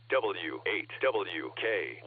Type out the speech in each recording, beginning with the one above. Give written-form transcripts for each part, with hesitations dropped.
W8WKY.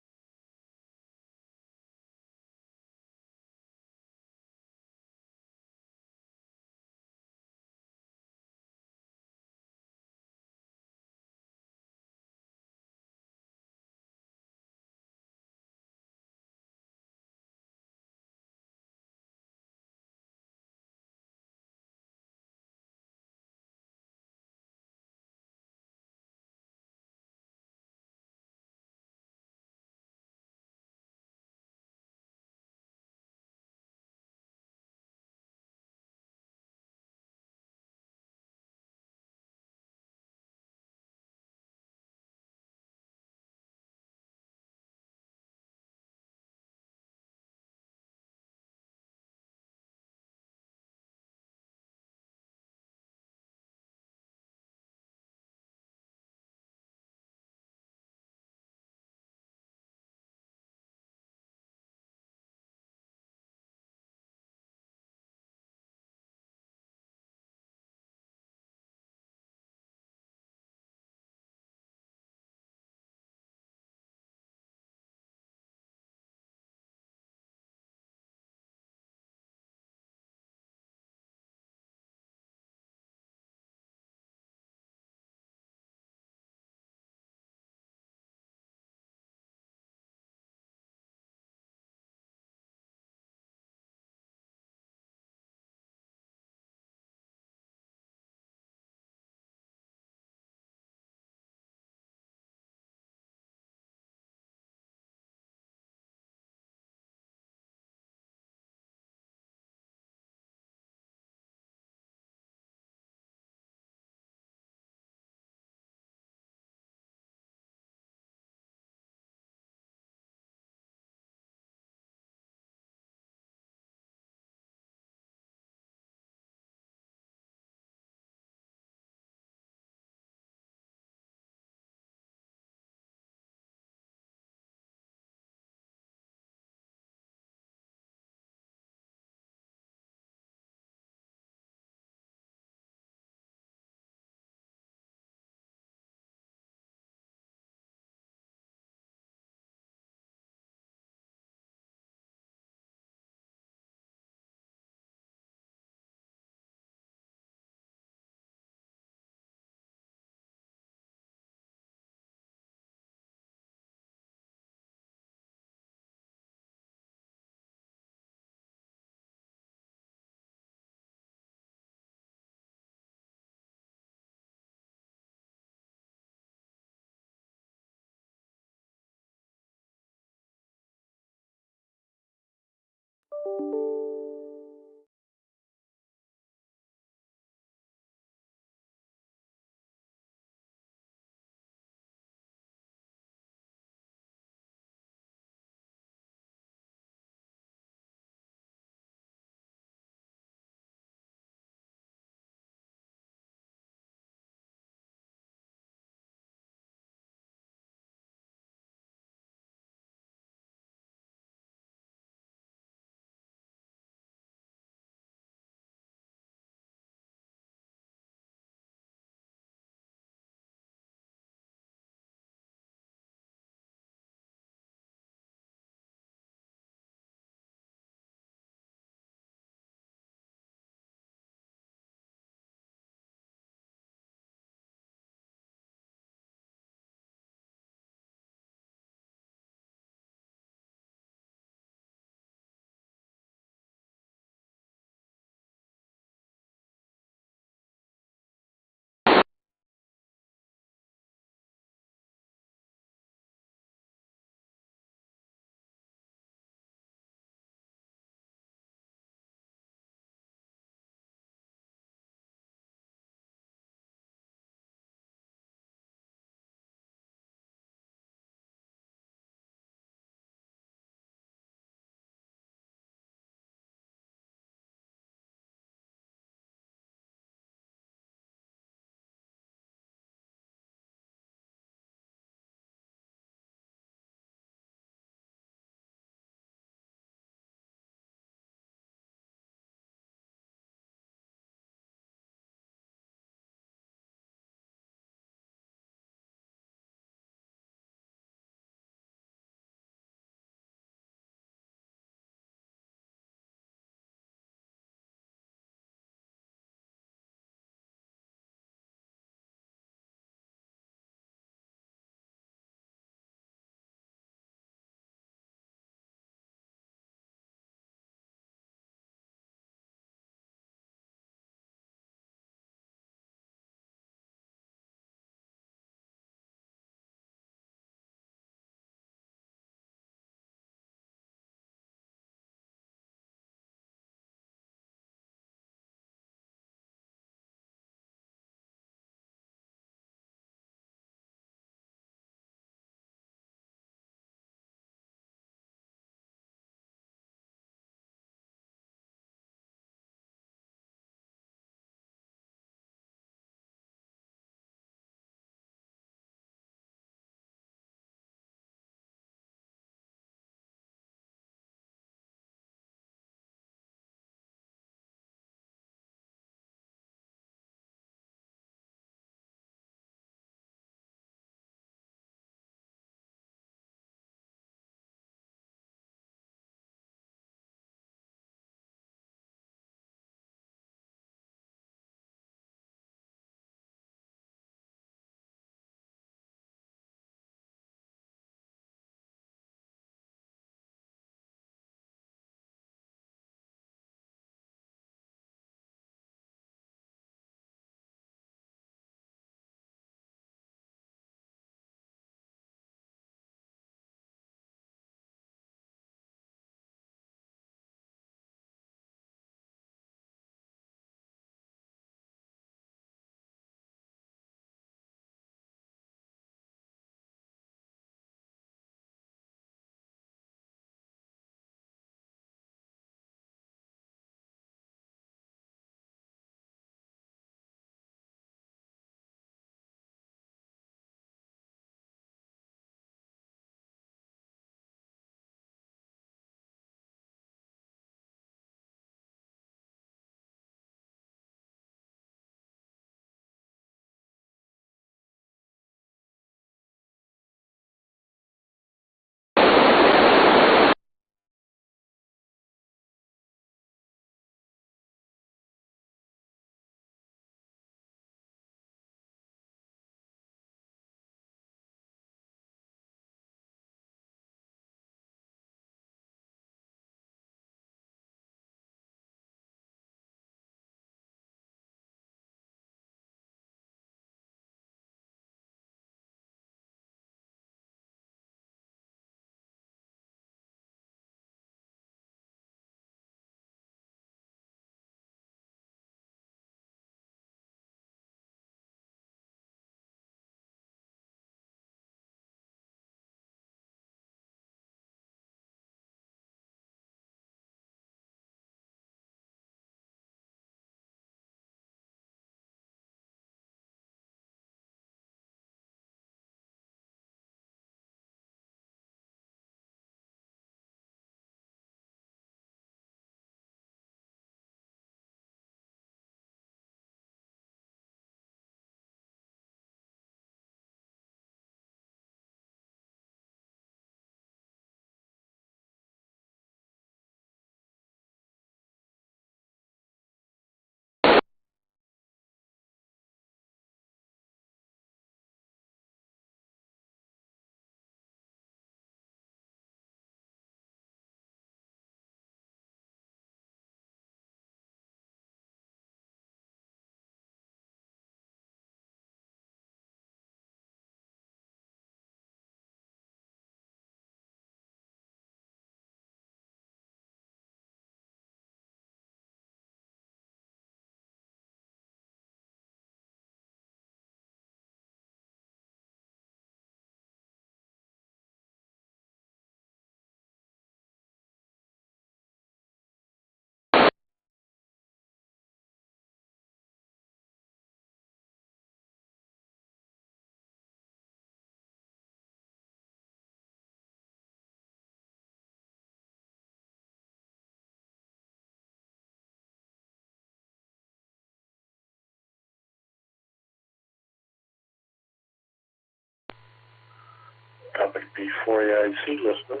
Topic B4AIC listener.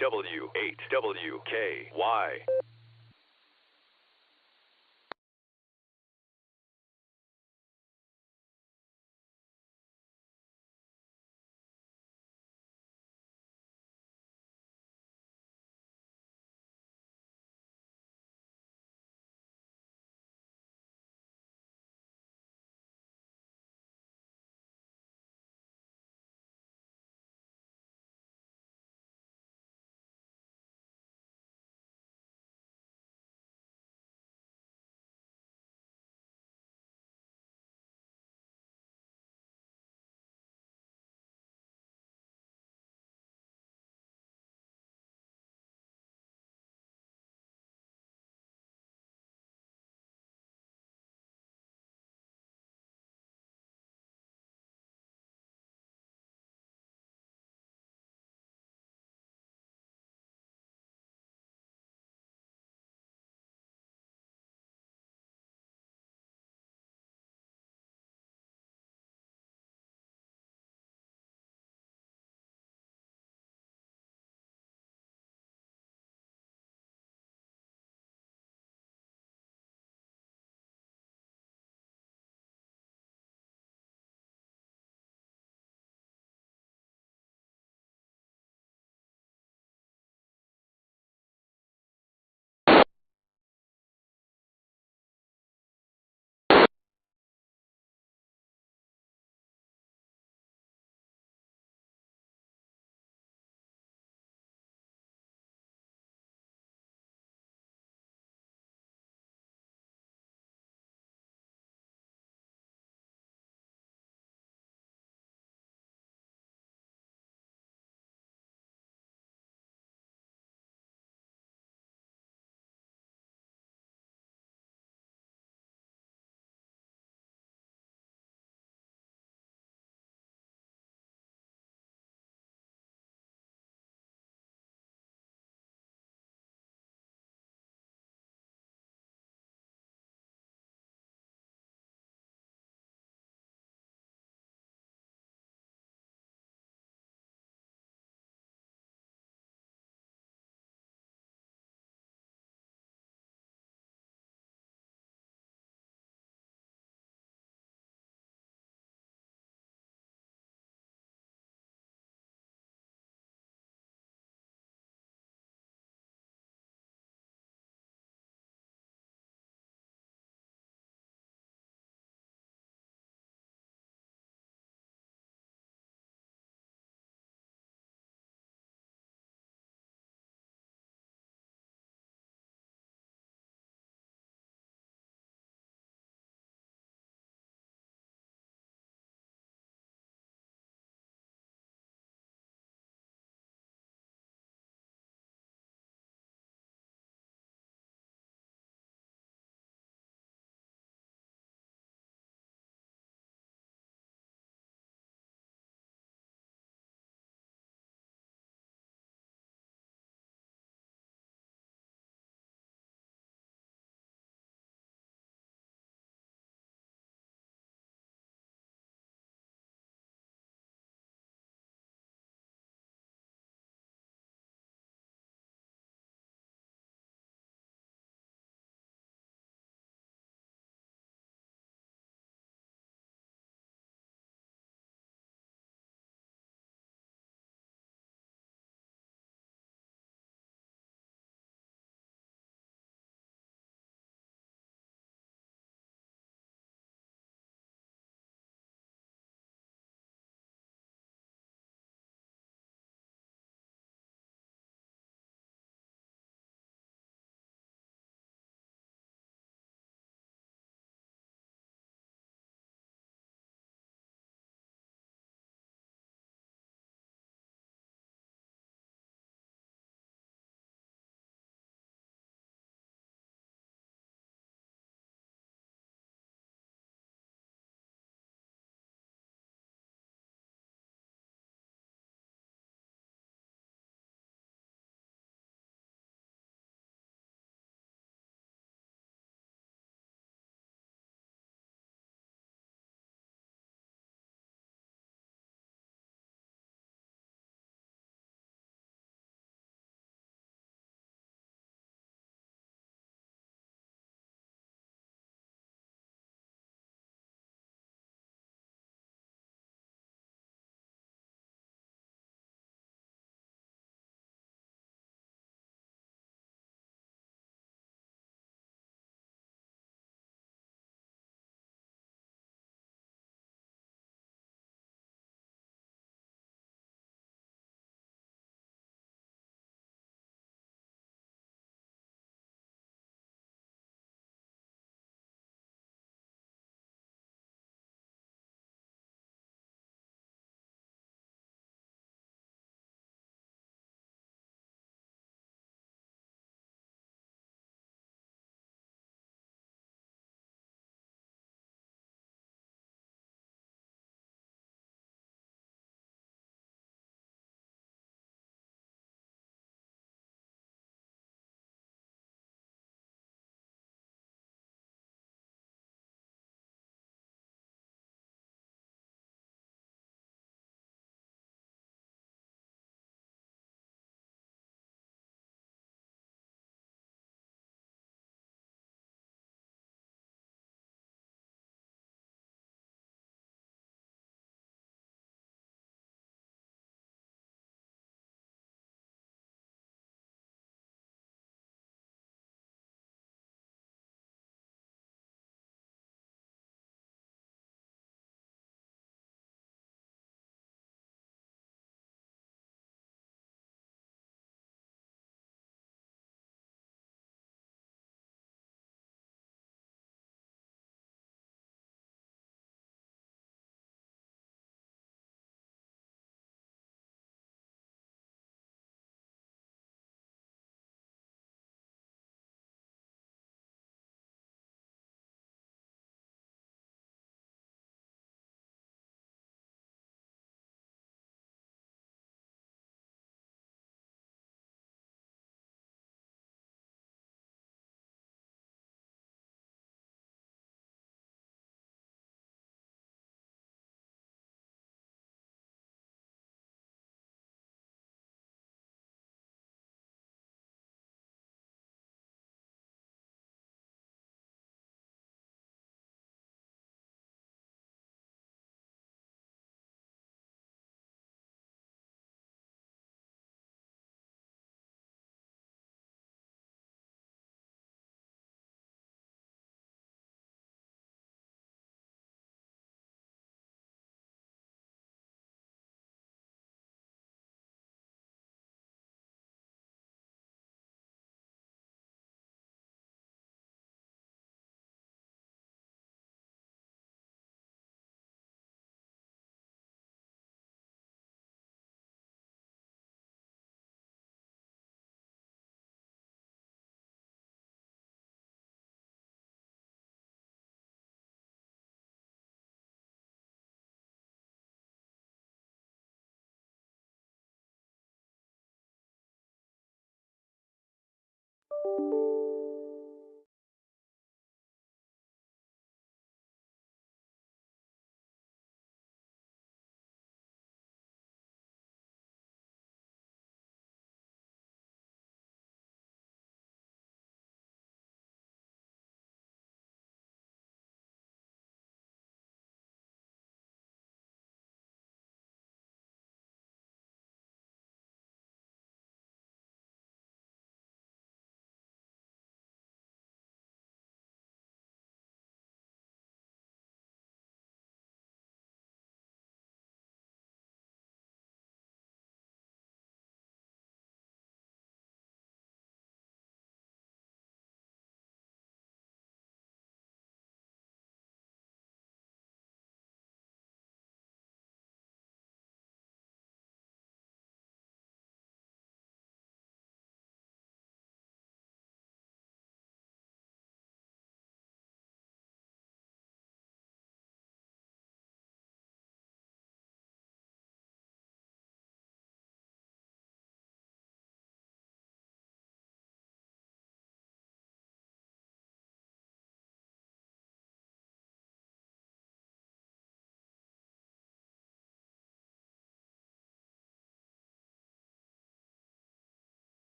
W8WKY.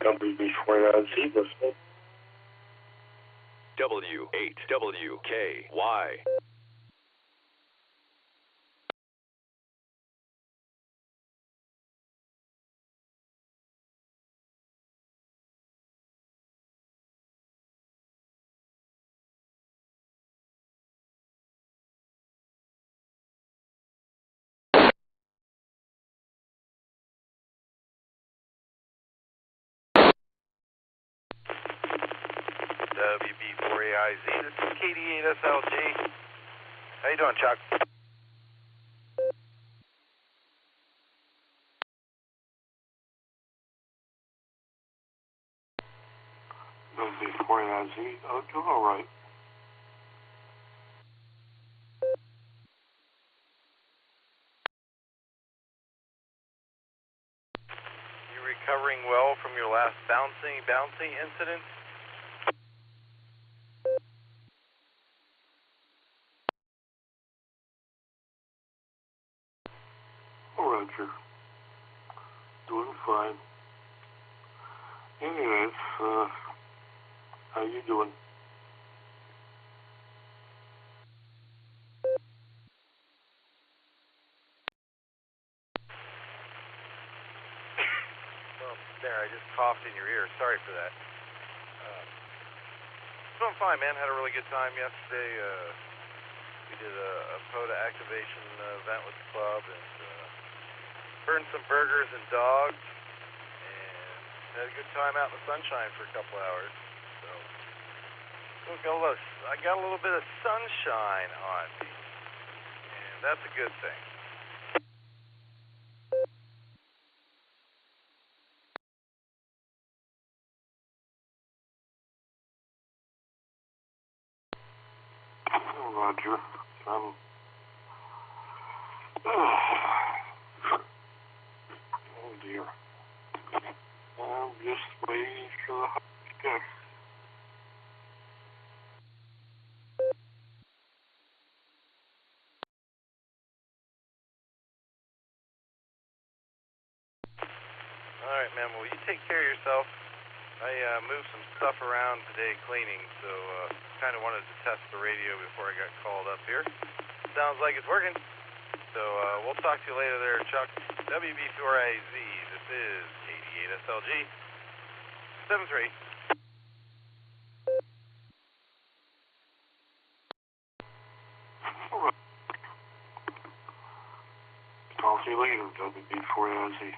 WB49Z listening. W8WKY. WB4AIZ, this is KD8SLG. How you doing, Chuck? WB49Z, oh, doing all right. You recovering well from your last bouncy incident? Oh, Roger. Doing fine. Anyways, how you doing? Well, there, I just coughed in your ear. Sorry for that. Doing fine, man. Had a really good time yesterday. We did a POTA activation event with the club and burned some burgers and dogs and had a good time out in the sunshine for a couple hours. So I got a little bit of sunshine on me, and that's a good thing. Oh, Roger. Oh, dear. I'm just waiting for the hot stuff. All right, man. Well, you take care of yourself. I moved some stuff around today cleaning, so kind of wanted to test the radio before I got called up here. Sounds like it's working. So we'll talk to you later there, Chuck. WB4AZ, this is KD8SLG 73. All right. Talk to you later, WB4AZ.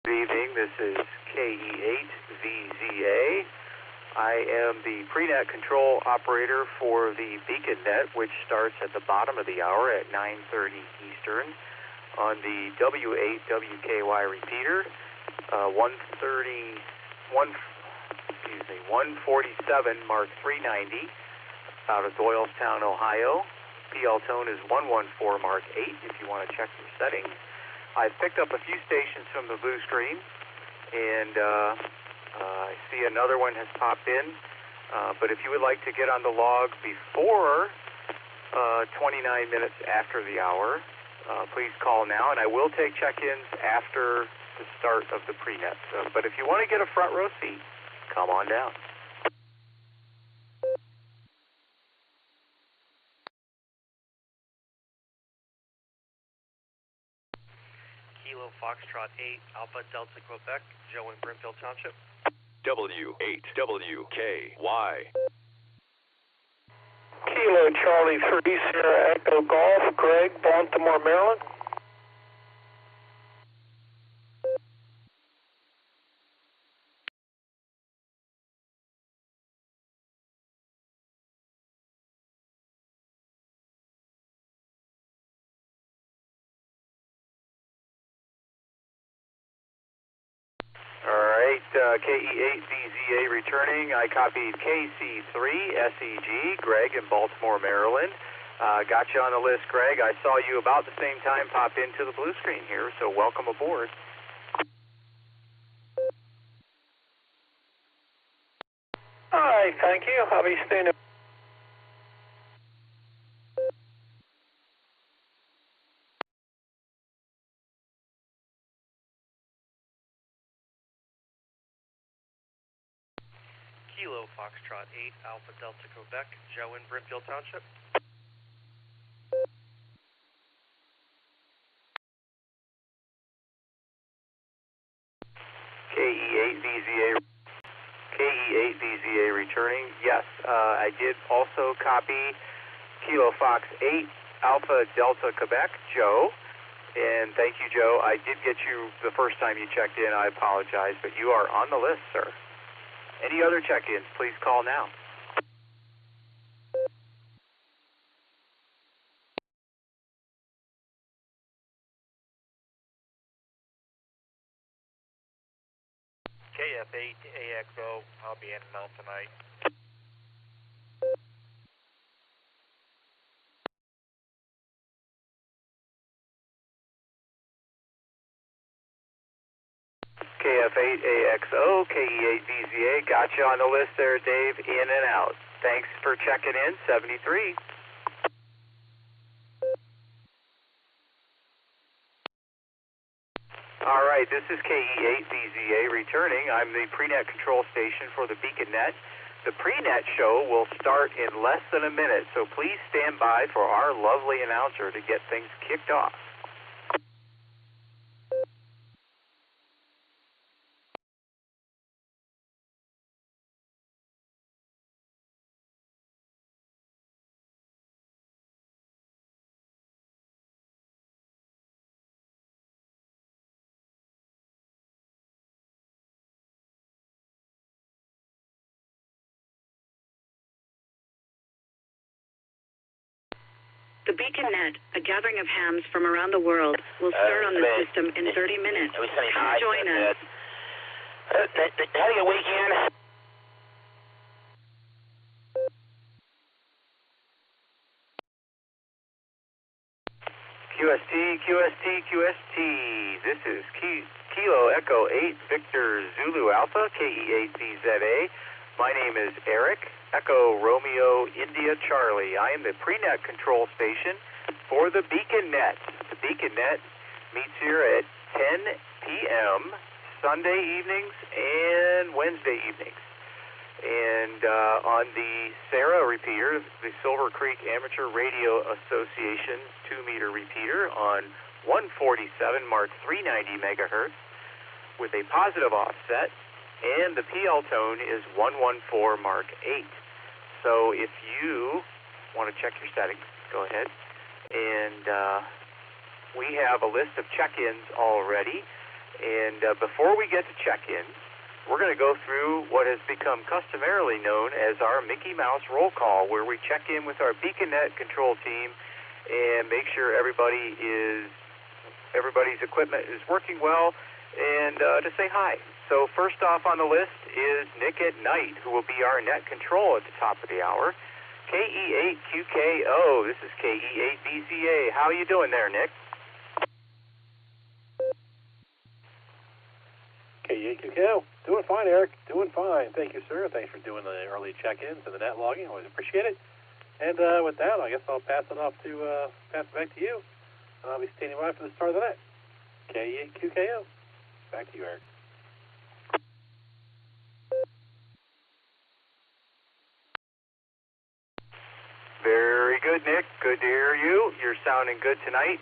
Good evening, this is KE8VZA. I am the prenet control operator for the Beacon Net, which starts at the bottom of the hour at 9:30 Eastern on the W8WKY repeater, 147 Mark 390 out of Doylestown, Ohio. PL tone is 114 Mark 8 if you want to check your settings. I've picked up a few stations from the blue screen, and I see another one has popped in. But if you would like to get on the log before 29 minutes after the hour, please call now, and I will take check-ins after the start of the prenet. But if you want to get a front row seat, come on down. Kilo Foxtrot 8, Alpha Delta Quebec, Joe in Brimfield Township. W8WKY. Kilo Charlie 3, Sierra Echo Golf, Greg, Baltimore, Maryland. KE8VZA returning. I copied KC3SEG, Greg in Baltimore, Maryland. Got you on the list, Greg. I saw you about the same time pop into the blue screen here, so welcome aboard. All right, thank you. I'll be standing. Kilo Foxtrot 8, Alpha Delta Quebec, Joe in Brimfield Township. KE8VZA returning. Yes, I did also copy Kilo Fox 8, Alpha Delta Quebec, Joe. And thank you, Joe. I did get you the first time you checked in. I apologize, but you are on the list, sir. Any other check-ins, please call now. KF8AXO, I'll be in and out tonight. KF8AXO, KE8VZA, got you on the list there, Dave, in and out. Thanks for checking in, 73. All right, this is KE8VZA returning. I'm the prenet control station for the Beacon Net. The prenet show will start in less than a minute, so please stand by for our lovely announcer to get things kicked off. The Beacon Net, a gathering of hams from around the world, will start on the system in 30 minutes. Come join us. Having a weekend. QST. This is Kilo Echo 8 Victor Zulu Alpha, KE8VZA. My name is Eric, Echo Romeo India Charlie. I am the prenet control station for the Beacon Net. The Beacon Net meets here at 10 p.m. Sunday evenings and Wednesday evenings. And on the Sarah repeater, the Silvercreek Amateur Radio Association 2-meter repeater on 147 Mark 390 megahertz with a positive offset, and the PL tone is 114 Mark 8. So if you want to check your settings, go ahead. And we have a list of check-ins already. And before we get to check-ins, we're going to go through what has become customarily known as our Mickey Mouse roll call, where we check in with our BeaconNet control team and make sure everybody's equipment is working well, and to say hi. So first off on the list is Nick at Night, who will be our net control at the top of the hour. KE8QKO, this is KE8BZA. How are you doing there, Nick? KE8QKO. Doing fine, Eric. Doing fine. Thank you, sir. Thanks for doing the early check-ins and the net logging. Always appreciate it. And with that, I guess I'll pass it back to you. And I'll be standing by for the start of the net. KE8QKO. Back to you, Eric. Very good, Nick. Good to hear you. You're sounding good tonight.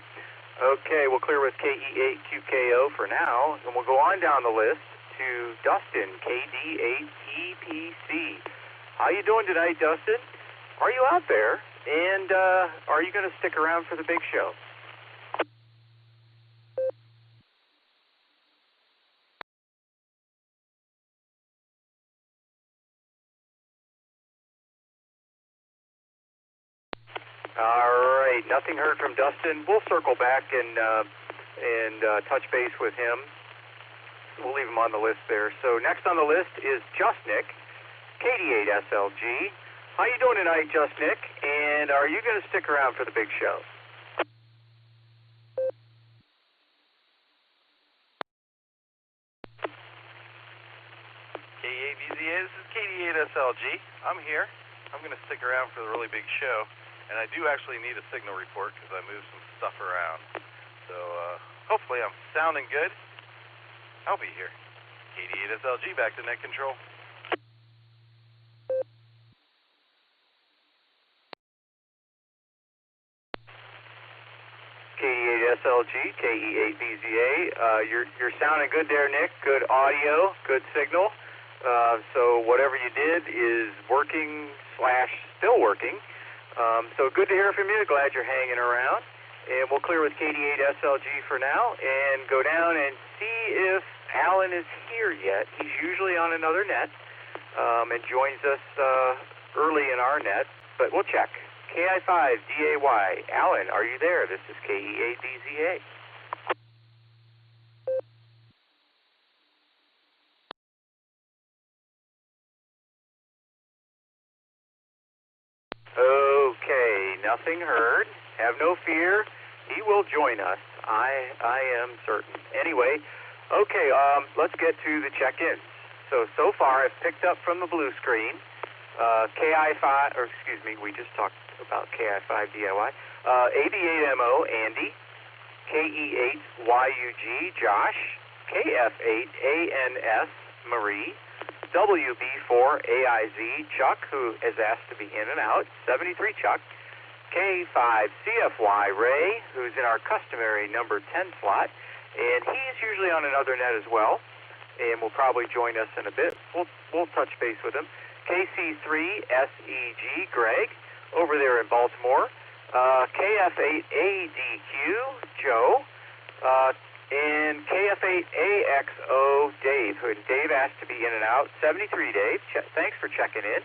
Okay, we'll clear with KE8QKO for now, and we'll go on down the list to Dustin, KD8EPC. How you doing tonight, Dustin? Are you out there? And are you going to stick around for the big show? All right, nothing heard from Dustin. We'll circle back and touch base with him. We'll leave him on the list there. So next on the list is Just Nick, KD8SLG. How you doing tonight, Just Nick? And are you going to stick around for the big show? KE8BZA, this is KD8SLG. I'm here. I'm going to stick around for the really big show. And I do actually need a signal report because I moved some stuff around. So hopefully I'm sounding good. I'll be here. KD8SLG, back to net control. KD8SLG, KE8BZA. You're sounding good there, Nick. Good audio, good signal. So whatever you did is working / still working. So good to hear from you. Glad you're hanging around. And we'll clear with KD8SLG for now and go down and see if Alan is here yet. He's usually on another net and joins us early in our net, but we'll check. KI5DAY. Alan, are you there? This is KE8BZA. Okay, nothing heard. Have no fear. He will join us. I am certain. Anyway, okay, let's get to the check-ins. So far I've picked up from the blue screen we just talked about KI5DIY. AB8MO, Andy. KE8YUG, Josh. KF8ANS, Marie. WB4AIZ, Chuck, who is asked to be in and out. 73, Chuck. K5CFY, Ray, who's in our customary number 10 slot. And he's usually on another net as well. And will probably join us in a bit. We'll touch base with him. KC3SEG, Greg, over there in Baltimore. KF8ADQ, Joe. And KF8AXO, Dave, who Dave asked to be in and out. 73, Dave. Thanks for checking in.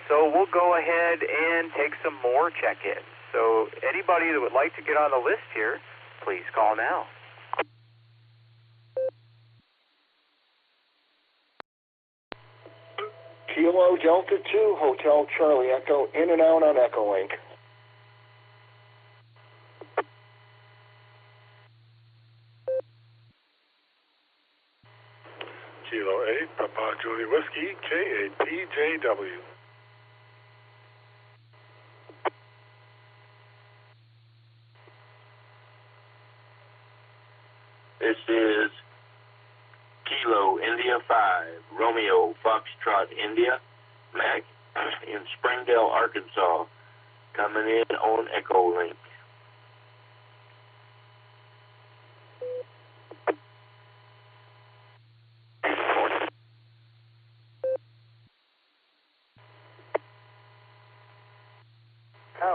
So we'll go ahead and take some more check-ins. So anybody that would like to get on the list here, please call now. Kilo Delta 2, Hotel Charlie Echo, in and out on Echolink. Kilo 8, Papa Julie Whiskey, K8PJW. This is Kilo India 5, Romeo Foxtrot India, Mac in Springdale, Arkansas, coming in on Echolink.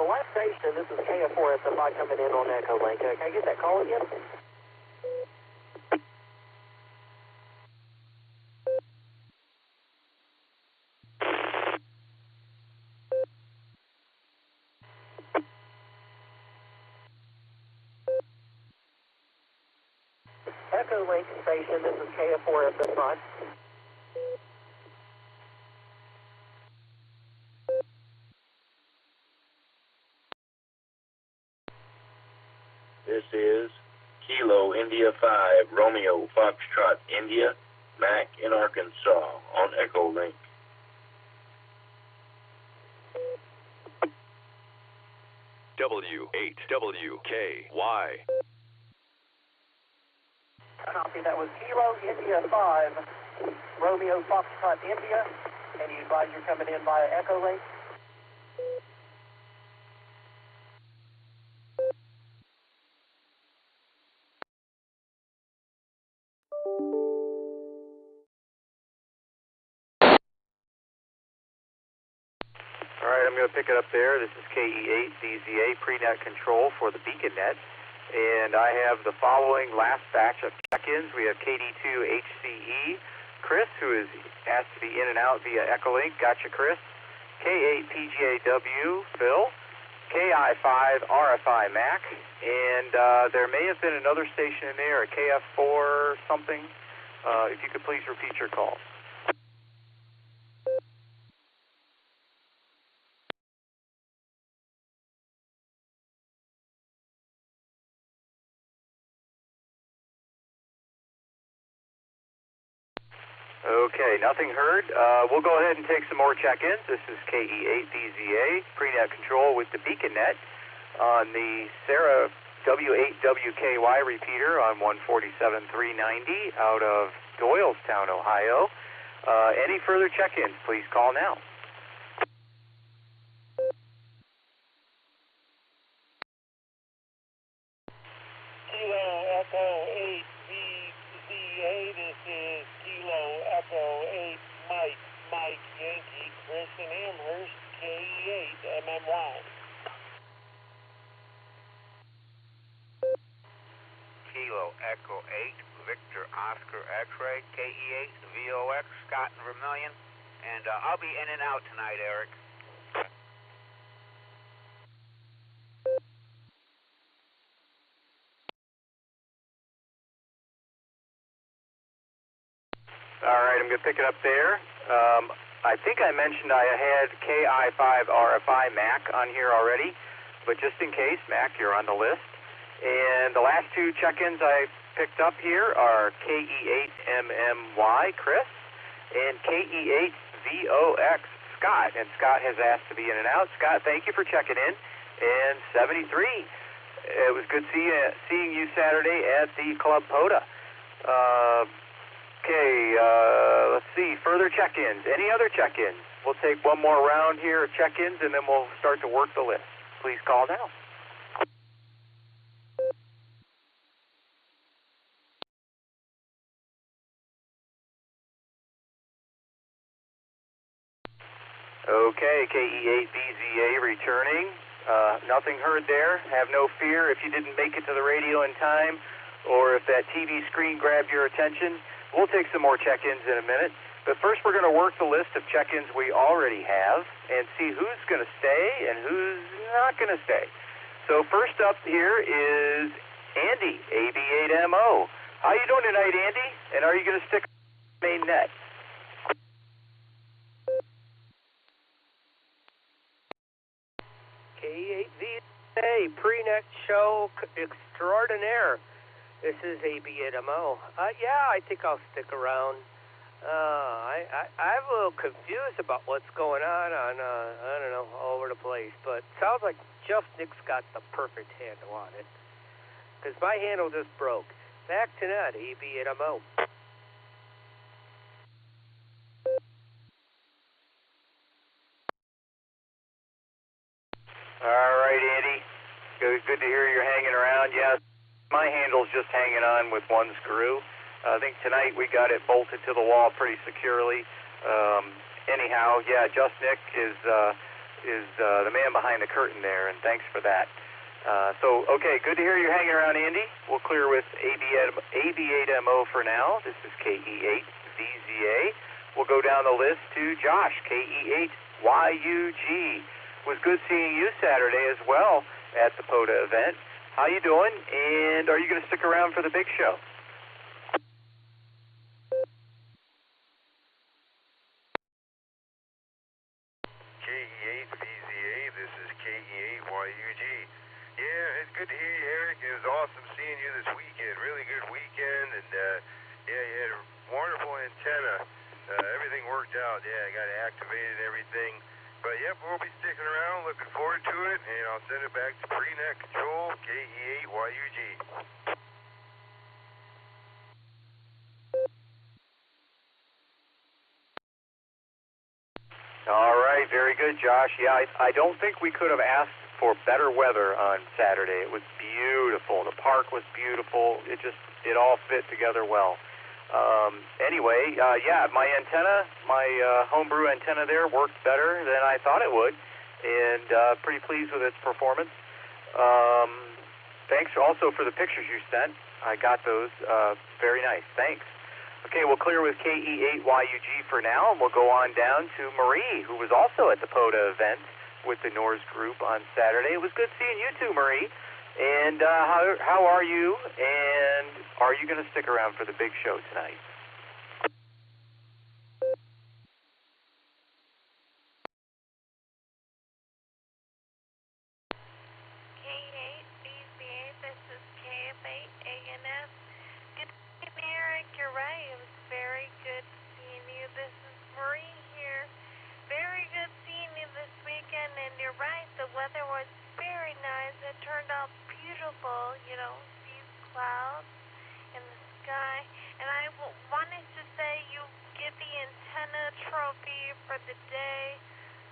White Station, this is KF4SFI coming in on Echolink. Can I get that call again? Echolink station, this is KF4 at the front. This is Kilo India 5 Romeo Foxtrot India Mac in Arkansas on Echolink. W8WKY. Copy, that was Kilo India 5 Romeo Foxtrot India, and you advise you're coming in via Echolink. All right, I'm going to pick it up there. This is KE8DZA pre-net control for the beacon net. And I have the following last batch of check-ins. We have KD2HCE, Chris, who is asked to be in and out via Echolink. Gotcha, Chris. K8PGAW, Phil. KI5RFI Mac. And there may have been another station in there, a KF4 something. If you could please repeat your call. Okay, nothing heard. We'll go ahead and take some more check-ins. This is KE8DZA, pre-net control with the beacon net on the Sarah W8WKY repeater on 147.390 out of Doylestown, Ohio. Any further check-ins, please call now. Kilo Echo 8 DZA, this is Kilo Echo 8 Mike Yankee, Chris and Amherst, KE8 MMY. Kilo Echo 8 Victor Oscar X-Ray, KE8 VOX, Scott and Vermillion, and I'll be in and out tonight, Eric. All right, I'm going to pick it up there. I think I mentioned I had KI5RFI Mac on here already, but just in case, Mac, you're on the list. And the last two check-ins I picked up here are KE8MMY, Chris, and KE8VOX, Scott. And Scott has asked to be in and out. Scott, thank you for checking in. And 73, it was good seeing you Saturday at the Club POTA. Okay, let's see, further check-ins. Any other check-ins? We'll take one more round here of check-ins, and then we'll start to work the list. Please call now. Okay, KE8BZA returning. Nothing heard there. Have no fear if you didn't make it to the radio in time, or if that TV screen grabbed your attention. We'll take some more check-ins in a minute. But first we're going to work the list of check-ins we already have and see who's going to stay and who's not going to stay. So first up here is Andy, AB8MO. How you doing tonight, Andy? And are you going to stick on the main net? K8VA, pre-net show extraordinaire. This is AB8MO. Yeah, I think I'll stick around. I'm a little confused about what's going on, I don't know, all over the place. But it sounds like Jeff Nick's got the perfect handle on it. Because my handle just broke. Back to net, AB8MO. All right, Andy. Good to hear you're hanging around. Yeah, my handle's just hanging on with one screw. I think tonight we got it bolted to the wall pretty securely. Anyhow, yeah, Just Nick is the man behind the curtain there, and thanks for that. So, okay, good to hear you're hanging around, Andy. We'll clear with AB8MO for now. This is KE8VZA. We'll go down the list to Josh, KE8YUG. Was good seeing you Saturday as well at the POTA event. How you doing? And are you going to stick around for the big show? wonderful antenna. Everything worked out. Yeah, I got it activated and everything. But yep, we'll be sticking around. Looking forward to it, and I'll send it back to pre-net control, KE8YUG. All right, very good, Josh. Yeah, I don't think we could have asked for better weather on Saturday. It was beautiful. The park was beautiful. It all fit together well. Anyway, yeah, my antenna, my homebrew antenna there worked better than I thought it would, and pretty pleased with its performance. Thanks also for the pictures you sent. I got those. Very nice. Thanks. Okay, we'll clear with KE8YUG for now, and we'll go on down to Marie, who was also at the POTA event with the NORS group on Saturday. It was good seeing you too, Marie. And how are you, and are you going to stick around for the big show tonight? K8BCA, this is KF8ANS. Good evening, Eric. You're right. It was very good seeing you. This is Marie here. Very good seeing you this weekend, and you're right. The weather was very nice. It turned out beautiful, these clouds in the sky. And I wanted to say you get the antenna trophy for the day.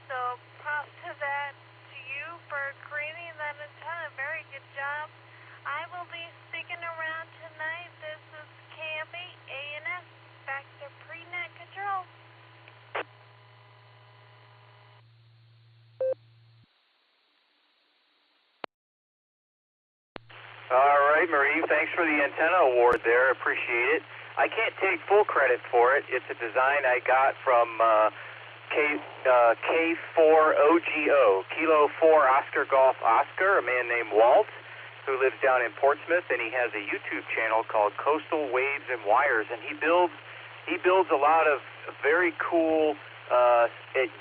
So props to that to you for creating that antenna. Very good job. I will be sticking around tonight. This is KF8ANS. Back to pre-net control. All right, Marie, thanks for the antenna award there. Appreciate it. I can't take full credit for it. It's a design I got from K4OGO, Kilo 4 Oscar Golf Oscar, a man named Walt, who lives down in Portsmouth, and he has a YouTube channel called Coastal Waves and Wires, and he builds a lot of very cool,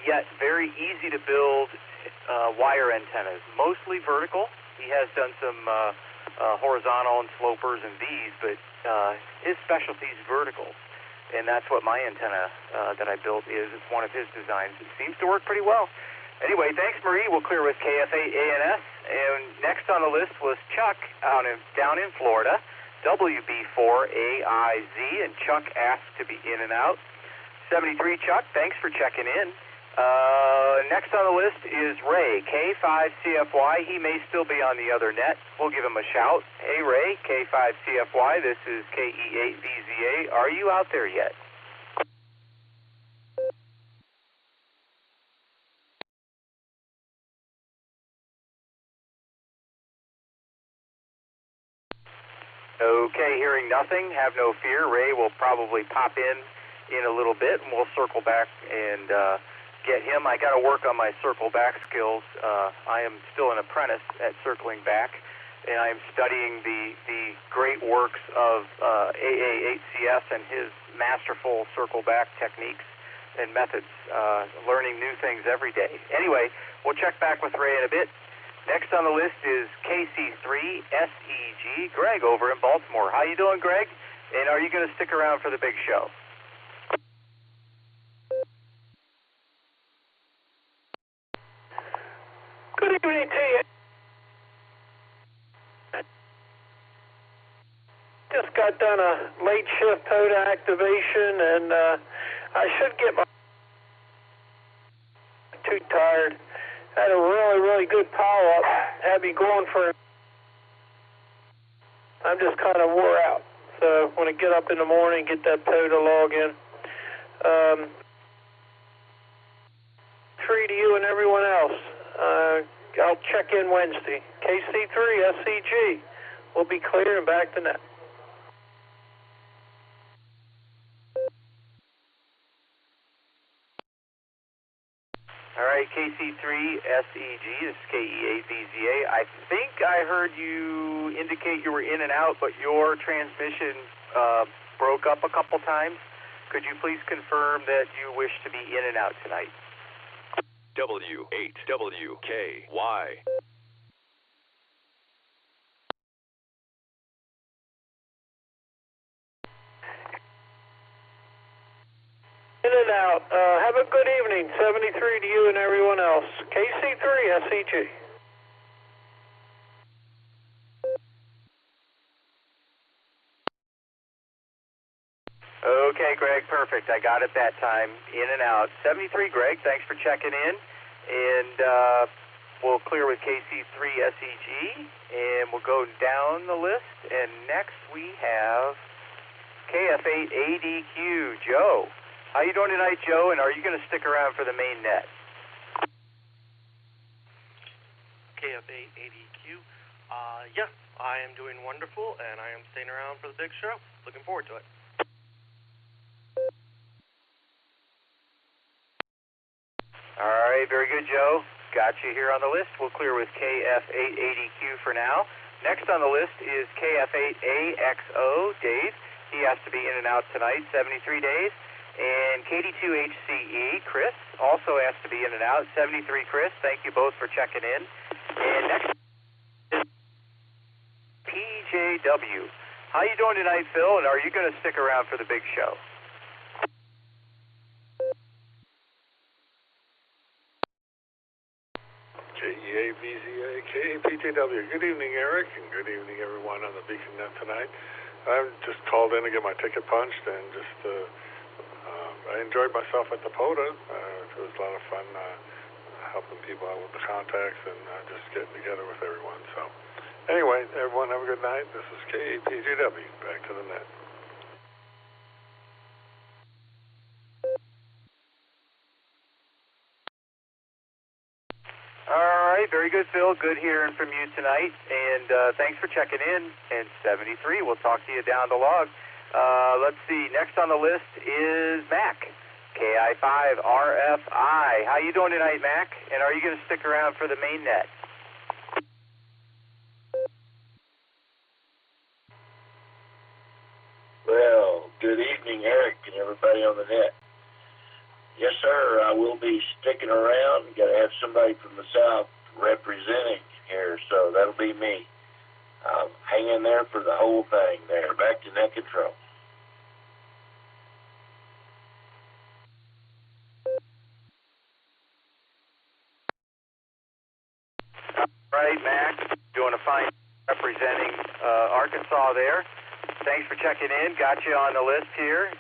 yet very easy to build wire antennas, mostly vertical. He has done some horizontal and slopers and V's, but his specialty is vertical, and that's what my antenna that I built is. It's one of his designs. It seems to work pretty well. Anyway, thanks, Marie. We'll clear with KF8ANS, and next on the list was Chuck down in Florida, WB4AIZ, and Chuck asked to be in and out. 73, Chuck, thanks for checking in. Next on the list is Ray, K5CFY. He may still be on the other net. We'll give him a shout. Hey, Ray, K5CFY. This is KE8VZA. Are you out there yet? Okay, hearing nothing. Have no fear. Ray will probably pop in a little bit, and we'll circle back and get him. I got to work on my circle back skills. I am still an apprentice at circling back, and I am studying the great works of AA8CS and his masterful circle back techniques and methods, learning new things every day. Anyway, we'll check back with Ray in a bit. Next on the list is KC3SEG, Greg over in Baltimore. How you doing, Greg? And are you going to stick around for the big show? Good evening to you. Just got done a late shift POTA activation, and I should get my too tired. Had a really good power up. Had me going for. I'm just kind of wore out. So when I get up in the morning, get that POTA log in. Free to you and everyone else. I'll check in Wednesday. KC3SEG. We'll be clear and back to net. All right, KC3SEG, this is KE8VZA. I think I heard you indicate you were in and out, but your transmission broke up a couple times. Could you please confirm that you wish to be in and out tonight? W8WKY. out. Have a good evening. 73 to you and everyone else. KC3 SEG. Okay, Greg, perfect. I got it that time. In and out. 73, Greg, thanks for checking in. And we'll clear with KC3 SEG, and we'll go down the list. And next we have KF8 ADQ, Joe. How you doing tonight, Joe, and are you going to stick around for the main net? KF8 ADQ. Yeah, I am doing wonderful, and I am staying around for the big show. Looking forward to it. All right, very good, Joe. Got you here on the list. We'll clear with KF8 ADQ for now. Next on the list is KF8 AXO, Dave. He has to be in and out tonight, 73 days. And KD2 HCE, Chris, also has to be in and out, 73, Chris. Thank you both for checking in. And next is PJW. How you doing tonight, Phil, and are you going to stick around for the big show? KEA-VZA, KAPJW. Good evening, Eric, and good evening, everyone on the Beacon Net tonight. I just called in to get my ticket punched, and just I enjoyed myself at the POTA. It was a lot of fun helping people out with the contacts and just getting together with everyone. So anyway, everyone have a good night. This is KAPJW. Back to the net. All right, very good, Phil. Good hearing from you tonight, and thanks for checking in. And 73, we'll talk to you down the log. Let's see, next on the list is Mac, KI5RFI. How you doing tonight, Mac? And are you going to stick around for the main net? Well, good evening, Eric, and everybody on the net. Yes, sir, I will be sticking around. Got to have somebody from the South representing here, so that'll be me. Hang in there for the whole thing there. Back to net control. All right, Mac, doing a fine representing Arkansas there. Thanks for checking in. Got you on the list here.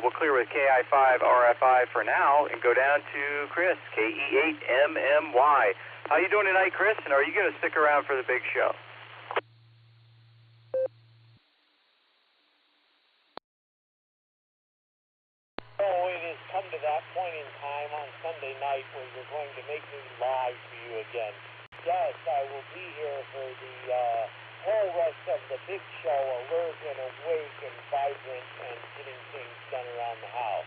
We'll clear with KI5RFI for now and go down to Chris, KE8MMY. How you doing tonight, Chris? And are you going to stick around for the big show? So it has come to that point in time on Sunday night where you're going to make me lie to you again. Yes, I will be here for the whole rest of the big show, alert and awake and vibrant and getting things done around the house.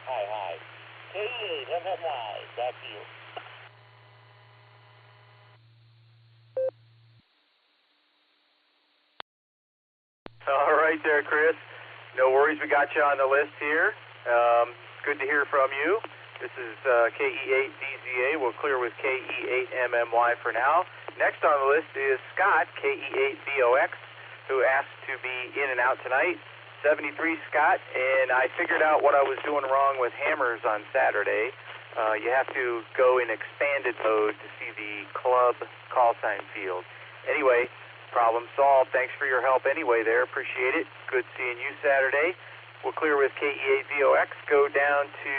Hi. KE8MMY, back to you. All right there, Chris. No worries, we got you on the list here. Good to hear from you. This is KE8DZA. We'll clear with KE8MMY for now. Next on the list is Scott, KE8VOX, who asked to be in and out tonight. 73, Scott, and I figured out what I was doing wrong with hammers on Saturday. You have to go in expanded mode to see the club call sign field. Anyway, problem solved. Thanks for your help anyway there. Appreciate it. Good seeing you Saturday. We'll clear with KE8VOX. Go down to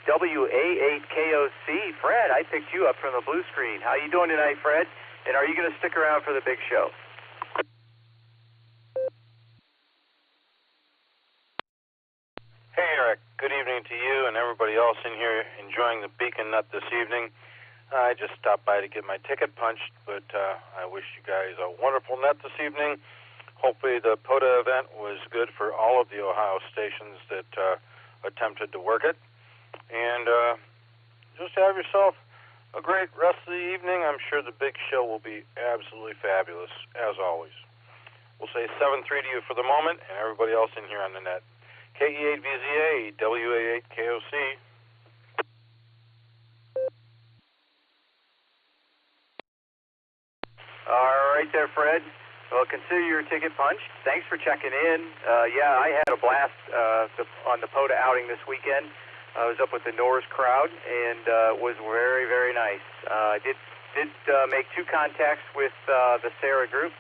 WA8KOC. Fred, I picked you up from the blue screen. How you doing tonight, Fred? And are you going to stick around for the big show? Hey, Eric. Good evening to you and everybody else in here enjoying the Beacon Nut this evening. I just stopped by to get my ticket punched, but I wish you guys a wonderful net this evening. Hopefully the POTA event was good for all of the Ohio stations that attempted to work it. And just have yourself a great rest of the evening. I'm sure the big show will be absolutely fabulous, as always. We'll say 7-3 to you for the moment, and everybody else in here on the net. KE8VZA, WA8KOC. All right there, Fred. Well, consider your ticket punched. Thanks for checking in. Yeah, I had a blast on the POTA outing this weekend. I was up with the Norse crowd, and was very, very nice. I did make 2 contacts with the Sarah group,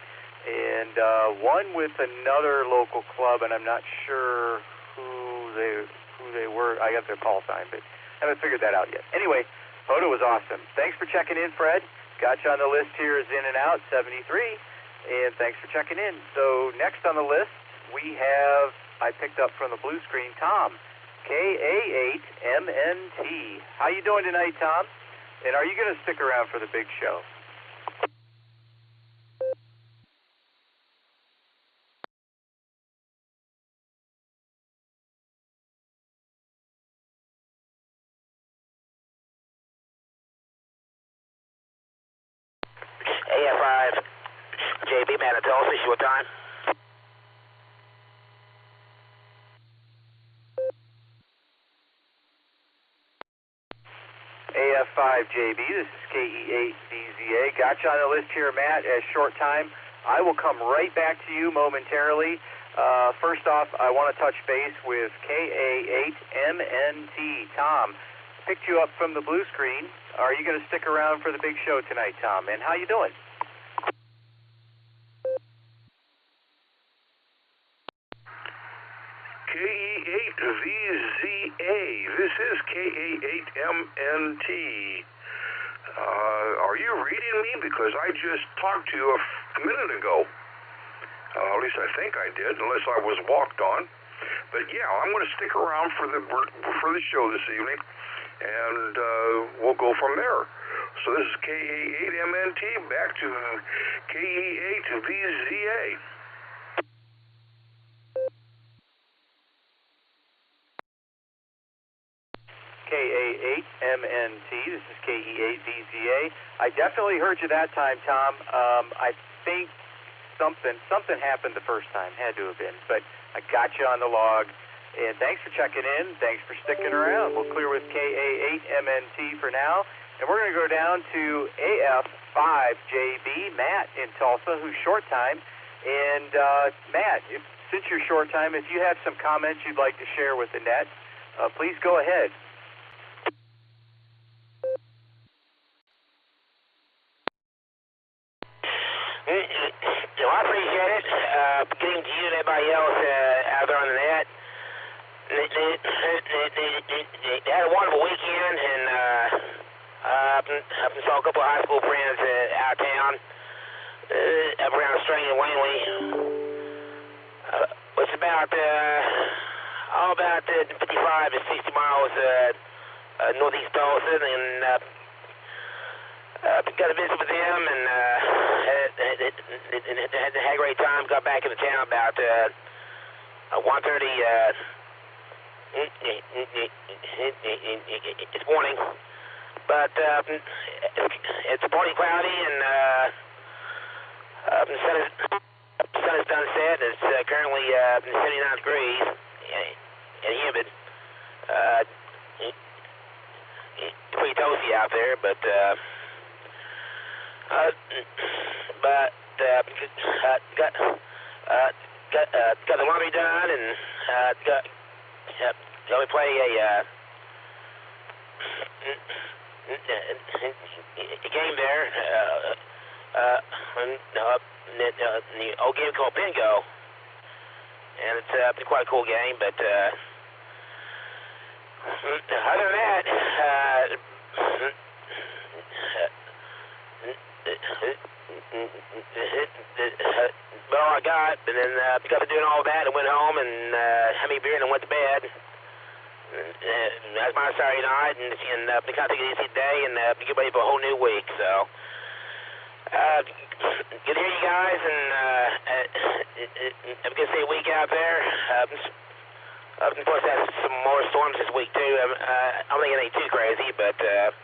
and one with another local club, and I'm not sure who they were. I got their call sign, but I haven't figured that out yet. Anyway, photo was awesome. Thanks for checking in, Fred. Got you on the list here as in and out, 73, and thanks for checking in. So next on the list, we have, I picked up from the blue screen, Tom, KA8MNT. How you doing tonight, Tom? And are you going to stick around for the big show? AF5, JB, man, tell us what time? AF5JB, this is KE8BZA. Got you on the list here, Matt, a short time. I will come right back to you momentarily. First off, I want to touch base with KA8MNT. Tom, picked you up from the blue screen. Are you going to stick around for the big show tonight, Tom? And how you doing? KE8VZA, this is KA8MNT. Are you reading me? Because I just talked to you a minute ago. At least I think I did, unless I was walked on. But yeah, I'm going to stick around for the show this evening, and we'll go from there. So this is KA8MNT, back to KE8VZA. KA8MNT, this is KE8VZA. I definitely heard you that time, Tom. I think something happened the first time, had to have been, but I got you on the log, and thanks for checking in, thanks for sticking around. We'll clear with KA8MNT for now, and we're going to go down to AF5JB, Matt in Tulsa, who's short time, and Matt, since you're short time, if you have some comments you'd like to share with the net, please go ahead. I appreciate it. Getting to you and everybody else out there on the net. They had a wonderful weekend, and I saw a couple of high school friends out of town, up around Australia and Langley. It's about 55 to 60 miles northeast Tulsa, and got to visit with them, and had a great time. Got back into town about 1:30 this morning. But it's partly cloudy, and the sun is done set. It's currently 79 degrees and humid. Pretty toasty out there, but got the laundry done, and got to play a game there, the old game called Bingo, and it's been quite a cool game, but other than that, but all I got, and then got to doing all that, and went home and had me a beer, and then went to bed. That's my Saturday night, and kind of take it easy today, and get ready for a whole new week. So, good to hear you guys, and I'm gonna say a week out there. Of course, have some more storms this week too. I don't think it ain't too crazy, but get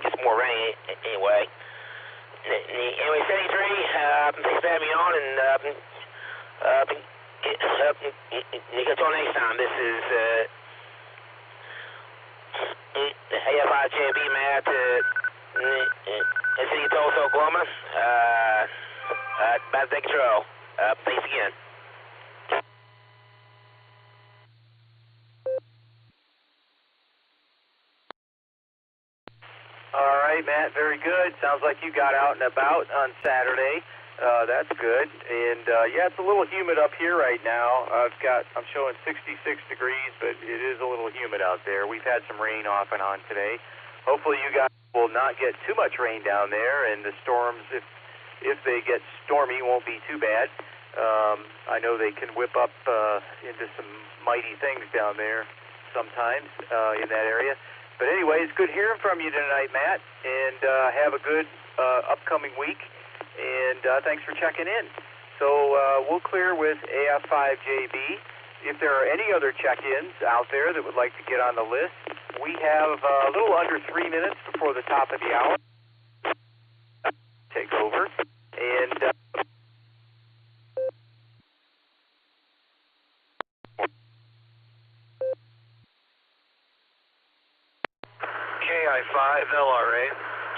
some more rain anyway. Anyway, 73, thanks for having me on, and catch you all next time. This is AF5JB, Matt, in City of Tulsa, Oklahoma. About to take control. Thanks again. right, Matt. Very good. Sounds like you got out and about on Saturday. That's good. And yeah, it's a little humid up here right now. I'm showing 66 degrees, but it is a little humid out there. We've had some rain off and on today. Hopefully you guys will not get too much rain down there, and the storms, if they get stormy, won't be too bad. I know they can whip up into some mighty things down there sometimes in that area. But anyway, it's good hearing from you tonight, Matt, and have a good upcoming week. And thanks for checking in. So we'll clear with AF5JB. If there are any other check-ins out there that would like to get on the list, we have a little under 3 minutes before the top of the hour. Take over. And KI5 LRA,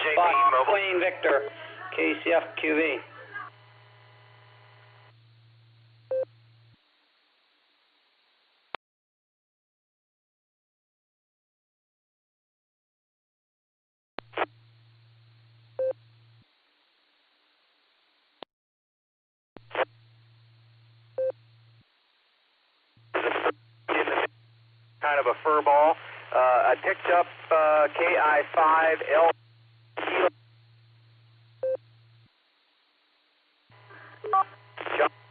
JP Mobile. Queen Victor, KCF QV. kind of a fur ball. I picked up KI5L.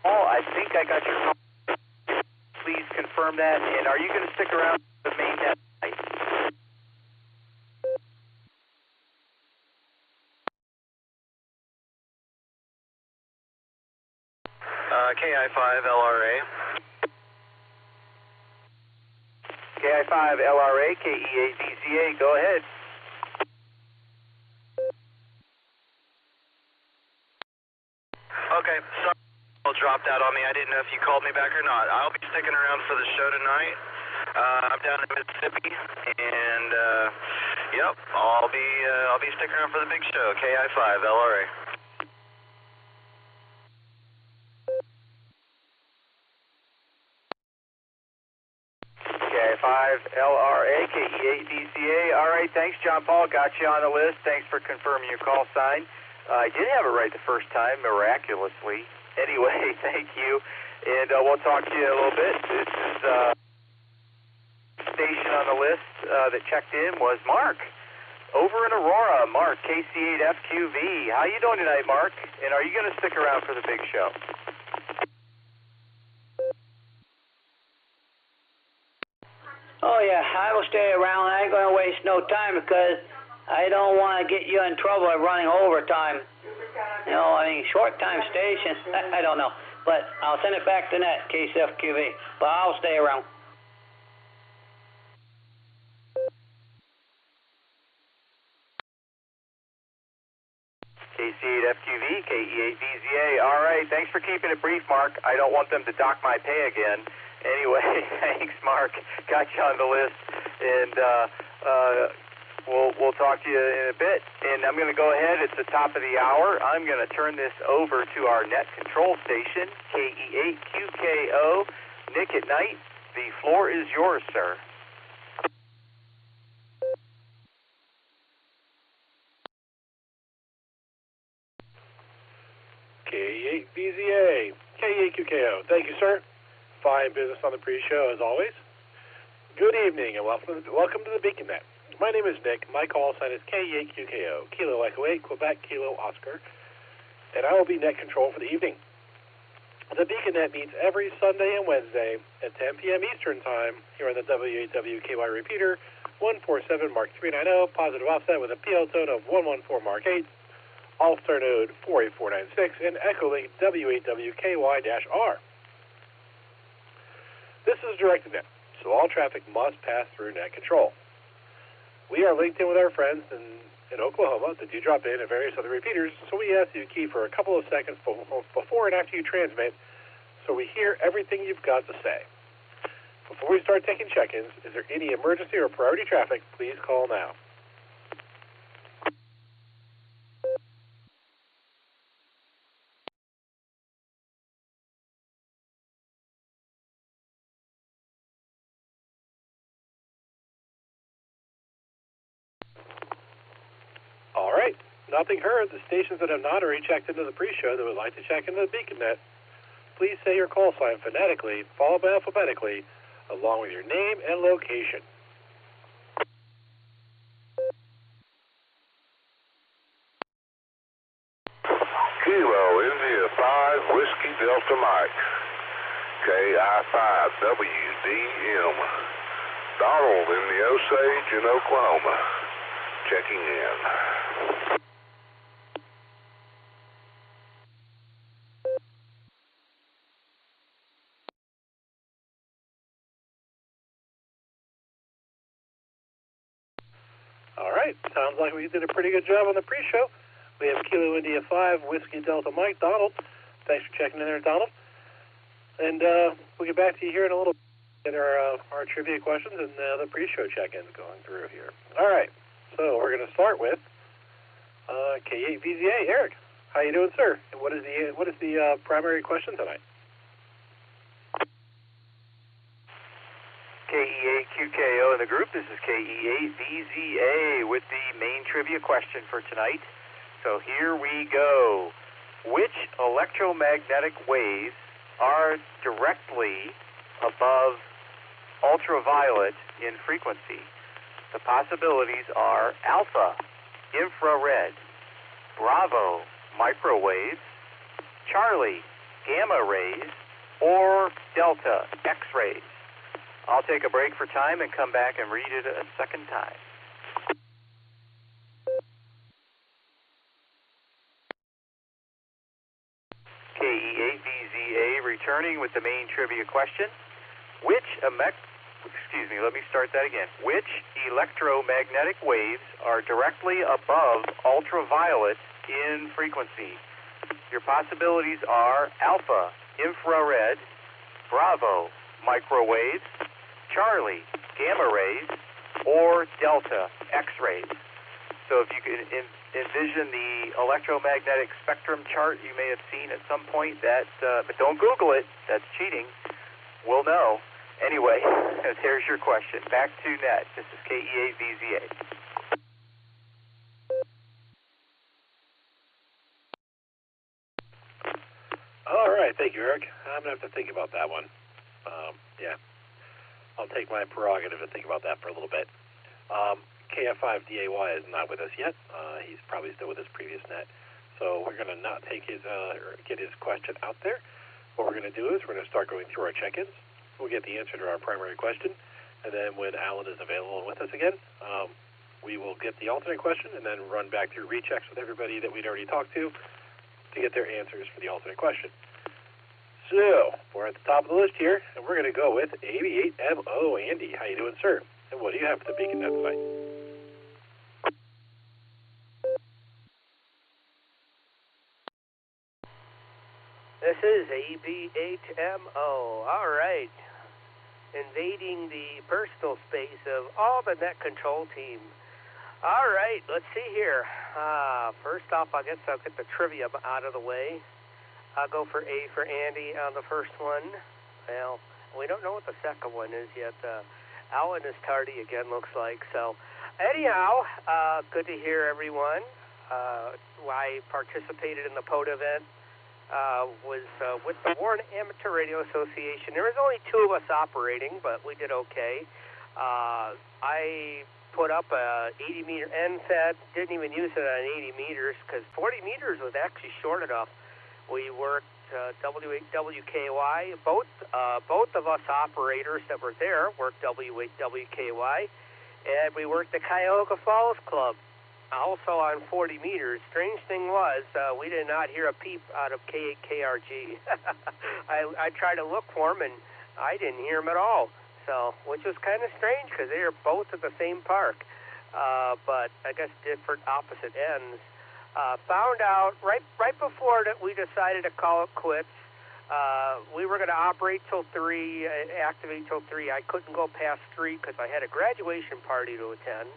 Paul, I think I got your call. Please confirm that. And are you going to stick around for the main net tonight? KI5 LRA. KI5 LRA, KE8VCA, go ahead. Okay, sorry, dropped out on me. I didn't know if you called me back or not. I'll be sticking around for the show tonight. I'm down in Mississippi, and yep, I'll be sticking around for the big show. KI5 LRA. KI5 LRA, KE8VCA. All right, thanks, John Paul. Got you on the list. Thanks for confirming your call sign. I did have it right the first time, miraculously. Anyway, thank you, and we'll talk to you a little bit. This is station on the list that checked in was Mark over in Aurora. Mark, KC8FQV. How you doing tonight, Mark? And are you going to stick around for the big show? Oh yeah, I will stay around. I ain't going to waste no time because I don't want to get you in trouble by running overtime. You know, I mean, short time station, I don't know. But I'll send it back to net, KCFQV. But I'll stay around. KC8FQV, KE8VZA. All right, thanks for keeping it brief, Mark. I don't want them to dock my pay again. Anyway, thanks, Mark. Got you on the list. And we'll talk to you in a bit. And I'm going to go ahead. It's the top of the hour. I'm going to turn this over to our net control station, KE8QKO. Nick at night. The floor is yours, sir. KE8VZA, KE8QKO. Thank you, sir. Fine business on the pre-show, as always. Good evening, and welcome to the Beacon Net. My name is Nick. My call sign is KE8QKO, Kilo Echo 8, Quebec, Kilo Oscar, and I will be net control for the evening. The Beacon Net meets every Sunday and Wednesday at 10 p.m. Eastern Time here on the W8WKY repeater, 147 Mark 390, positive offset with a PL tone of 114 Mark 8, Allstar Node 48496, and Echolink W8WKY-R. This is directed net, so all traffic must pass through net control. We are linked in with our friends in Oklahoma that do drop in at various other repeaters, so we ask you to key for a couple of seconds before and after you transmit so we hear everything you've got to say. Before we start taking check-ins, is there any emergency or priority traffic? Please call now. nothing heard. The stations that have not already checked into the pre-show that would like to check into the BeaconNet, please say your call sign phonetically, followed by alphabetically, along with your name and location. Kilo India 5 Whiskey Delta Mike, KI5WDM. Donald in the Osage in Oklahoma, checking in. All right, sounds like we did a pretty good job on the pre-show. We have Kilo India 5 Whiskey Delta Mike. Donald, thanks for checking in there, Donald. And we'll get back to you here in a little bit. Get our trivia questions and the pre-show check-ins going through here. All right, so we're going to start with K8VZA. Eric, how you doing, sir? And what is the primary question tonight? KE8QKO in the group. This is KE8VZA with the main trivia question for tonight. So here we go. Which electromagnetic waves are directly above ultraviolet in frequency? The possibilities are alpha, infrared, Bravo, microwaves, Charlie, gamma rays, or delta, X-rays. I'll take a break for time and come back and read it a second time. KE8VZA returning with the main trivia question. Which electromagnetic waves are directly above ultraviolet in frequency? Your possibilities are alpha, infrared, Bravo, microwaves, Charlie, gamma rays, or delta, X-rays. So if you can envision the electromagnetic spectrum chart you may have seen at some point, but don't Google it, that's cheating. We'll know. Anyway, there's your question. Back to net. This is KE8VZA. All right, thank you, Eric. I'm going to have to think about that one. Yeah, I'll take my prerogative to think about that for a little bit. KF5DAY is not with us yet. He's probably still with his previous net. So we're going to not take his or get his question out there. What we're going to do is we're going to start going through our check-ins. We'll get the answer to our primary question, and then when Alan is available and with us again, we will get the alternate question and then run back through rechecks with everybody that we'd already talked to get their answers for the alternate question. So, we're at the top of the list here, and we're going to go with 88MO. Andy, how you doing, sir? And what do you have for the BeaconNet tonight? This is AB8MO. All right. Invading the personal space of all the net control team. All right, let's see here. First off, I guess I'll get the trivia out of the way. I'll go for A for Andy on the first one. Well, we don't know what the second one is yet. Alan is tardy again, looks like. So, anyhow, good to hear everyone. I participated in the POTA event. Was with the Warren Amateur Radio Association. There was only 2 of us operating, but we did okay. I put up a 80-meter NFET, didn't even use it on 80 meters because 40 meters was actually short enough. We worked W8WKY. Both of us operators that were there worked W8WKY, and we worked the Cuyahoga Falls Club. Also on 40 meters. Strange thing was, we did not hear a peep out of K8KRG. I tried to look for them, and I didn't hear them at all. So, which was kind of strange because they were both at the same park, but I guess different opposite ends. Found out right before that we decided to call it quits. We were going to operate till 3, activate till 3. I couldn't go past 3 because I had a graduation party to attend.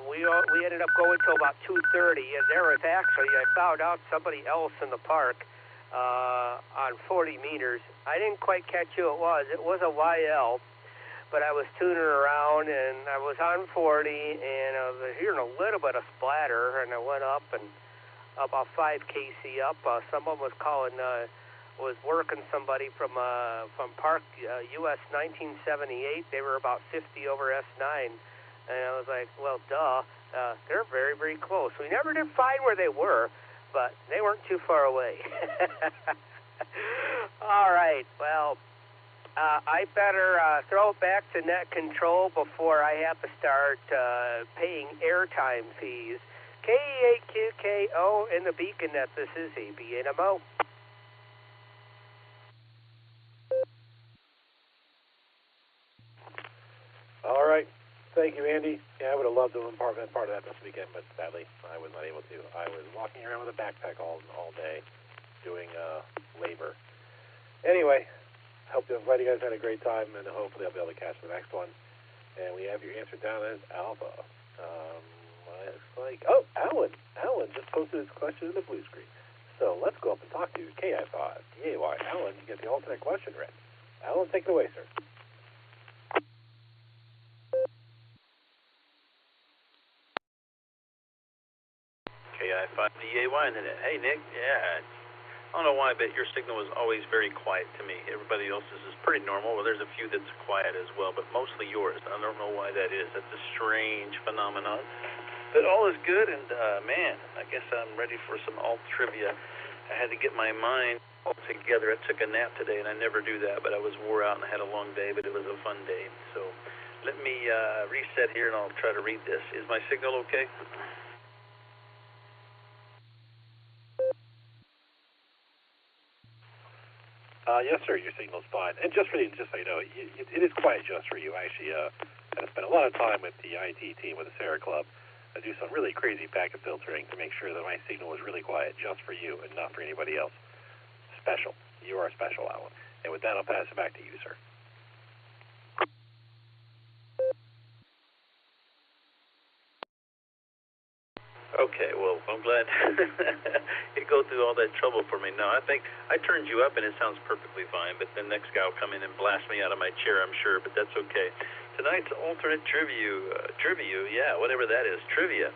We ended up going till about 2:30, and there was actually, I found out somebody else in the park on 40 meters. I didn't quite catch who it was. It was a YL, but I was tuning around, and I was on 40, and I was hearing a little bit of splatter, and I went up and about 5 kc up. Someone was calling, was working somebody from Park US 1978. They were about 50 over S9, and I was like, well, duh. They're very, very close. We never did find where they were, but they weren't too far away. All right, well, I better throw it back to net control before I have to start paying airtime fees. KE8QKO in the Beacon Net. This is ABNMO. All right. Thank you, Andy. Yeah, I would have loved to have been part of that this weekend, but sadly, I was not able to. I was walking around with a backpack all day doing labor. Anyway, I'm glad you guys had a great time, and hopefully I'll be able to catch the next one. And we have your answer down as Alpha. Looks like, oh, Alan just posted his question in the blue screen. So let's go up and talk to KI5 DAY. Alan, you get the alternate question read. Alan, take it away, sir. KI5DAY internet. Hey, Nick. Yeah. I don't know why, but your signal is always very quiet to me. Everybody else's is pretty normal. Well, there's a few that's quiet as well, but mostly yours. I don't know why that is. That's a strange phenomenon. But all is good, and man, I guess I'm ready for some alt trivia. I had to get my mind all together. I took a nap today, and I never do that, but I was wore out and I had a long day, but it was a fun day. So let me reset here, and I'll try to read this. Is my signal okay? Yes, sir. Your signal's fine. And just so you know, it is quiet just for you. I actually had to spend a lot of time with the IT team with the Sarah Club. I do some really crazy packet filtering to make sure that my signal is really quiet just for you and not for anybody else. Special. You are special, Alan. And with that, I'll pass it back to you, sir. Okay, well, I'm glad you go through all that trouble for me. No, I think I turned you up and it sounds perfectly fine, but the next guy will come in and blast me out of my chair, I'm sure, but that's okay. Tonight's alternate trivia, yeah, whatever that is, trivia.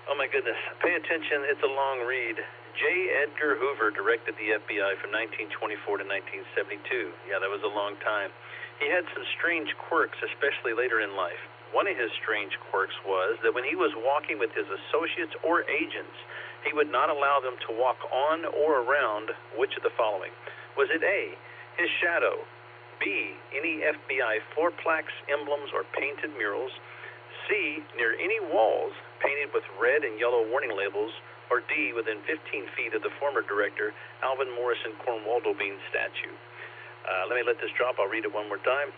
Oh my goodness, pay attention, it's a long read. J. Edgar Hoover directed the FBI from 1924 to 1972. Yeah, that was a long time. He had some strange quirks, especially later in life. One of his strange quirks was that when he was walking with his associates or agents, he would not allow them to walk on or around which of the following? Was it A, his shadow, B, any FBI floor plaques, emblems, or painted murals, C, near any walls painted with red and yellow warning labels, or D, within 15 feet of the former director, Alvin Morrison Cornwaldo Bean statue? Let me let this drop. I'll read it one more time.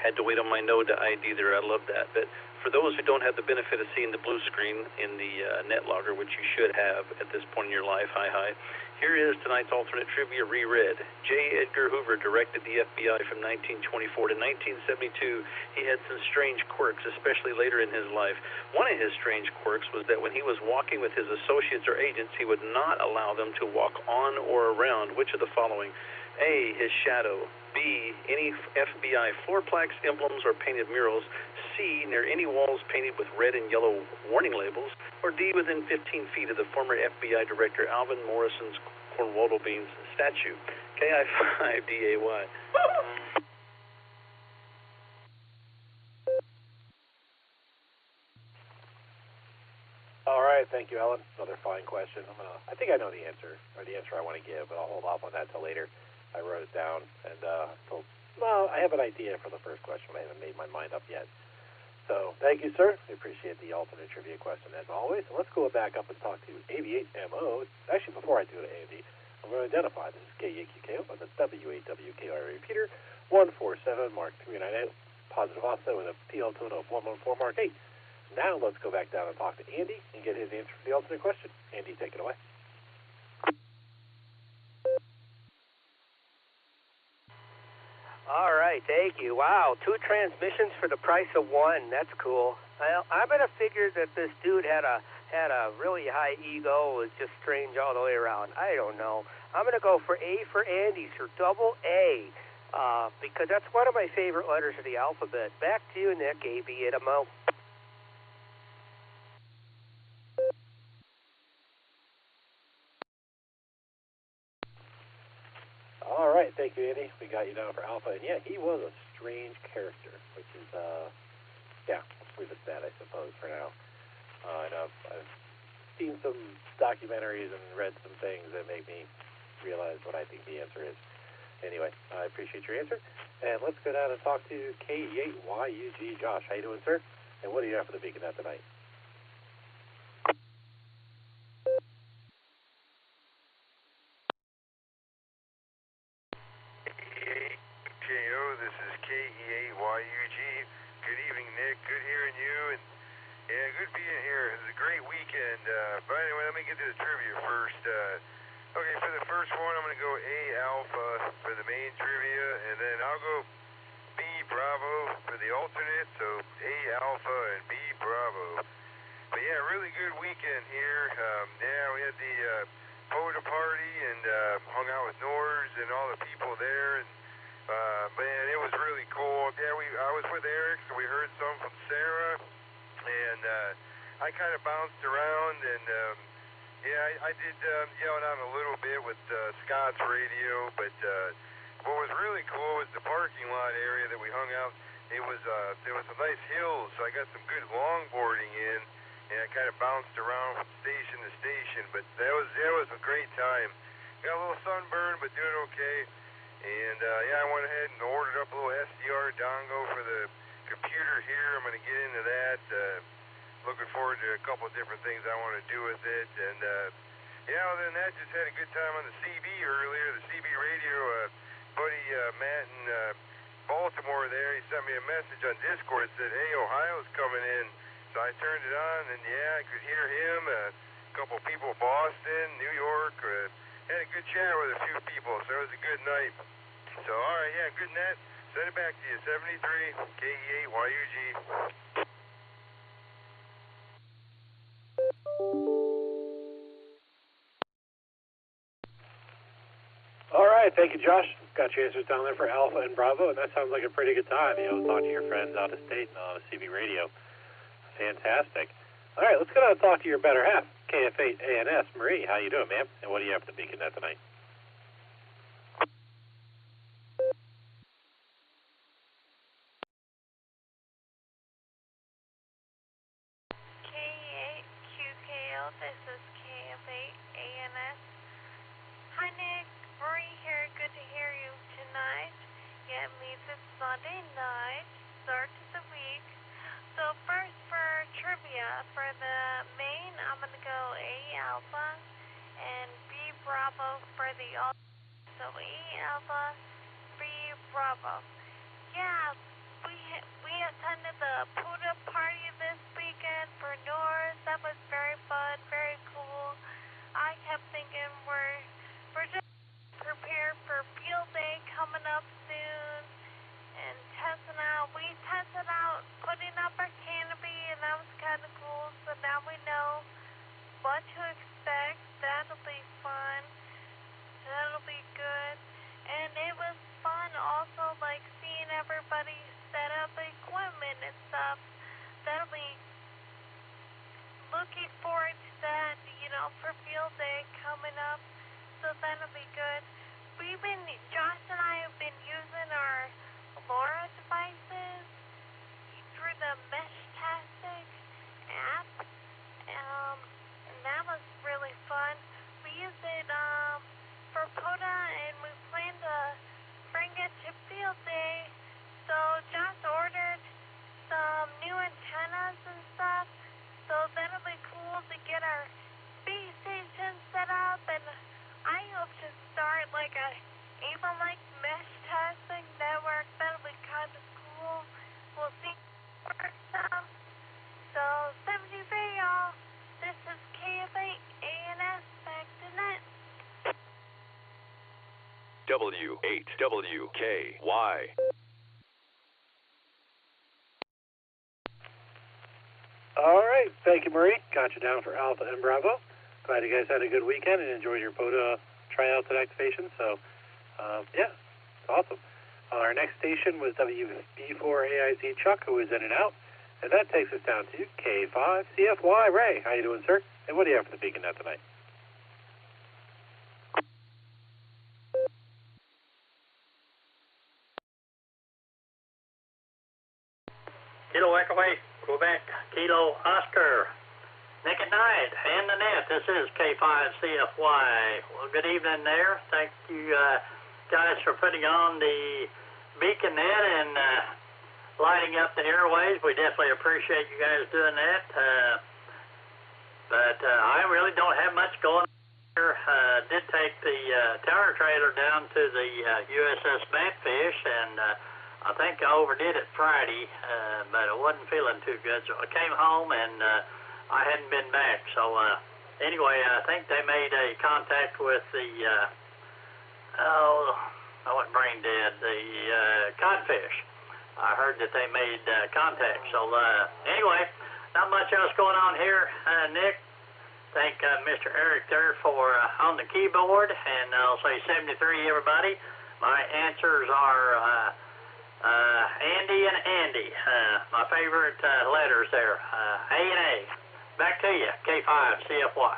Had to wait on my node to ID there. I love that. But for those who don't have the benefit of seeing the blue screen in the NetLogger, which you should have at this point in your life, hi, here is tonight's alternate trivia reread. J. Edgar Hoover directed the FBI from 1924 to 1972. He had some strange quirks, especially later in his life. One of his strange quirks was that when he was walking with his associates or agents, he would not allow them to walk on or around which of the following? A, his shadow, B, any FBI floor plaques, emblems, or painted murals, C, near any walls painted with red and yellow warning labels, or D, within 15 feet of the former FBI director Alvin Morrison's Cornwaldo Beans statue. KI5DAY. All right, thank you, Alan. Another fine question. I think I know the answer, or the answer I want to give, but I'll hold off on that till later. I wrote it down, and I have an idea for the first question, but I haven't made my mind up yet. So, thank you, sir. I appreciate the alternate trivia question, as always. So let's go back up and talk to AV8MO. Actually, before I do it, AV, I'm going to identify. This is KE8QKO, but that's W8WKR repeater 147 Mark 398, positive offset with a PL total of 114 Mark 8. Now let's go back down and talk to Andy and get his answer for the alternate question. Andy, take it away. All right, thank you. Wow, 2 transmissions for the price of 1. That's cool. Well, I'm going to figure that this dude had a had a really high ego, was just strange all the way around. I don't know. I'm going to go for A for Andy, or double A, because that's one of my favorite letters of the alphabet. Back to you, Nick, ABMO. All right, thank you, Andy. We got you down for Alpha, and yeah, he was a strange character, which is, yeah, let's leave it at that, I suppose, for now. And I've seen some documentaries and read some things that make me realize what I think the answer is. Anyway, I appreciate your answer, and let's go down and talk to KE8YUG. Josh, how you doing, sir? And what do you have for the Beacon Net tonight? KO, this is KE8YUG. Good evening, Nick. Good hearing you, and yeah, good being here. It was a great weekend. But anyway, let me get to the trivia first. Okay, for the first one, I'm going to go A Alpha for the main trivia, and then I'll go B Bravo for the alternate, so A Alpha and B Bravo. But yeah, really good weekend here. Yeah, we had the POTA party and hung out with Nors and all the people there, and man, it was really cool. Yeah, I was with Eric, so we heard some from Sarah, and I kind of bounced around, and yeah, I did yell out a little bit with Scott's radio, but what was really cool was the parking lot area that we hung out. It was there was some nice hills, so I got some good longboarding in, and I kind of bounced around from station to station. But that was a great time. Got a little sunburn, but doing okay. And yeah, I went ahead and ordered up a little SDR dongle for the computer here. I'm going to get into that. Looking forward to a couple of different things I want to do with it. And yeah, other than that, just had a good time on the CB earlier. The CB radio, buddy Matt in Baltimore there, he sent me a message on Discord that said, hey, Ohio's coming in. So I turned it on, and yeah, I could hear him, a couple people, Boston, New York. Had a good chat with a few people, so it was a good night. So, all right, yeah, good net. Send it back to you, 73, KE8YUG. All right, thank you, Josh. Got your answers down there for Alpha and Bravo, and that sounds like a pretty good time, talk to your friends out of state and on a CB radio. Fantastic. All right, let's go down and talk to your better half, KF8ANS. Marie, how you doing, ma'am? And what do you have for the Beacon Net tonight? K8QKO, this is KF8ANS. Hi, Nick. Marie here. Good to hear you tonight. Yeah, it means it's Sunday night, start to the week. So first for trivia, for the main, I'm going to go A Alpha and B Bravo for the alternate. So A Alpha, B Bravo. Yeah, we attended the POTA party this weekend for North. That was very fun, very cool. I kept thinking we're just prepared for field day coming up soon. And testing out, we tested out putting up our canopy, and that was kind of cool. So now we know what to expect. That'll be fun. That'll be good. And it was fun also, like seeing everybody set up equipment and stuff. That'll be looking forward to that, for field day coming up. So that'll be good. Josh and I have been using our LoRa devices through the Meshtastic app, and that was really fun. We used it for POTA, and we plan to bring it to field day. So Josh ordered some new antennas and stuff, so that'll be cool to get our base station set up, and I hope to start like a Echolink mesh testing network. That'll be kind of cool. We'll see what works out. So, 73, y'all. This is KF8ANS back to net. W8WKY. All right, thank Thank you, Marie. Got you down for Alpha and Bravo. Glad you guys had a good weekend and enjoyed your POTA tryouts and activation. So, yeah, it's awesome. Our next station was WB4AIZ Chuck, who was in and out. And that takes us down to K5CFY Ray. How you doing, sir? And what do you have for the Beacon Net tonight? Kilo Echo 8, Quebec, Kilo Oscar. Nick at Night, and the net. This is K5CFY. Well, good evening there. Thank you guys for putting on the Beacon Net and lighting up the airways. We definitely appreciate you guys doing that. But I really don't have much going on here. Did take the tower trailer down to the USS Batfish, and I think I overdid it Friday, but I wasn't feeling too good. So I came home and I hadn't been back. So anyway, I think they made a contact with the, I went brain dead, the codfish. I heard that they made contact. So anyway, not much else going on here, Nick. Thank Mr. Eric there for on the keyboard, and I'll say 73, everybody. My answers are Andy and Andy. My favorite letters there, A and A. Back to you, K5CFY.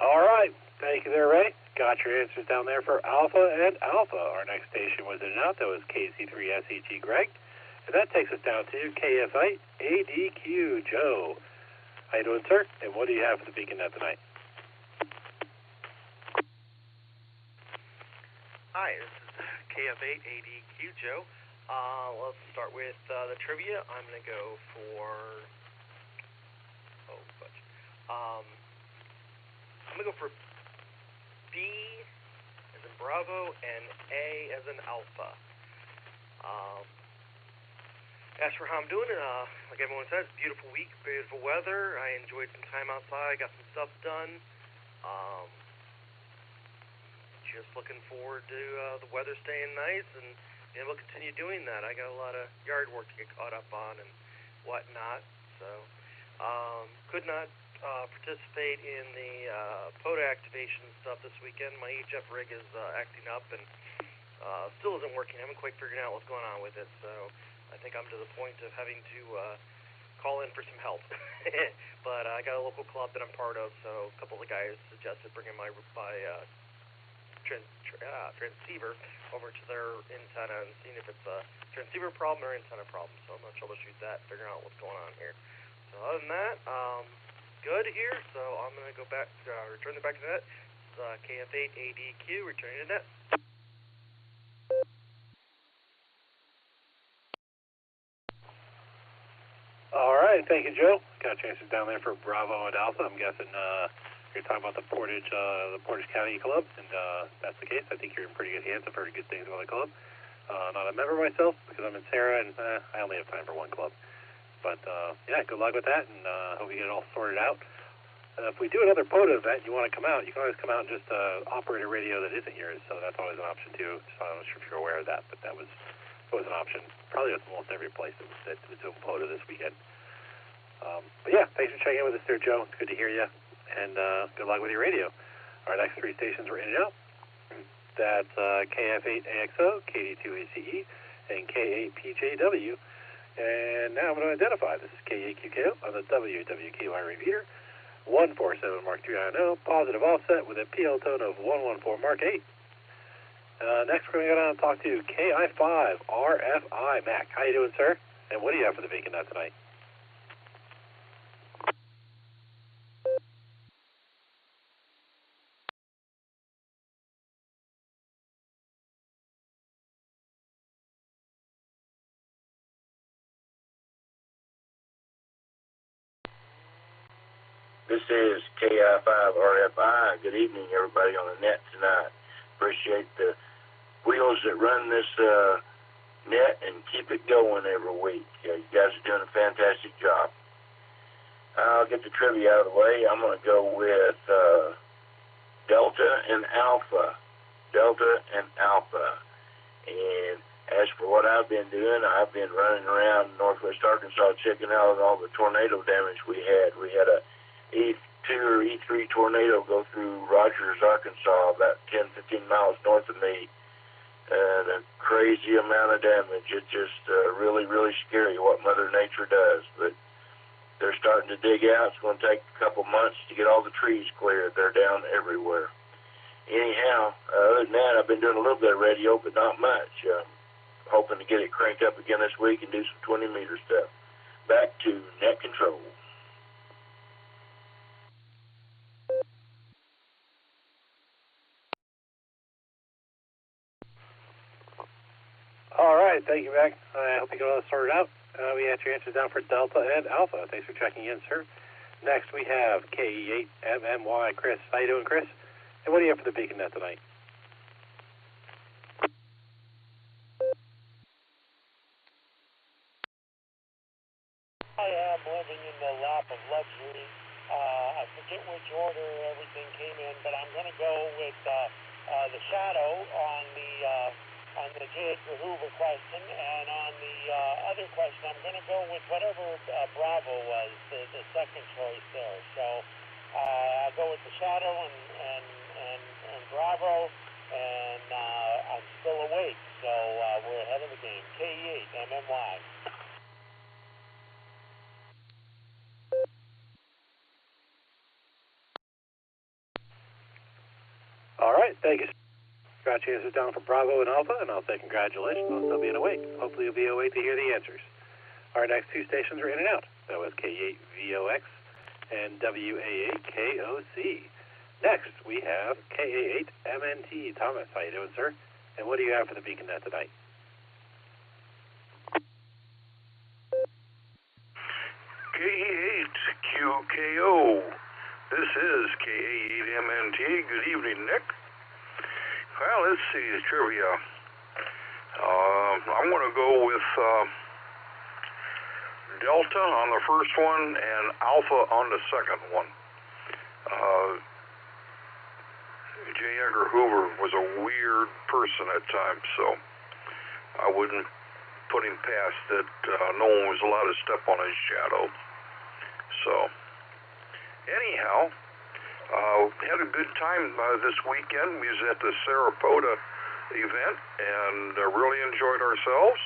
All right. Thank you there, Ray. Got your answers down there for Alpha and Alpha. Our next station was in and out. That was KC3SEG Greg. And that takes us down to KF8 ADQ Joe. How you doing, sir? And what do you have for the Beacon Net tonight? Hi, this is KF8 ADQ Joe. Let's start with the trivia. I'm going to go for... Oh, fudge. I'm going to go for B as in Bravo and A as in Alpha. As for how I'm doing, like everyone says, beautiful week, beautiful weather. I enjoyed some time outside, got some stuff done. Just looking forward to the weather staying nice, and we'll continue doing that. I got a lot of yard work to get caught up on and whatnot, so could not participate in the POTA activation stuff this weekend. My HF rig is acting up and still isn't working. I haven't quite figured out what's going on with it, so I think I'm to the point of having to call in for some help. But I got a local club that I'm part of, so a couple of the guys suggested bringing my transceiver over to their antenna and seeing if it's a transceiver problem or antenna problem. So I'm going to troubleshoot that, figuring out what's going on here. So other than that, good here. So I'm going to go back, return it back to net. KF8 ADQ, returning to net. All right, thank you, Joe. Got chances down there for Bravo and Alpha. I'm guessing you're talking about the Portage County Club, and if that's the case, I think you're in pretty good hands. I've heard good things about the club. Not a member myself because I'm in Sarah, and I only have time for one club. But yeah, good luck with that, and hope you get it all sorted out. If we do another POTA event, you want to come out, you can always come out and just operate a radio that isn't yours, so that's always an option too. So I'm not sure if you're aware of that, but that was an option. Probably with almost every place that was doing POTA this weekend. But yeah, thanks for checking in with us there, Joe. It's good to hear you, and good luck with your radio. Our next three stations were in and out. That's KF8AXO, KD2ACE, and K8PJW. And now I'm going to identify. This is K8QKO on the WWKY repeater. 147 Mark 3 INO, positive offset with a PL tone of 114 Mark 8. Next, we're going to go down and talk to KI5 RFI Mac. How you doing, sir? And what do you have for the Beacon Net tonight? This is KI5RFI. Good evening, everybody on the net tonight. Appreciate the wheels that run this net and keep it going every week. You guys are doing a fantastic job. I'll get the trivia out of the way. I'm going to go with Delta and Alpha. Delta, and Alpha. And as for what I've been doing, I've been running around northwest Arkansas checking out all the tornado damage we had. We had a E2 or E3 tornado go through Rogers, Arkansas, about 10, 15 miles north of me. And a crazy amount of damage. It's just really, really scary what Mother Nature does. But they're starting to dig out. It's going to take a couple months to get all the trees cleared. They're down everywhere. Anyhow, other than that, I've been doing a little bit of radio, but not much. Hoping to get it cranked up again this week and do some 20-meter stuff. Back to net control. All right, thank you, Mac. I hope you got all that sorted out. We had your answers down for Delta and Alpha. Thanks for checking in, sir. Next, we have KE8MMY, Chris. How you doing, Chris? And what do you have for the Beacon Net tonight? I am living in the lap of luxury. I forget which order everything came in, but I'm going to go with the shadow on the J. Edgar Hoover question, and on the other question, I'm going to go with whatever Bravo was, the second choice there. So I'll go with the shadow and Bravo, and I'm still awake, so we're ahead of the game. KE8MMY. All right, thank you. Got your answers down for Bravo and Alpha, and I'll say congratulations on still being awake. Hopefully you'll be awake to hear the answers. Our next two stations are in and out. That was K8VOX and WA8KOC. Next, we have KA8MNT. Thomas, how you doing, sir? And what do you have for the Beacon Net tonight? KE8QKO. This is KA8MNT. Good evening, Nick. Well, let's see the trivia. I'm going to go with Delta on the first one and Alpha on the second one. J. Edgar Hoover was a weird person at times, so I wouldn't put him past that. No one was allowed to step on his shadow. So, anyhow, had a good time this weekend. We was at the Sarasota event and really enjoyed ourselves.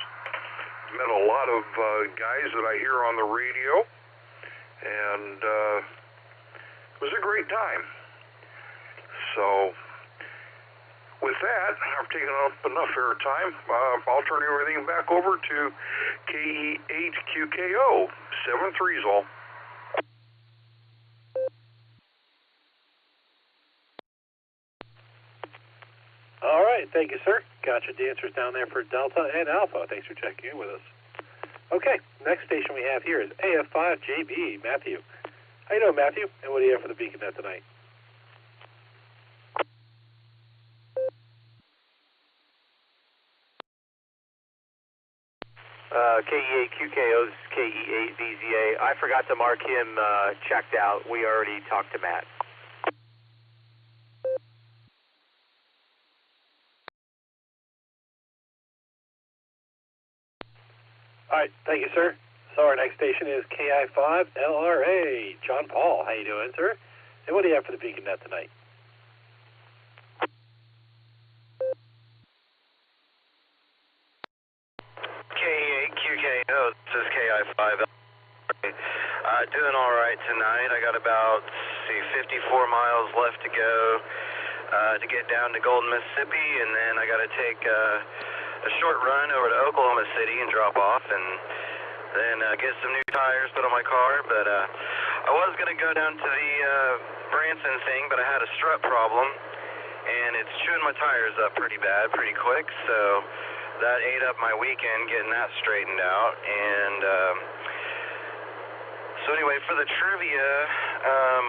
Met a lot of guys that I hear on the radio, and it was a great time. So, with that, I've taken up enough airtime. I'll turn everything back over to KE8QKO. 7-3's all. All right, thank you, sir. Got your dancers down there for Delta and Alpha. Thanks for checking in with us. Okay, next station we have here is AF5JB, Matthew. How you doing, Matthew? And what do you have for the Beacon Net tonight? KE8QKO, this is KE8VZA. I forgot to mark him checked out. We already talked to Matt. All right, thank you, sir. So our next station is KI5LRA. John Paul, how you doing, sir? And what do you have for the Beacon Net tonight? KE8QKO, this is KI5LRA. Doing all right tonight. I got about 54 miles left to go to get down to Golden, Mississippi, and then I got to take a short run over to Oklahoma City and drop off, and then get some new tires put on my car. But I was going to go down to the Branson thing, but I had a strut problem, and it's chewing my tires up pretty bad, pretty quick, so that ate up my weekend getting that straightened out. And so anyway, for the trivia,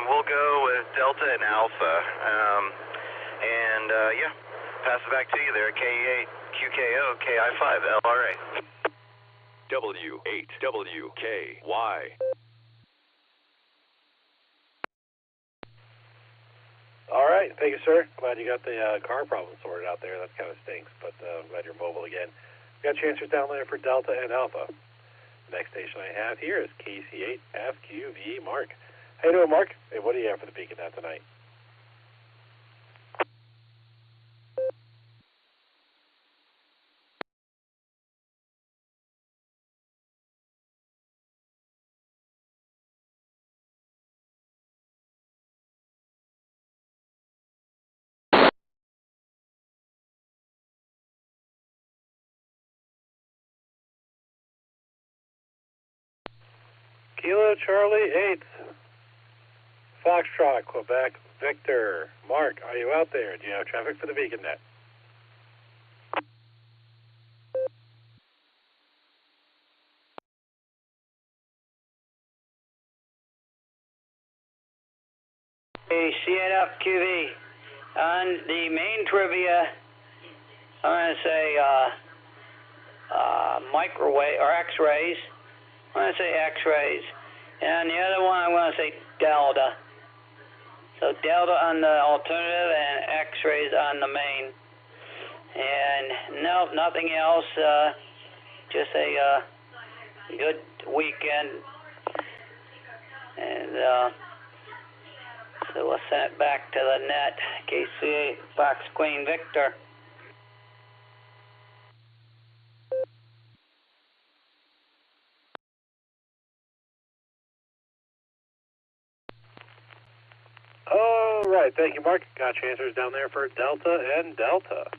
we'll go with Delta and Alpha. Yeah, pass it back to you there, KE8QKO, KI5LRA. W8WKY. All right, Thank you, sir. Glad you got the car problem sorted out there. That kind of stinks, but glad you're mobile again. Got your answers down there for Delta and Alpha. The next station I have here is KC8FQV Mark. How you doing, Mark? Hey, what do you have for the Beacon Net tonight? Kilo Charlie 8, Foxtrot, Quebec, Victor. Mark, are you out there? Do you have traffic for the Beacon Net? Hey, CNFQV. On the main trivia, I'm going to say microwave or X-rays. I'm going to say X-rays. And the other one, I'm going to say Delta. So Delta on the alternative and X-rays on the main. And no, nothing else. Just a good weekend. And so we'll send it back to the net. KC8 Fox Queen Victor. All right, thank you, Mark. Got your answers down there for Delta and Delta.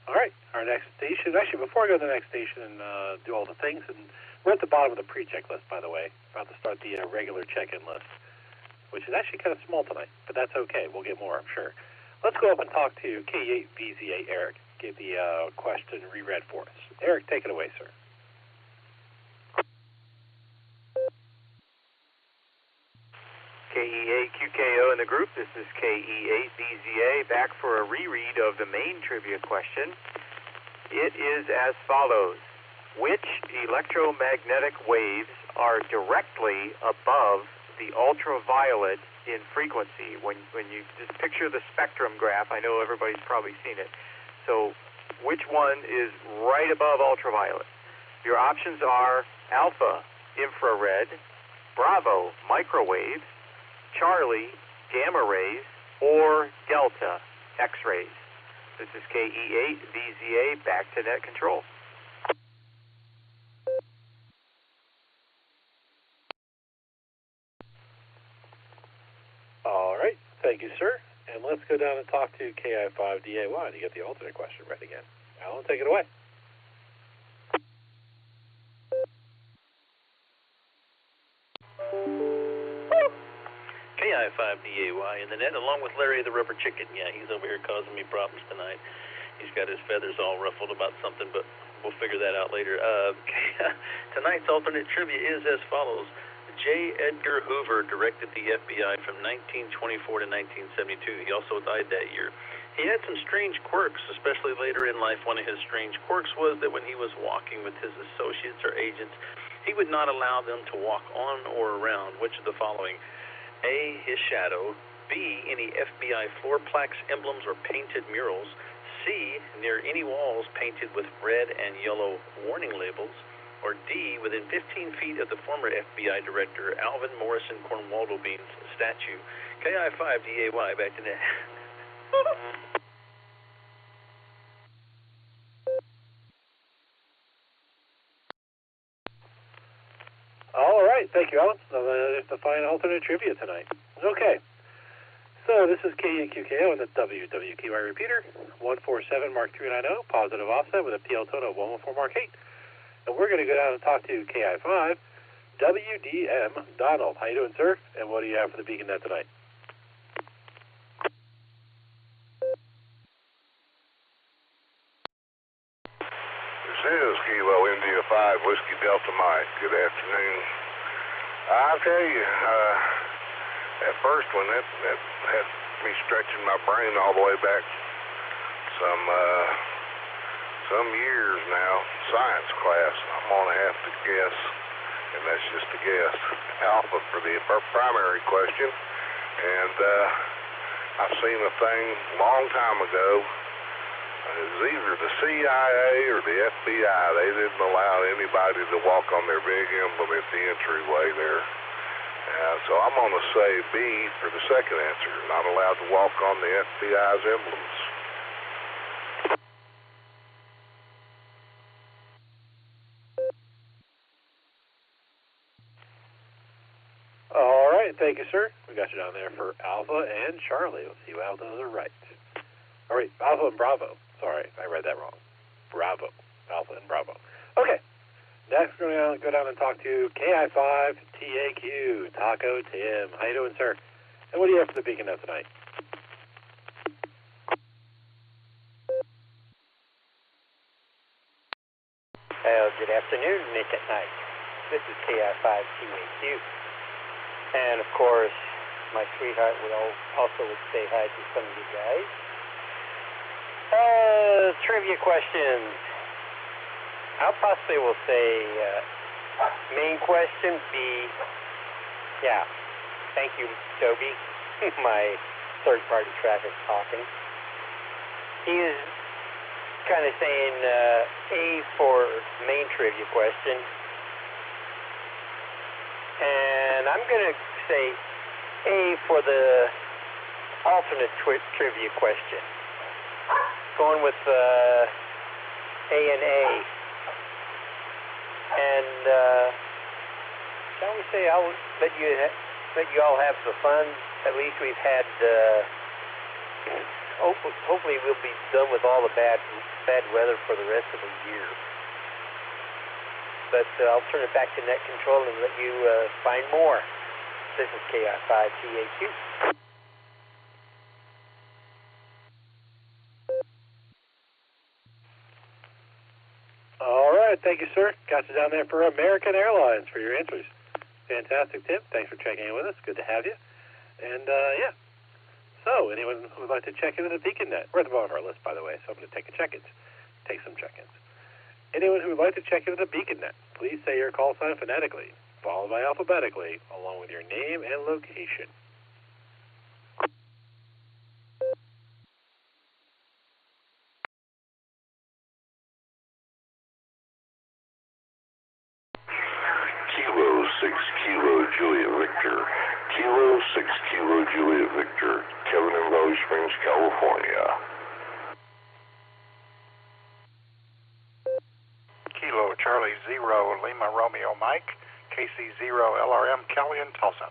All right, our next station. Actually, before I go to the next station and do all the things, and we're at the bottom of the pre-check list, by the way. About to start the regular check-in list, which is actually kind of small tonight, but that's okay. We'll get more, I'm sure. Let's go up and talk to K8VZA Eric. Get the question reread for us. Eric, take it away, sir. KEA-QKO in the group. This is KE8VZA back for a reread of the main trivia question. It is as follows. Which electromagnetic waves are directly above the ultraviolet in frequency? When you just picture the spectrum graph, I know everybody's probably seen it. So which one is right above ultraviolet? Your options are Alpha, infrared, Bravo, microwaves, Charlie, gamma rays, or Delta, X-rays. This is KE8VZA, back to net control. All right, thank you, sir. And let's go down and talk to KI5DAY to get the alternate question read again. Alan, take it away. KI5DAY in the net, along with Larry the Rubber Chicken. Yeah, he's over here causing me problems tonight. He's got his feathers all ruffled about something, but we'll figure that out later. Tonight's alternate trivia is as follows. J. Edgar Hoover directed the FBI from 1924 to 1972. He also died that year. He had some strange quirks, especially later in life. One of his strange quirks was that when he was walking with his associates or agents, he would not allow them to walk on or around which of the following? A, his shadow. B, any FBI floor plaques, emblems, or painted murals. C, near any walls painted with red and yellow warning labels. Or D, within 15 feet of the former FBI Director Alvin Morrison Cornwaldo Bean's statue. KI5DAY, back to net. All right, thank you, Alan. So there's the final alternate trivia tonight. Okay, so this is KEQKO and the WWQI repeater, 147 Mark 390, positive offset with a PL total of 114 Mark 8. And we're going to go down and talk to KI5, WDM Donald. How you doing, sir? And what do you have for the Beacon Net tonight? This is Kilo India 5 Whiskey Delta Mike. Good afternoon. I'll tell you, that first one, that had me stretching my brain all the way back some years now. Science class, I'm going to have to guess, and that's just a guess, Alpha for the primary question. And I seen a thing a long time ago. It was either the CIA or the FBI. They didn't allow anybody to walk on their big emblem at the entryway there. So I'm going to say B for the second answer. Not allowed to walk on the FBI's emblems. All right, thank you, sir. We got you down there for Alpha and Charlie. Let's see what those are right. All right, Alpha and Bravo. Sorry, I read that wrong. Bravo. Alpha and Bravo. Okay. Next, we're going to go down and talk to KI5TAQ, Taco Tim. How you doing, sir? And what do you have for the Beacon Net tonight? Good afternoon, Nick at Night. This is KI5TAQ. And, of course, my sweetheart would also say hi to some of you guys. Trivia questions. I'll possibly will say main question, B. Yeah. Thank you, Toby, my third-party traffic talking. He is kind of saying A for main trivia question. And I'm going to say A for the alternate trivia question. Going with A and A. And shall we say I'll let you all have some fun. At least we've had hopefully we'll be done with all the bad weather for the rest of the year. But I'll turn it back to Net Control and let you find more. This is KI5TAQ. All right, thank you, sir. Got you down there for American Airlines for your answers. Fantastic, Tim. Thanks for checking in with us. Good to have you. And, yeah. So, anyone who would like to check into the Beacon Net? We're at the bottom of our list, by the way, so I'm going to take some check-ins. Anyone who would like to check into the Beacon Net, please say your call sign phonetically, followed by alphabetically, along with your name and location. Kilo 6 Kilo Juliet Victor. Kilo 6 Kilo Juliet Victor. Kevin in Valley Springs, California. Kilo Charlie 0 Lima Romeo Mike. KC 0 LRM Kelly in Tulsa.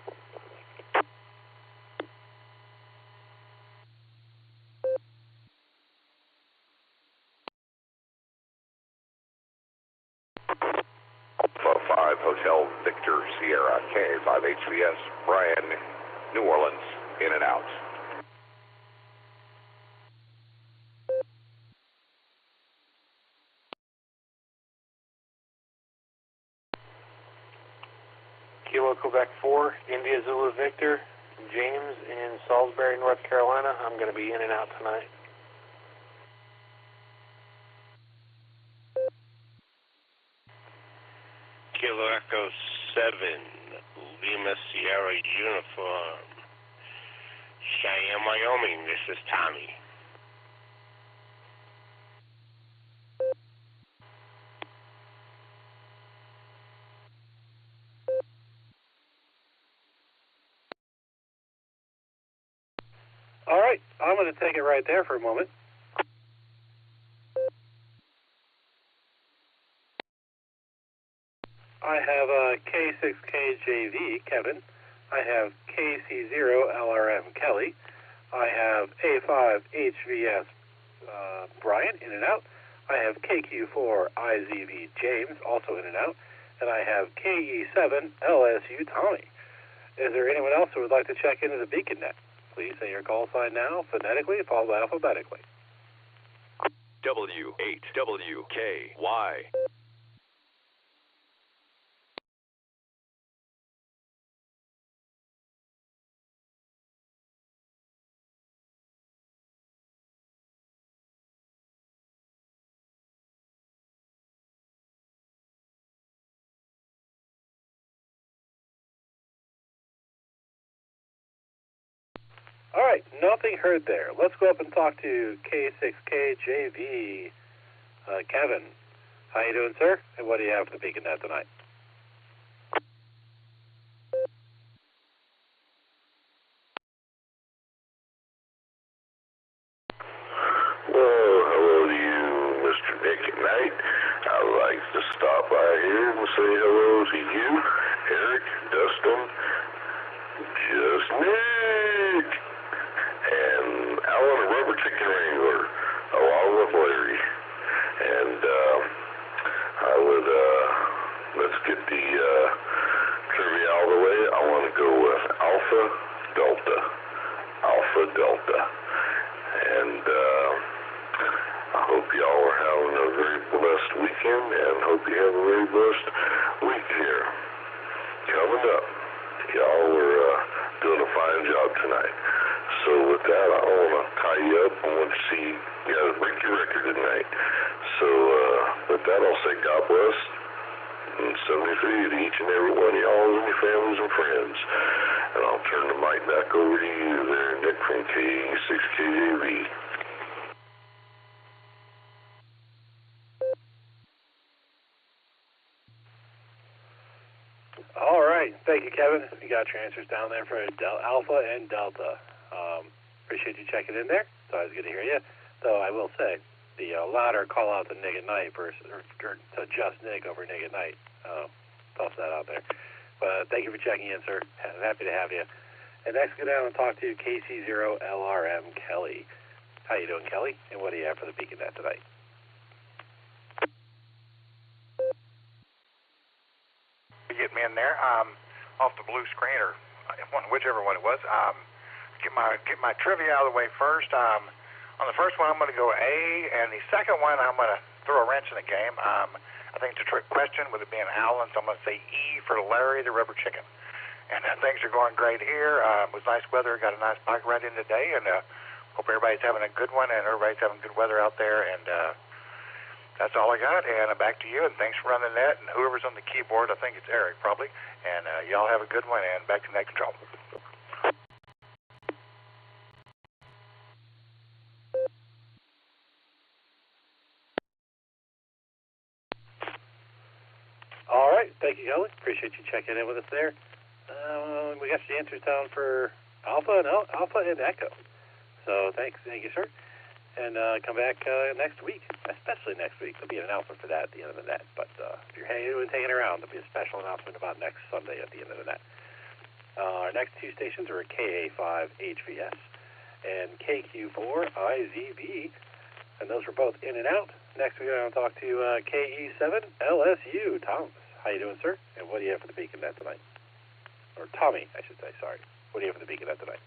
Alpha 5 Hotel Victor Sierra K5 HVS Brian, New Orleans, in and out. Kilo Quebec 4, India Zulu Victor, James in Salisbury, North Carolina. I'm going to be in and out tonight. Kilo Echo 7, Lima Sierra Uniform, Cheyenne, Wyoming. This is Tommy. All right, I'm going to take it right there for a moment. I have K6KJV, Kevin. I have KC0LRM, Kelly. I have A5HVS, Brian, in and out. I have KQ4IZV, James, also in and out. And I have KE7LSU, Tommy. Is there anyone else who would like to check into the Beacon Net? Please say your call sign now, phonetically, followed by alphabetically. W8WKY. All right, nothing heard there. Let's go up and talk to K6KJV. Kevin, how you doing, sir? And what do you have for the Beacon Net tonight? Well, hello to you, Mr. Nick at Night. I'd like to stop by here and say hello to you, Eric, Dustin, Just Nick, and Alan, a rubber chicken wrangler, along with Larry. And I would, let's get the trivia out of the way. I want to go with Alpha Delta. Alpha Delta. And I hope y'all are having a very blessed weekend, and hope you have a very blessed week here. Coming up, y'all were doing a fine job tonight. So with that, I want to tie you up. I want to see you guys break your record tonight. So with that, I'll say God bless and 73 to each and every one of y'all and your families and friends. And I'll turn the mic back over to you there, Nick from K6KJV. All right. Thank you, Kevin. You got your answers down there for Alpha and Delta. Appreciate you checking in there. It's always good to hear you. Though I will say, the louder call out to Nick at Night versus to just Nick over Nick at Night. Toss that out there. But thank you for checking in, sir. Happy to have you. And next, go down and talk to KC0LRM Kelly. How you doing, Kelly? And what do you have for the Beacon Net tonight? Get me in there, off the blue screen or whichever one it was. Get my trivia out of the way first. On the first one, I'm going to go A, and the second one, I'm going to throw a wrench in the game. I think it's a trick question with it being Alan, so I'm going to say E for Larry, the rubber chicken. And things are going great here. It was nice weather. Got a nice bike ride in today, and hope everybody's having a good one, and everybody's having good weather out there. And that's all I got, and back to you, and thanks for running that, and whoever's on the keyboard, I think it's Eric, probably, and y'all have a good one, and back to Net Control. All right, thank you, Kelly. Appreciate you checking in with us there. We got the answers down for Alpha and Echo, so thanks, thank you, sir. And come back next week, especially next week. There'll be an announcement for that at the end of the net. But if you're hanging around, there'll be a special announcement about next Sunday at the end of the net. Our next two stations are KA5HVS and KQ4IZB, and those were both in and out. Next, we're going to talk to KE7LSU. Thomas, how you doing, sir? And what do you have for the Beacon Net tonight? Or Tommy, I should say, sorry. What do you have for the Beacon Net tonight?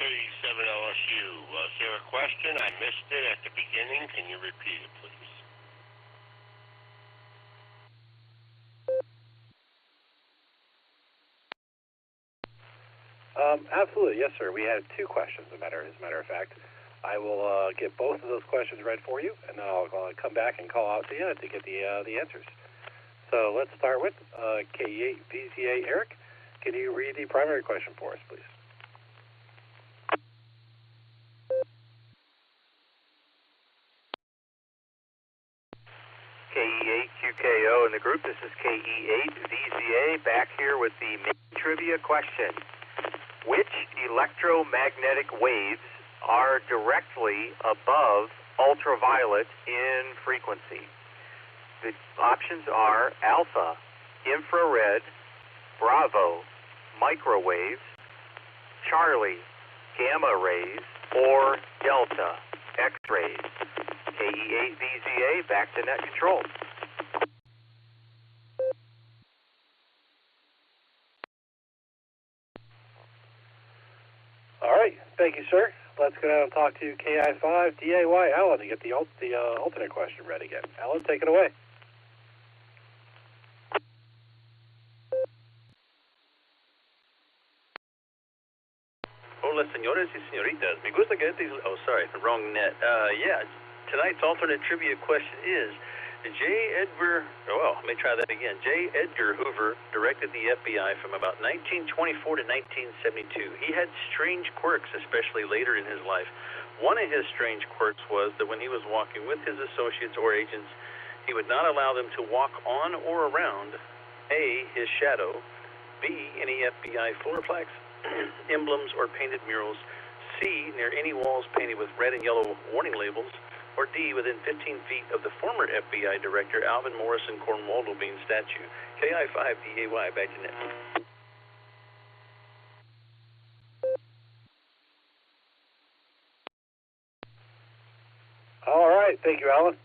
K7LSU, is there a question? I missed it at the beginning. Can you repeat it, please? Absolutely, yes, sir. We had two questions, as a matter of fact. I will get both of those questions read for you, and then I'll come back and call out to you to get the answers. So let's start with K8 VCA Eric. Can you read the primary question for us, please? KE8QKO in the group. This is KE8VZA back here with the main trivia question. Which electromagnetic waves are directly above ultraviolet in frequency? The options are alpha, infrared, Bravo, microwaves, Charlie, gamma rays, or delta, X-rays. KE8VZA, back to Net Control. All right, thank you, sir. Let's go down and talk to KI5DAY Alan to get the alternate question read again. Alan, take it away. Hola, señores y señoritas. Me gusta que oh, sorry, the wrong net. Yeah, tonight's alternate trivia question is, Let me try that again. J. Edgar Hoover directed the FBI from about 1924 to 1972. He had strange quirks, especially later in his life. One of his strange quirks was that when he was walking with his associates or agents, he would not allow them to walk on or around A, his shadow, B, any FBI floor plaques, emblems, or painted murals, C, near any walls painted with red and yellow warning labels, or D, within 15 feet of the former FBI Director Alvin Morrison Cornwaldo Bean statue. KI5DAY, back to net. All right, thank you, Alan.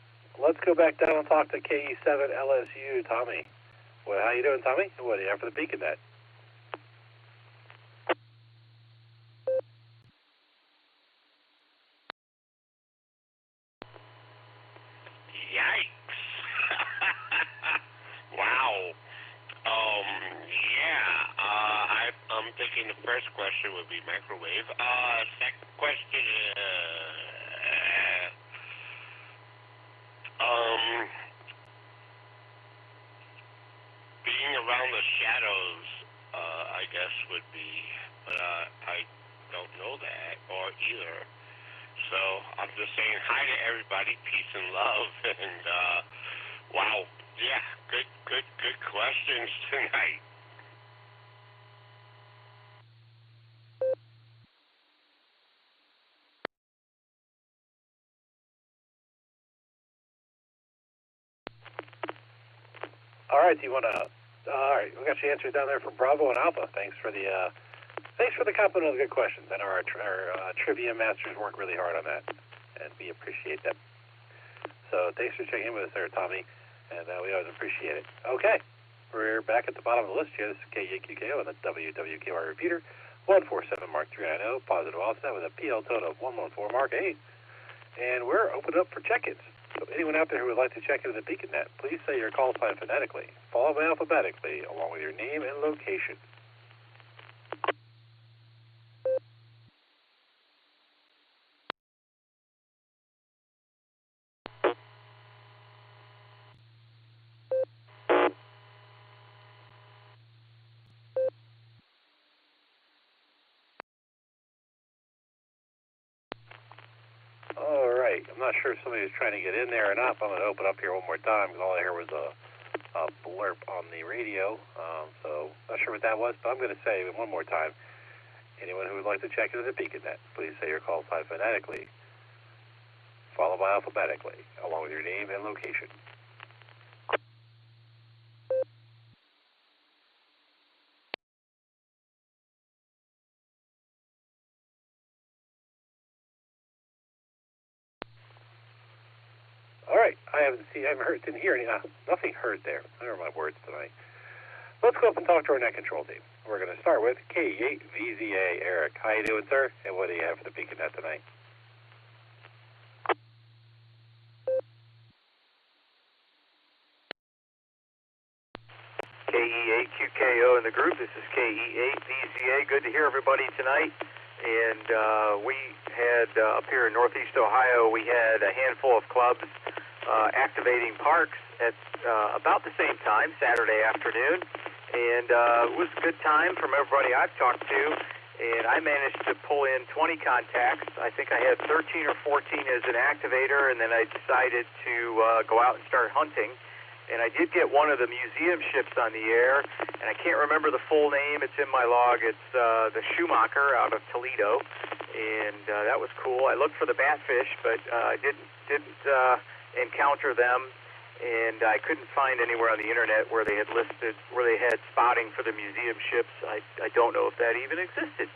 Let's go back down and talk to KE7 LSU, Tommy. Well, how you doing, Tommy? What do you have for the Beacon Net? Yikes. Wow. I'm thinking the first question would be microwave. Second question, being around the shadows, I guess would be, but I don't know that or either. So I'm just saying hi to everybody, peace and love, and wow, yeah, good questions tonight. All right, do you want to? All right, we got your answers down there for Bravo and Alpha. Thanks for the compliment on the good questions. I know our trivia masters work really hard on that, and we appreciate them. So thanks for checking in with us there, Tommy, and we always appreciate it. Okay, we're back at the bottom of the list here. This is KEQKO on the WWKY repeater, 147 Mark 390, positive offset with a PL tone of 114 Mark 8, and we're open up for check-ins. So anyone out there who would like to check into the Beacon Net, please say your call sign phonetically, followed by alphabetically, along with your name and location. All right, I'm not sure if somebody was trying to get in there or not, but I'm going to open up here one more time because all I heard was a blurb on the radio. So not sure what that was, but I'm going to say it one more time. Anyone who would like to check into the Beacon Net, please say your call sign phonetically, followed by alphabetically, along with your name and location. All right, didn't hear any, nothing heard there. I don't know my words tonight. Let's go up and talk to our net control team. We're going to start with K8VZA Eric. How you doing, sir? And what do you have for the Beacon Net tonight? KE8QKO in the group. This is KE8VZA. Good to hear everybody tonight. And we had, up here in Northeast Ohio, we had a handful of clubs activating parks at about the same time, Saturday afternoon. And it was a good time from everybody I've talked to. And I managed to pull in 20 contacts. I think I had 13 or 14 as an activator, and then I decided to go out and start hunting. And I did get one of the museum ships on the air, and I can't remember the full name. It's in my log. It's the Schumacher out of Toledo, and that was cool. I looked for the batfish, but I didn't encounter them, and I couldn't find anywhere on the internet where they had spotting for the museum ships. I don't know if that even existed.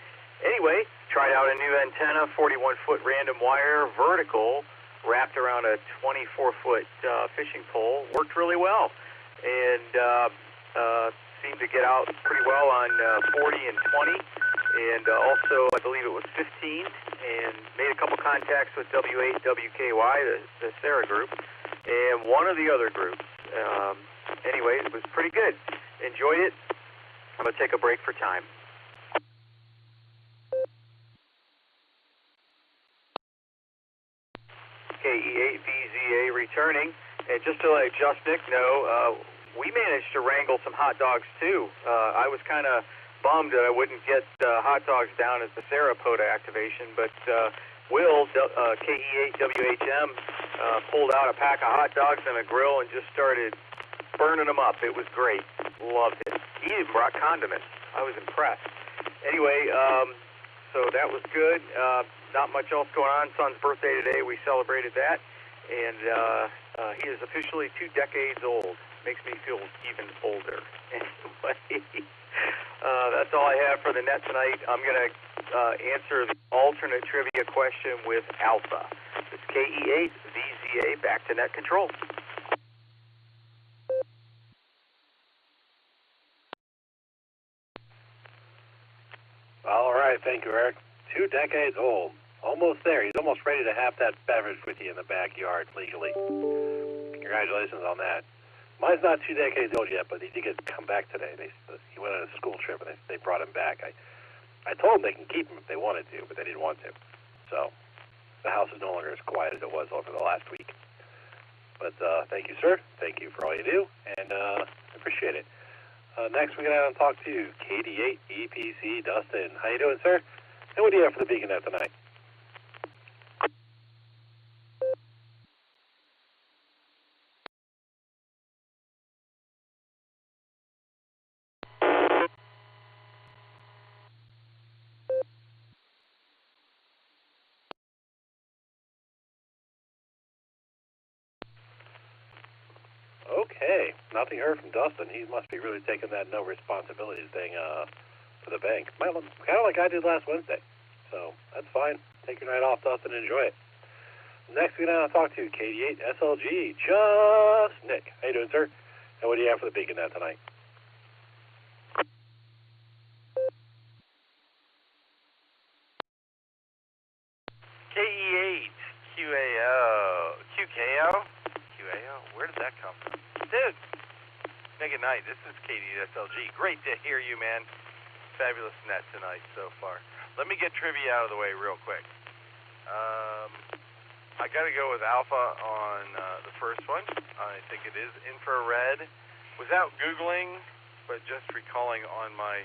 Anyway, tried out a new antenna, 41-foot random wire, vertical, wrapped around a 24-foot fishing pole. Worked really well, and seemed to get out pretty well on 40 and 20, and also I believe it was 15, and made a couple contacts with W8WKY, the Sarah group, and one of the other groups. Anyway, it was pretty good. Enjoyed it. I'm going to take a break for time. KE8VZA returning, And just to let Just Nick know, we managed to wrangle some hot dogs too. I was kind of bummed that I wouldn't get hot dogs down at the Sarapota activation, but Will, KE8WHM, pulled out a pack of hot dogs and a grill and just started burning them up. It was great. Loved it. He even brought condiments. I was impressed. Anyway, so that was good. Not much else going on. Son's birthday today. We celebrated that. And he is officially 2 decades old. Makes me feel even older. Anyway, that's all I have for the net tonight. I'm going to answer the alternate trivia question with Alpha. It's KE8VZA, back to net control. All right, thank you, Eric. 2 decades old. Almost there. He's almost ready to have that beverage with you in the backyard legally. Congratulations on that. Mine's not 2 decades old yet, but he did come back today. He went on a school trip, and they brought him back. I told them they can keep him if they wanted to, but they didn't want to. So the house is no longer as quiet as it was over the last week. But thank you, sir. Thank you for all you do, and I appreciate it. Next, we're going to talk to KD8EPC Dustin. How you doing, sir? And what do you have for the Beacon Net tonight? Okay, nothing heard from Dustin. He must be really taking that no responsibilities thing to the bank. Kind of like I did last Wednesday. So that's fine. Take your night off, Dustin, and enjoy it. Next, we're going to talk to KD8 SLG, Just Nick. How you doing, sir? And what do you have for the Beacon Net tonight? KE8 QKO. Where did that come from? Dude, Nick at night. This is KD8 SLG. Great to hear you, man. Fabulous net tonight so far. Let me get trivia out of the way real quick. I got to go with Alpha on the first one. I think it is infrared. Without Googling, but just recalling on my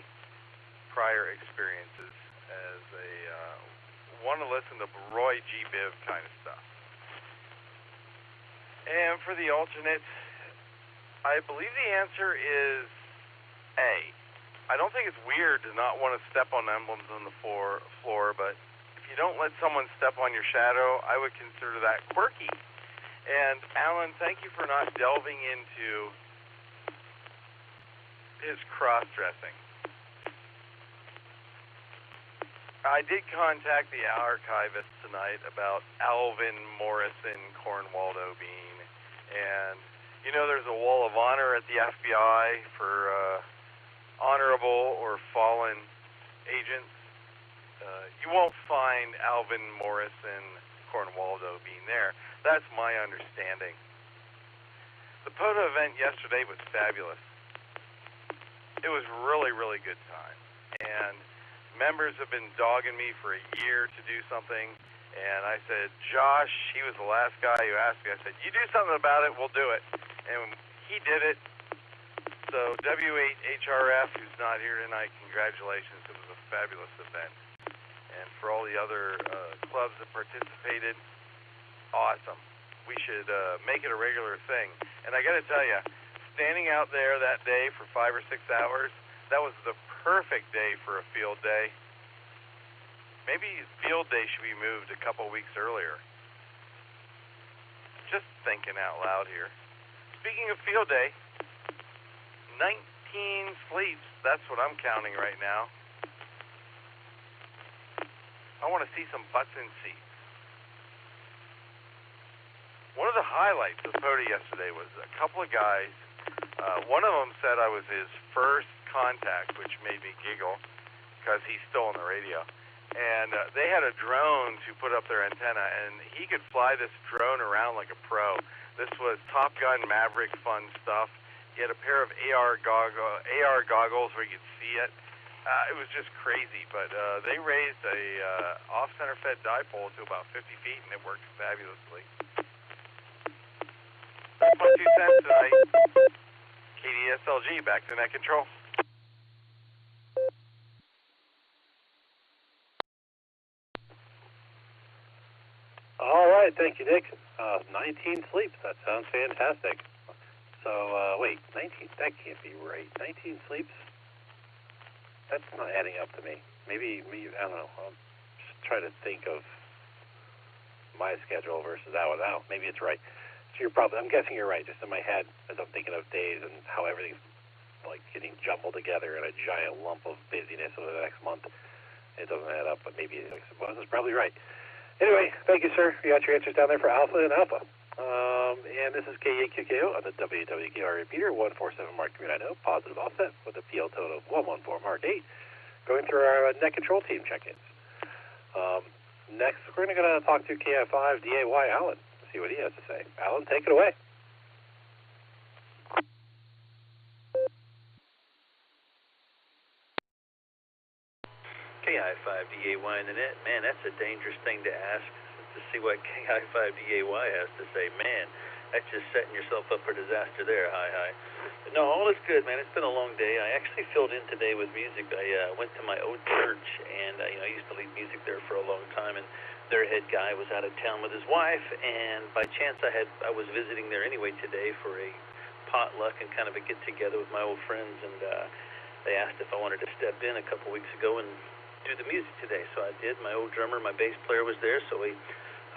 prior experiences as a want to listen to Roy G. Biv kind of stuff. And for the alternate, I believe the answer is A. I don't think it's weird to not want to step on emblems on the floor, but if you don't let someone step on your shadow, I would consider that quirky. And Alan, thank you for not delving into his cross-dressing. I did contact the archivist tonight about Alvin Morrison Cornwaldo Bean, and you know there's a wall of honor at the FBI for honorable or fallen agents. You won't find Alvin Morrison Cornwaldo Bean there. That's my understanding. The POTA event yesterday was fabulous. It was really, really good time, and members have been dogging me for a year to do something, and I said, Josh, he was the last guy who asked me. I said, you do something about it, we'll do it. And he did it. So W8HRF, who's not here tonight, congratulations. It was a fabulous event. And for all the other clubs that participated, awesome. We should make it a regular thing. And I got to tell you, standing out there that day for 5 or 6 hours, that was the perfect day for a field day. Maybe field day should be moved a couple weeks earlier. Just thinking out loud here. Speaking of field day, 19 sleeps. That's what I'm counting right now. I want to see some butts in seats. One of the highlights of POTA yesterday was a couple of guys. One of them said I was his first contact, which made me giggle because he's still on the radio. And they had a drone to put up their antenna, and he could fly this drone around like a pro. This was Top Gun Maverick fun stuff. He had a pair of AR goggles where you could see it. It was just crazy, but they raised a off-center fed dipole to about 50 feet, and it worked fabulously. That's my 2 cents tonight. KDSLG, back to net control. All right, thank you, Nick. 19 sleeps. That sounds fantastic. So, wait, 19? That can't be right. 19 sleeps? That's not adding up to me. Maybe I don't know. I'll just try to think of my schedule versus that one. Now, maybe it's right. So I'm guessing you're right. Just in my head, as I'm thinking of days and how everything's like getting jumbled together in a giant lump of busyness over the next month, it doesn't add up. But maybe I suppose it's probably right. Anyway, thank you, sir. You got your answers down there for Alpha and Alpha. And this is KAQKO on the WWKR repeater, 147 Mark 390, positive offset with a PL total of 114 Mark 8. Going through our net control team check-ins. Next, we're going to talk to KI5 DAY Alan, see what he has to say. Alan, take it away. KI5DAY in the net, man, that's a dangerous thing to ask, to see what KI5DAY has to say. Man, that's just setting yourself up for disaster there. Hi. No, all is good, man. It's been a long day. I actually filled in today with music. I went to my old church, and I used to lead music there for a long time, and their head guy was out of town with his wife, and by chance I was visiting there anyway today for a potluck and kind of a get-together with my old friends, and they asked if I wanted to step in a couple weeks ago and do the music today, so I did. My old drummer, my bass player was there, so we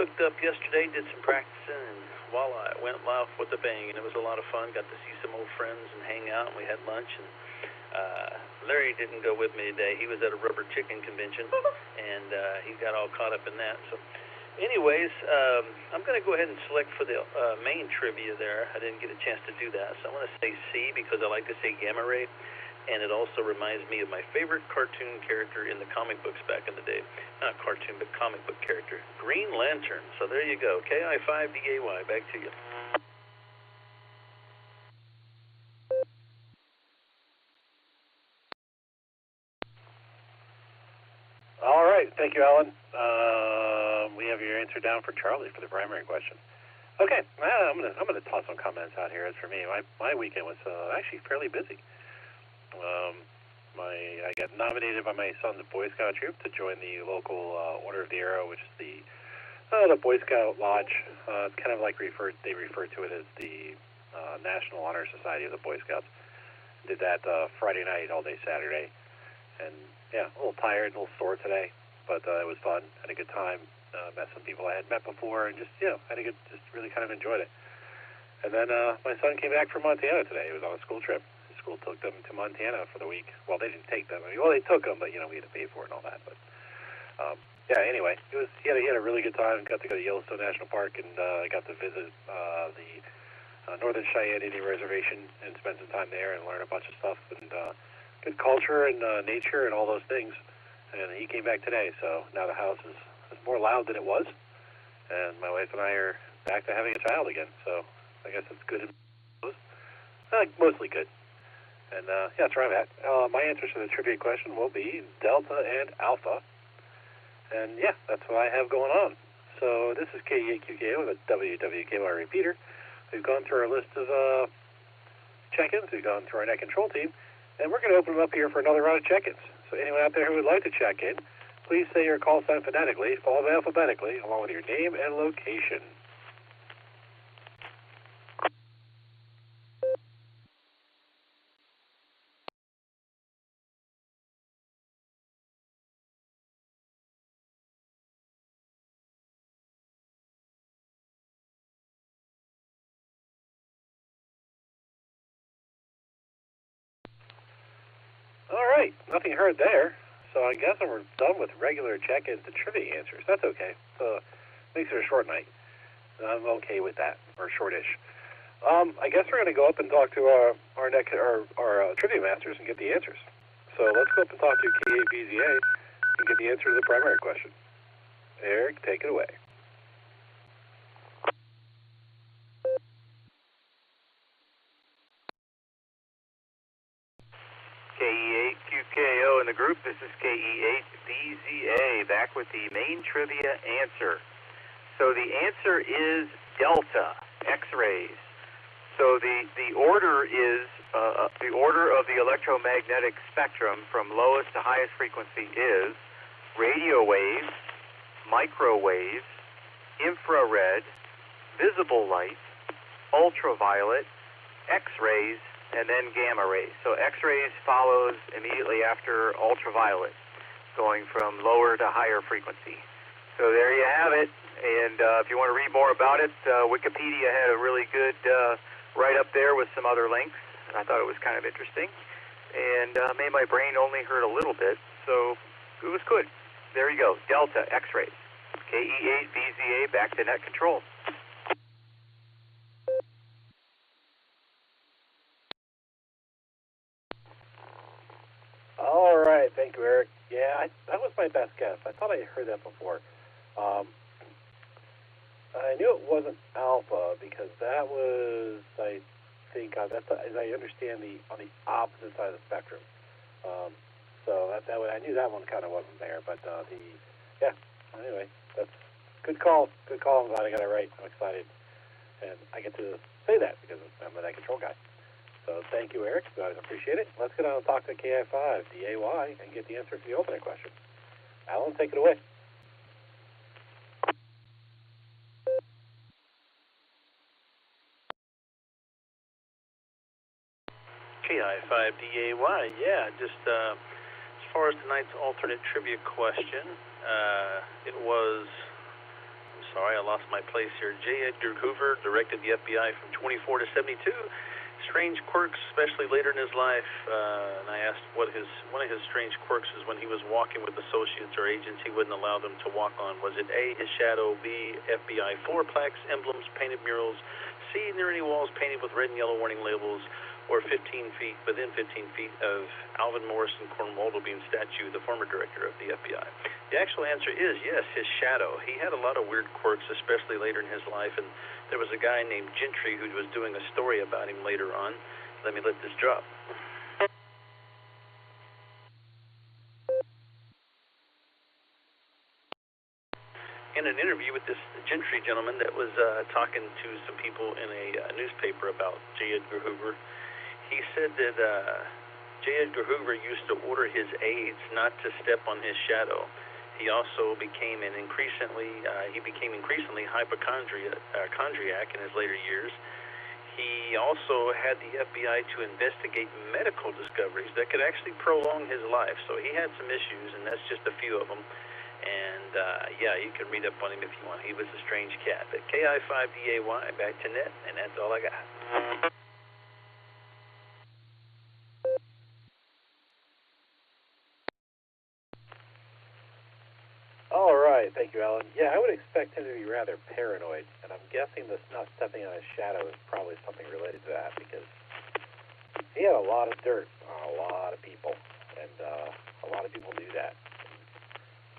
hooked up yesterday, did some practicing, and voila, it went off with a bang, and it was a lot of fun. Got to see some old friends and hang out, and we had lunch, and Larry didn't go with me today. He was at a rubber chicken convention, and he got all caught up in that. So anyways, I'm going to go ahead and select for the main trivia there. I didn't get a chance to do that, so I'm going to say C because I like to say gamma ray. And it also reminds me of my favorite cartoon character in the comic books back in the day. Not cartoon, but comic book character. Green Lantern. So there you go. KI5DAY. Back to you. All right. Thank you, Alan. We have your answer down for Charlie for the primary question. Okay. I'm gonna toss some comments out here. As for me, my weekend was actually fairly busy. I got nominated by my son's Boy Scout troop to join the local Order of the Arrow, which is the Boy Scout Lodge. It's kind of like they refer to it as the National Honor Society of the Boy Scouts. Did that Friday night, all day Saturday, and yeah, a little tired, a little sore today, but it was fun. Had a good time. Met some people I had met before, and just just really kind of enjoyed it. And then my son came back from Montana today. He was on a school trip. School took them to Montana for the week. Well, they didn't take them. They took them, but we had to pay for it and all that. But anyway, he had a really good time. Got to go to Yellowstone National Park and got to visit the Northern Cheyenne Indian Reservation and spend some time there and learn a bunch of stuff and good culture and nature and all those things. And he came back today, so now the house is more loud than it was, and my wife and I are back to having a child again. So I guess it's good. Mostly good. And that's where I'm at. My answers to the trivia question will be Delta and Alpha. And yeah, that's what I have going on. So this is KEAQKO with a WWKY repeater. We've gone through our list of check-ins. We've gone through our net control team. And we're going to open them up here for another round of check-ins. So anyone out there who would like to check in, please say your call sign phonetically, followed alphabetically, along with your name and location. All right, nothing heard there. So I guess we're done with regular check-ins and trivia answers. That's okay. So makes it a short night. I'm okay with that, or shortish. I guess we're going to go up and talk to our trivia masters and get the answers. So let's go up and talk to KABZA and get the answer to the primary question. Eric, take it away. KE8QKO in the group. This is KE8BZA back with the main trivia answer. So the answer is Delta, X-rays. So the order is the order of the electromagnetic spectrum from lowest to highest frequency is radio waves, microwaves, infrared, visible light, ultraviolet, X-rays, and then gamma rays. So X-rays follows immediately after ultraviolet, going from lower to higher frequency. So there you have it. And if you want to read more about it, Wikipedia had a really good write-up there with some other links. I thought it was kind of interesting. And made my brain only hurt a little bit. So it was good. There you go. Delta, X-rays. KE8 VZA, back to net control. All right, thank you, Eric. Yeah, that was my best guess. I thought I heard that before. I knew it wasn't alpha because that was, I think, as I understand, on the opposite side of the spectrum. So that one, I knew that one kind of wasn't there. But anyway, that's good call. Good call. I'm glad I got it right. I'm excited, and I get to say that because I'm the net control guy. So thank you, Eric. I appreciate it. Let's get on and talk to KI5 DAY and get the answer to the alternate question. Alan, take it away. KI5DAY, yeah, just as far as tonight's alternate trivia question, it was, I'm sorry, I lost my place here. J. Edgar Hoover directed the FBI from 24 to 72. Strange quirks, especially later in his life, and I asked what one of his strange quirks is when he was walking with associates or agents he wouldn't allow them to walk on. Was it A, his shadow, B, FBI floor plaques, emblems, painted murals, C, near any walls painted with red and yellow warning labels, or within 15 feet of Alvin Morrison Cornwaldo being statue, the former director of the FBI? The actual answer is yes, his shadow. He had a lot of weird quirks, especially later in his life, and there was a guy named Gentry who was doing a story about him later on. Let me let this drop. In an interview with this Gentry gentleman that was talking to some people in a newspaper about J. Edgar Hoover, he said that J. Edgar Hoover used to order his aides not to step on his shadow. He also became increasingly hypochondriac in his later years. He also had the FBI to investigate medical discoveries that could actually prolong his life. So he had some issues, and that's just a few of them. And you can read up on him if you want. He was a strange cat. But KI5DAY, back to net, and that's all I got. All right, thank you, Alan. Yeah, I would expect him to be rather paranoid, and I'm guessing this not stepping on his shadow is probably something related to that because he had a lot of dirt on a lot of people, and a lot of people knew that.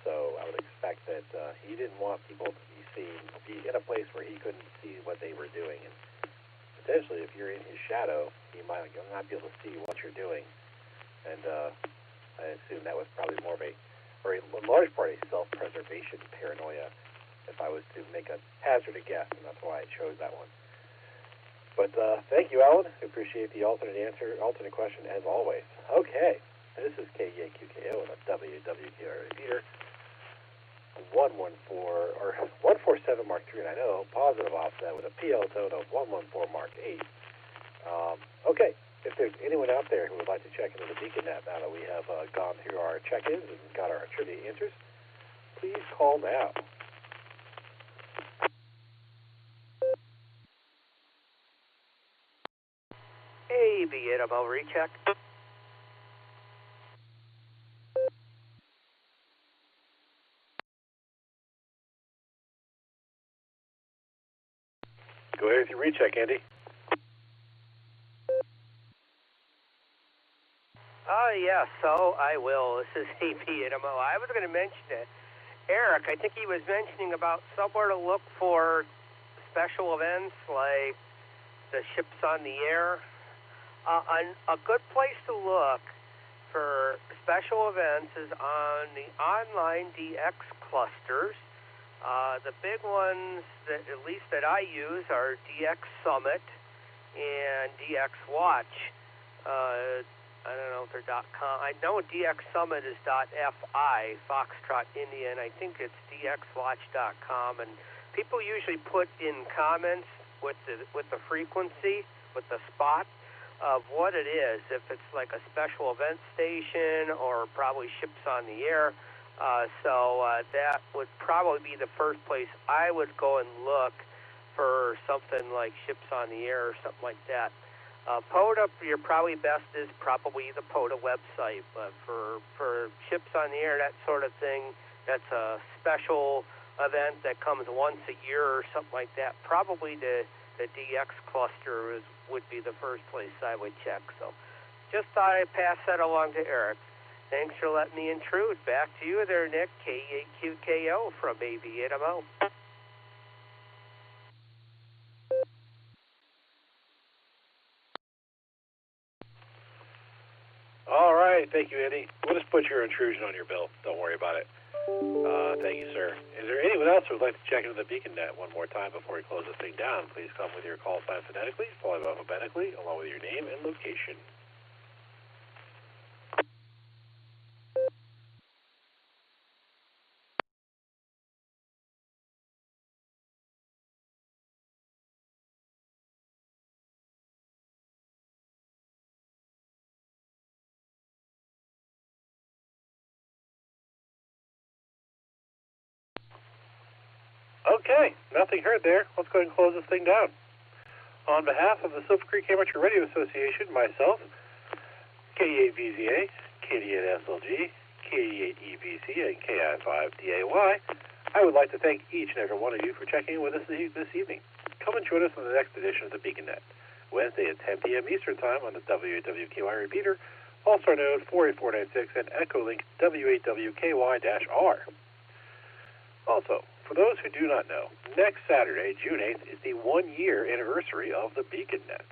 So I would expect that he didn't want people to be in a place where he couldn't see what they were doing, and potentially if you're in his shadow, he might not be able to see what you're doing, and I assume that was probably more of a large part, a self-preservation paranoia, if I was to make a hazardous guess, and that's why I chose that one. But thank you, Alan. I appreciate the alternate question, as always. Okay, this is KEAQKO and a WWKR repeater, 147 Mark 3, and I know, positive offset with a PL tone of 114 Mark 8. Okay. If there's anyone out there who would like to check into the BeaconNet now that we have gone through our check-ins and got our trivia answers, please call now. Hey, B8ML recheck. Go ahead with your recheck, Andy. Yeah, so I will. This is AB8MO. I was going to mention it. Eric, I think he was mentioning about somewhere to look for special events like the ships on the air. A good place to look for special events is on the online DX clusters. The big ones that at least that I use are DX Summit and DX Watch. I don't know if they're .com. I know DX Summit is .fi, Foxtrot India, and I think it's dxwatch.com. And people usually put in comments with the frequency, with the spot of what it is, if it's like a special event station or probably ships on the air. So that would probably be the first place I would go and look for something like ships on the air or something like that. POTA, your probably best is probably the POTA website, but for ships on the air, that sort of thing, that's a special event that comes once a year or something like that. Probably the DX cluster would be the first place I would check. So just thought I'd pass that along to Eric. Thanks for letting me intrude. Back to you there, Nick, K8QKO from AV8MO. All right, thank you, Andy. We'll just put your intrusion on your bill. Don't worry about it. Thank you, sir. Is there anyone else who would like to check into the BeaconNet one more time before we close this thing down? Please come with your call sign phonetically, followed alphabetically, along with your name and location. Okay, nothing heard there. Let's go ahead and close this thing down. On behalf of the Silvercreek Amateur Radio Association, myself, K8VZA, K8SLG, K8EVC, and KI5DAY, I would like to thank each and every one of you for checking in with us this evening. Come and join us on the next edition of the BeaconNet, Wednesday at 10 p.m. Eastern Time on the W8WKY repeater, Allstar Node 48496, and Echolink W8WKY-R. Also, for those who do not know, next Saturday, June 8th, is the one-year anniversary of the BeaconNet.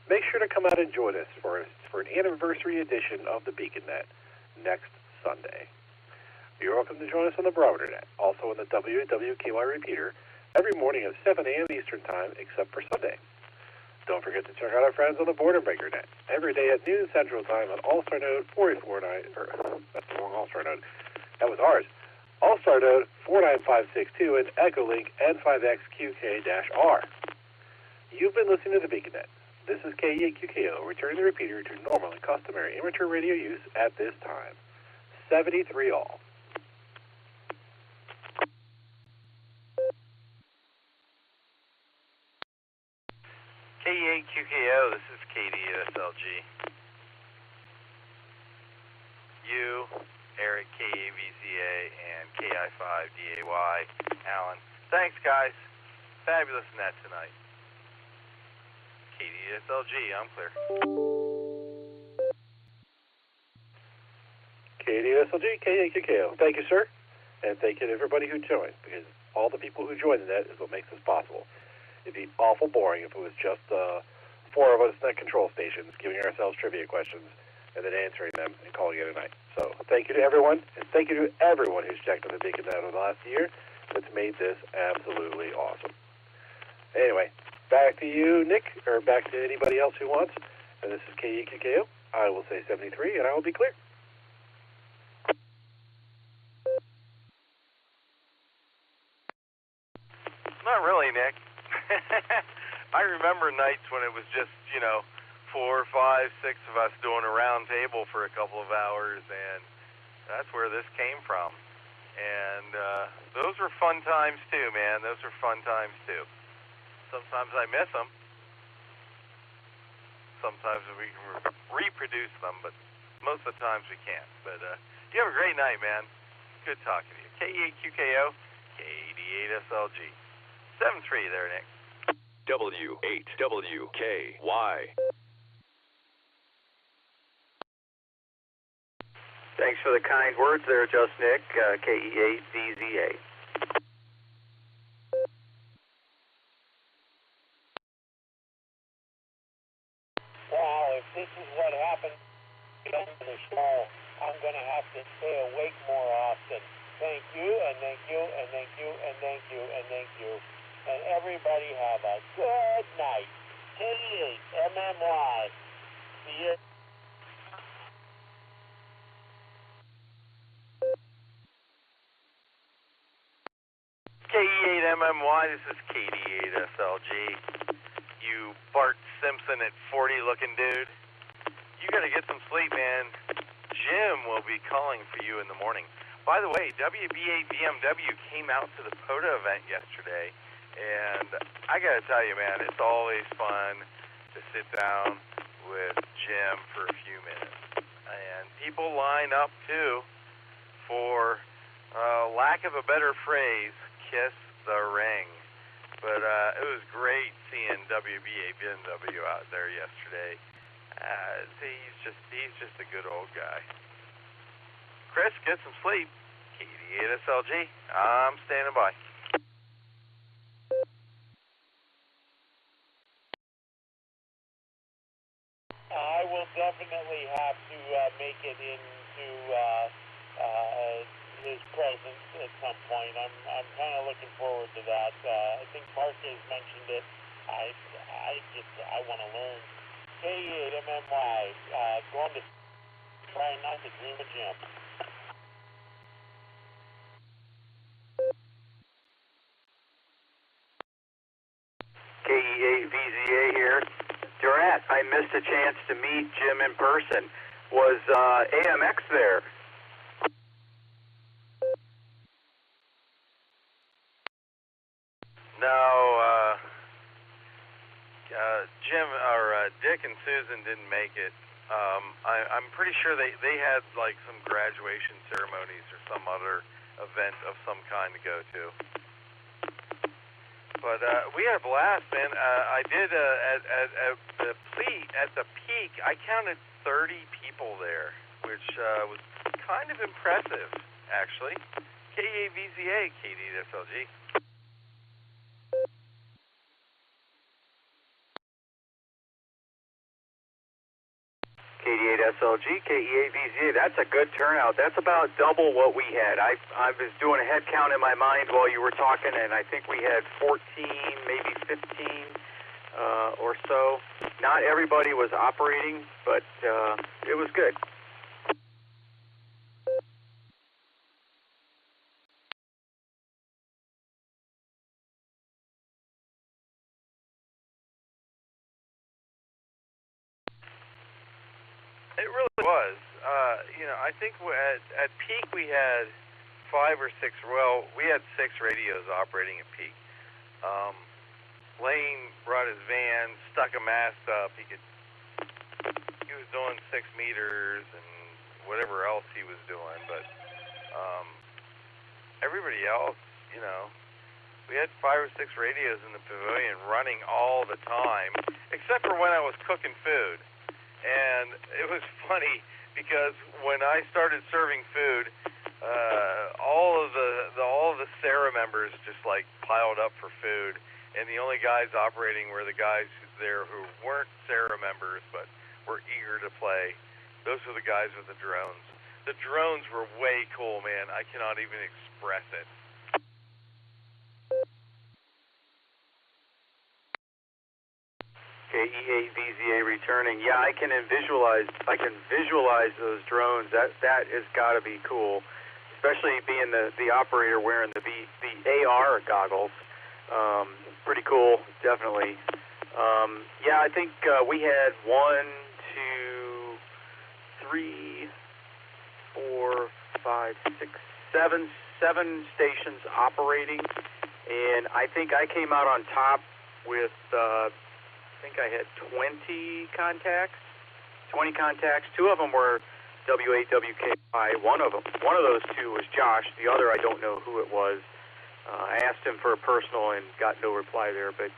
Make sure to come out and join us for an anniversary edition of the BeaconNet next Sunday. You're welcome to join us on the Barometer Net, also on the WWKY repeater, every morning at 7 a.m. Eastern Time, except for Sunday. Don't forget to check out our friends on the Border Breaker Net, every day at noon Central Time on Allstar Node 48449, that's the wrong Allstar Node, that was ours. Allstar Node 49562 and Echolink N5XQK-R. You've been listening to the BeaconNet. This is K8QKO, returning the repeater to normal and customary amateur radio use at this time. 73 all. K8QKO, this is KDSLG. You, Eric, KAVZA, and KI5DAY, Alan. Thanks, guys. Fabulous net tonight. KDSLG, I'm clear. KDSLG, K8QKO. Thank you, sir. And thank you to everybody who joined, because all the people who joined the net is what makes this possible. It'd be awful boring if it was just four of us net control stations giving ourselves trivia questions and then answering them and calling it a night. So thank you to everyone, and thank you to everyone who's checked on the BeaconNet over the last year. That's made this absolutely awesome. Anyway, back to you, Nick, or back to anybody else who wants. And this is KEQKO. I will say 73, and I will be clear. Not really, Nick. I remember nights when it was just, 4, 5, 6 of us doing a round table for a couple of hours, and that's where this came from. And those were fun times too, man. Those were fun times too. Sometimes I miss them. Sometimes we can reproduce them, but most of the times we can't. But you have a great night, man. Good talking to you. K8QKO, KD8SLG. 7-3 there, Nick. W8WKY. Thanks for the kind words there, Just Nick, KE8VZA. Well, if this is what happened on the show, I'm going to have to stay awake more often. Thank you, and thank you, and thank you, and thank you, and thank you. And everybody have a good night. KE8MMY, this is KD8SLG. You Bart Simpson at 40 looking dude. You gotta get some sleep, man. Jim will be calling for you in the morning. By the way, WBA BMW came out to the POTA event yesterday, and I gotta tell you, man, it's always fun to sit down with Jim for a few minutes. And people line up, too, for, lack of a better phrase, kiss the ring. But it was great seeing WBA BMW out there yesterday. He's just a good old guy. Chris, get some sleep. KD8SLG, I'm standing by. I will definitely have to make it into his presence at some point. I'm kind of looking forward to that. I think Mark has mentioned it. I want to learn. K8MMY, going to try not to dream of Jim. KE8VZA here. Durant, I missed a chance to meet Jim in person. Was AMX there? No, Jim or Dick and Susan didn't make it. I'm pretty sure they had like some graduation ceremonies or some other event of some kind to go to. But we had a blast, man. I did at the peak. I counted 30 people there, which was kind of impressive, actually. KAVZA, KD8SLG. KD8SLG, KE8VZA, that's a good turnout. That's about double what we had. I was doing a head count in my mind while you were talking, and I think we had 14, maybe 15 or so. Not everybody was operating, but it was good. It really was. I think at peak we had 5 or 6. Well, we had 6 radios operating at peak. Lane brought his van, stuck a mast up. He was doing 6 meters and whatever else he was doing. But everybody else, we had 5 or 6 radios in the pavilion running all the time, except for when I was cooking food. And it was funny because when I started serving food, all of the Sarah members just like piled up for food, and the only guys operating were the guys there who weren't Sarah members but were eager to play. Those were the guys with the drones. The drones were way cool, man. I cannot even express it. KE8VZA returning. Yeah, I can visualize those drones. That has got to be cool, especially being the operator wearing the AR goggles. Pretty cool, definitely. Yeah, I think we had 1, 2, 3, 4, 5, 6, 7 stations operating, and I think I came out on top with. I think I had 20 contacts. 2 of them were W8, WKI. One of those 2 was Josh. The other, I don't know who it was. I asked him for a personal and got no reply there. But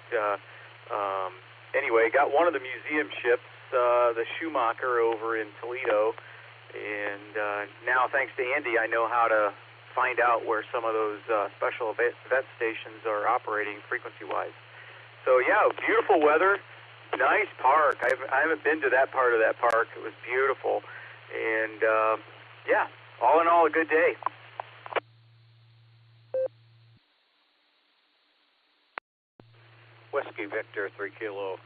anyway, got one of the museum ships, the Schumacher, over in Toledo. And now, thanks to Andy, I know how to find out where some of those special vet stations are operating frequency-wise. So yeah, beautiful weather, nice park. I haven't been to that part of that park. It was beautiful, and yeah, all in all, a good day. Whiskey Victor 3 Kilo.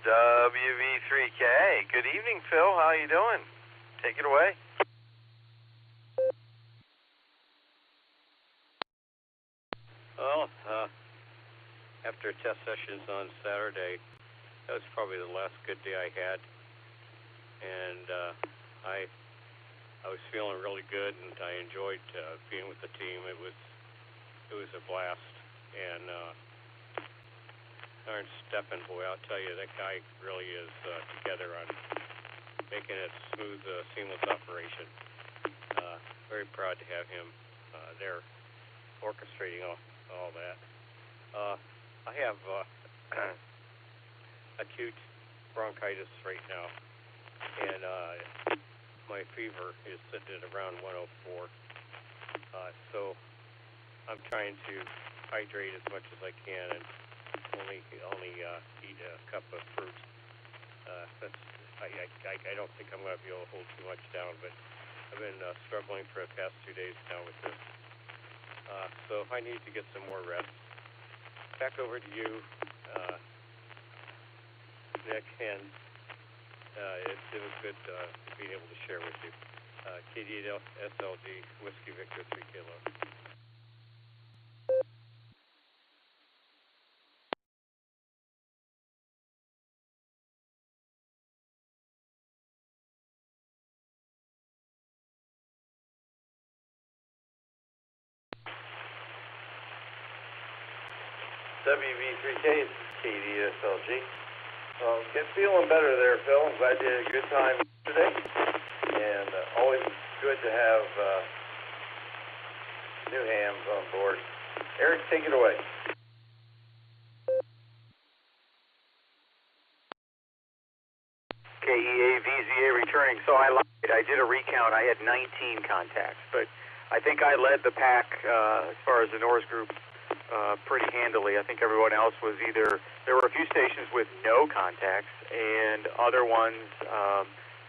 WV3K. Good evening, Phil. How you doing? Take it away. after test sessions on Saturday, that was probably the last good day I had, and I was feeling really good, and I enjoyed being with the team. It was a blast, and Aaron Steppen, boy, I'll tell you, that guy really is together on making it smooth, seamless operation. Very proud to have him there orchestrating all that. I have acute bronchitis right now, and my fever is sitting at around 104. So I'm trying to hydrate as much as I can and only eat a cup of fruit. I don't think I'm going to be able to hold too much down, but I've been struggling for the past 2 days now with this. So I need to get some more rest. Back over to you, Nick, and it was good being able to share with you. KD8SLG, Whiskey Victor 3 Kilo. WV3K, KDSLG. Get feeling better there, Phil. I'm glad you had a good time today. And always good to have new hams on board. Eric, take it away. KEA-VZA returning. So I lied. I did a recount. I had 19 contacts, but I think I led the pack as far as the Norse group pretty handily. I think everyone else was either, there were a few stations with no contacts, and other ones,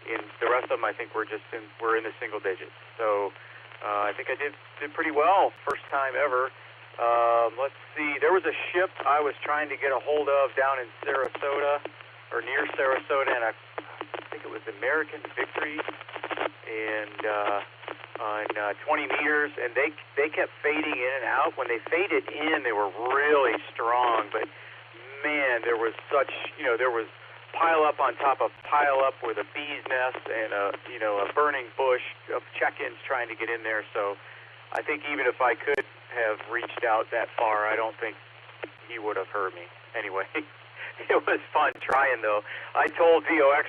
in the rest of them, I think we're in the single digits. So I think I did pretty well, first time ever. Let's see, there was a ship I was trying to get a hold of down in Sarasota, or near Sarasota, and I think it was American Victory, and on 20 meters, and they kept fading in and out. When they faded in, they were really strong, but man, there was such, there was pile up on top of pile up with a bee's nest and a burning bush of check-ins trying to get in there. So I think even if I could have reached out that far, I don't think he would have heard me. Anyway, it was fun trying, though. I told VOX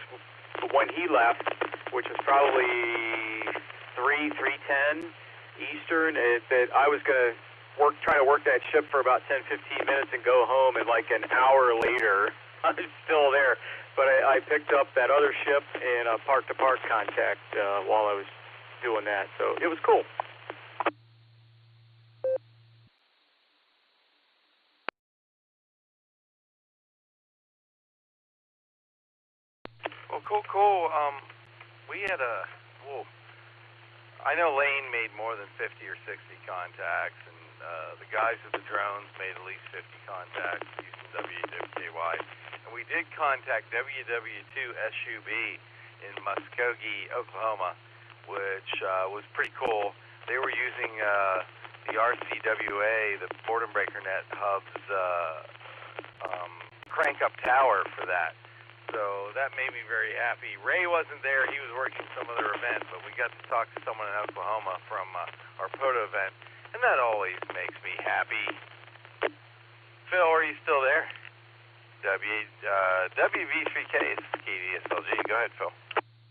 when he left, which was probably 3:10 Eastern, that I was going to try to work that ship for about 10-15 minutes and go home, and like an hour later, I'm still there. But I picked up that other ship in a park-to-park contact while I was doing that, so it was cool. Well, cool. We had I know Lane made more than 50 or 60 contacts, and the guys with the drones made at least 50 contacts using WWKY. And we did contact WW2 SUB in Muskogee, Oklahoma, which was pretty cool. They were using the RCWA, the Boredom Breaker Net hub's crank-up tower for that. So that made me very happy. Ray wasn't there. He was working some other event, but we got to talk to someone in Oklahoma from our proto event, and that always makes me happy. Phil, are you still there? WV3K is KDSLG. Go ahead, Phil.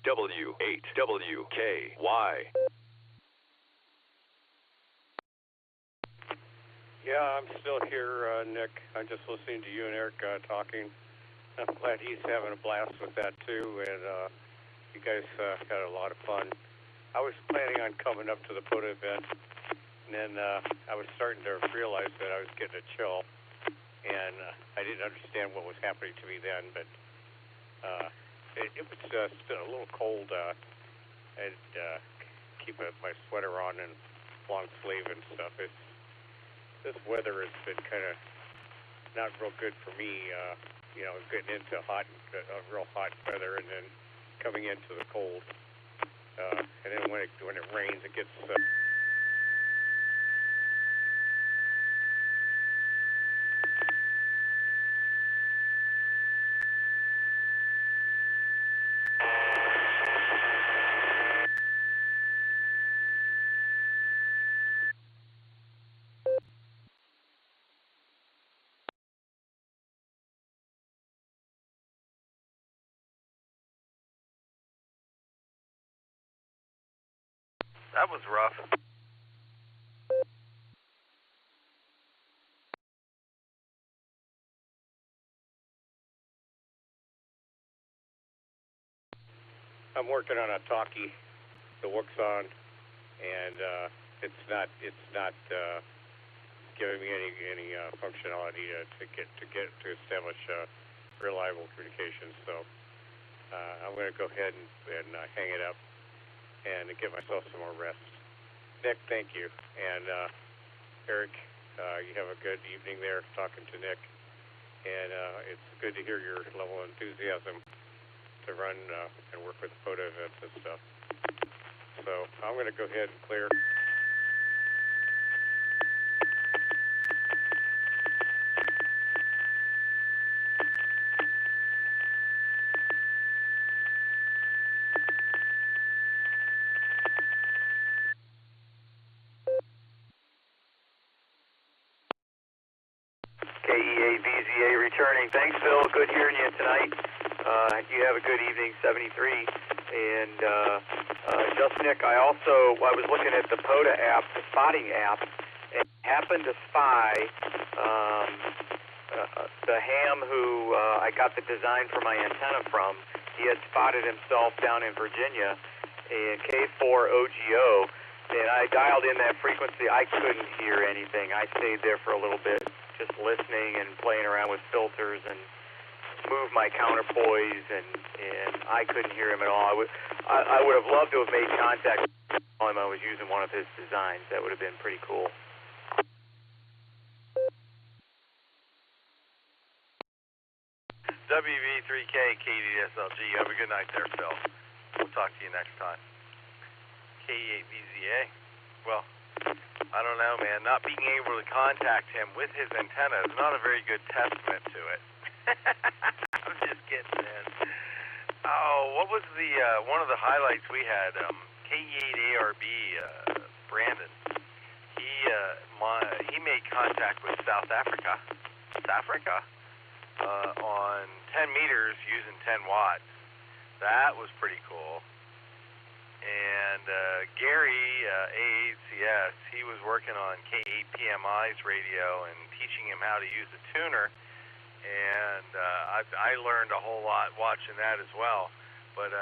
W8WKY. Yeah, I'm still here, Nick. I'm just listening to you and Eric talking. I'm glad he's having a blast with that, too, and you guys had a lot of fun. I was planning on coming up to the POTA event, and then I was starting to realize that I was getting a chill, and I didn't understand what was happening to me then, but it was just a little cold. I'd keep my sweater on and long sleeve and stuff. This weather has been kind of not real good for me, getting into real hot weather and then coming into the cold. And then when it rains, it gets... That was rough. I'm working on a talkie that works on, and it's not giving me any functionality to establish reliable communications. So I'm going to go ahead and hang it up and give myself some more rest. Nick, thank you, and Eric, you have a good evening there talking to Nick, and it's good to hear your level of enthusiasm to run and work with photo events and stuff. So I'm going to go ahead and clear. KEA-VZA returning. Thanks, Phil. Good hearing you tonight. You have a good evening, 73. And just Nick, I was looking at the POTA app, the spotting app, and happened to spy the ham who I got the design for my antenna from. He had spotted himself down in Virginia in K4OGO, and I dialed in that frequency. I couldn't hear anything. I stayed there for a little bit, just listening and playing around with filters and moved my counterpoise, and I couldn't hear him at all. I would have loved to have made contact with him. I was using one of his designs. That would have been pretty cool. WV3K, KDSLG. You have a good night there, Phil. We'll talk to you next time. KE8VZA. Well, I don't know, man. Not being able to contact him with his antenna is not a very good testament to it. I'm just kidding, man. Oh, what was the one of the highlights we had? KE8ARB, Brandon. He made contact with South Africa. On 10 meters using 10 watts. That was pretty cool. And Gary, AACS, he was working on K8PMI's radio and teaching him how to use a tuner. And I learned a whole lot watching that as well. But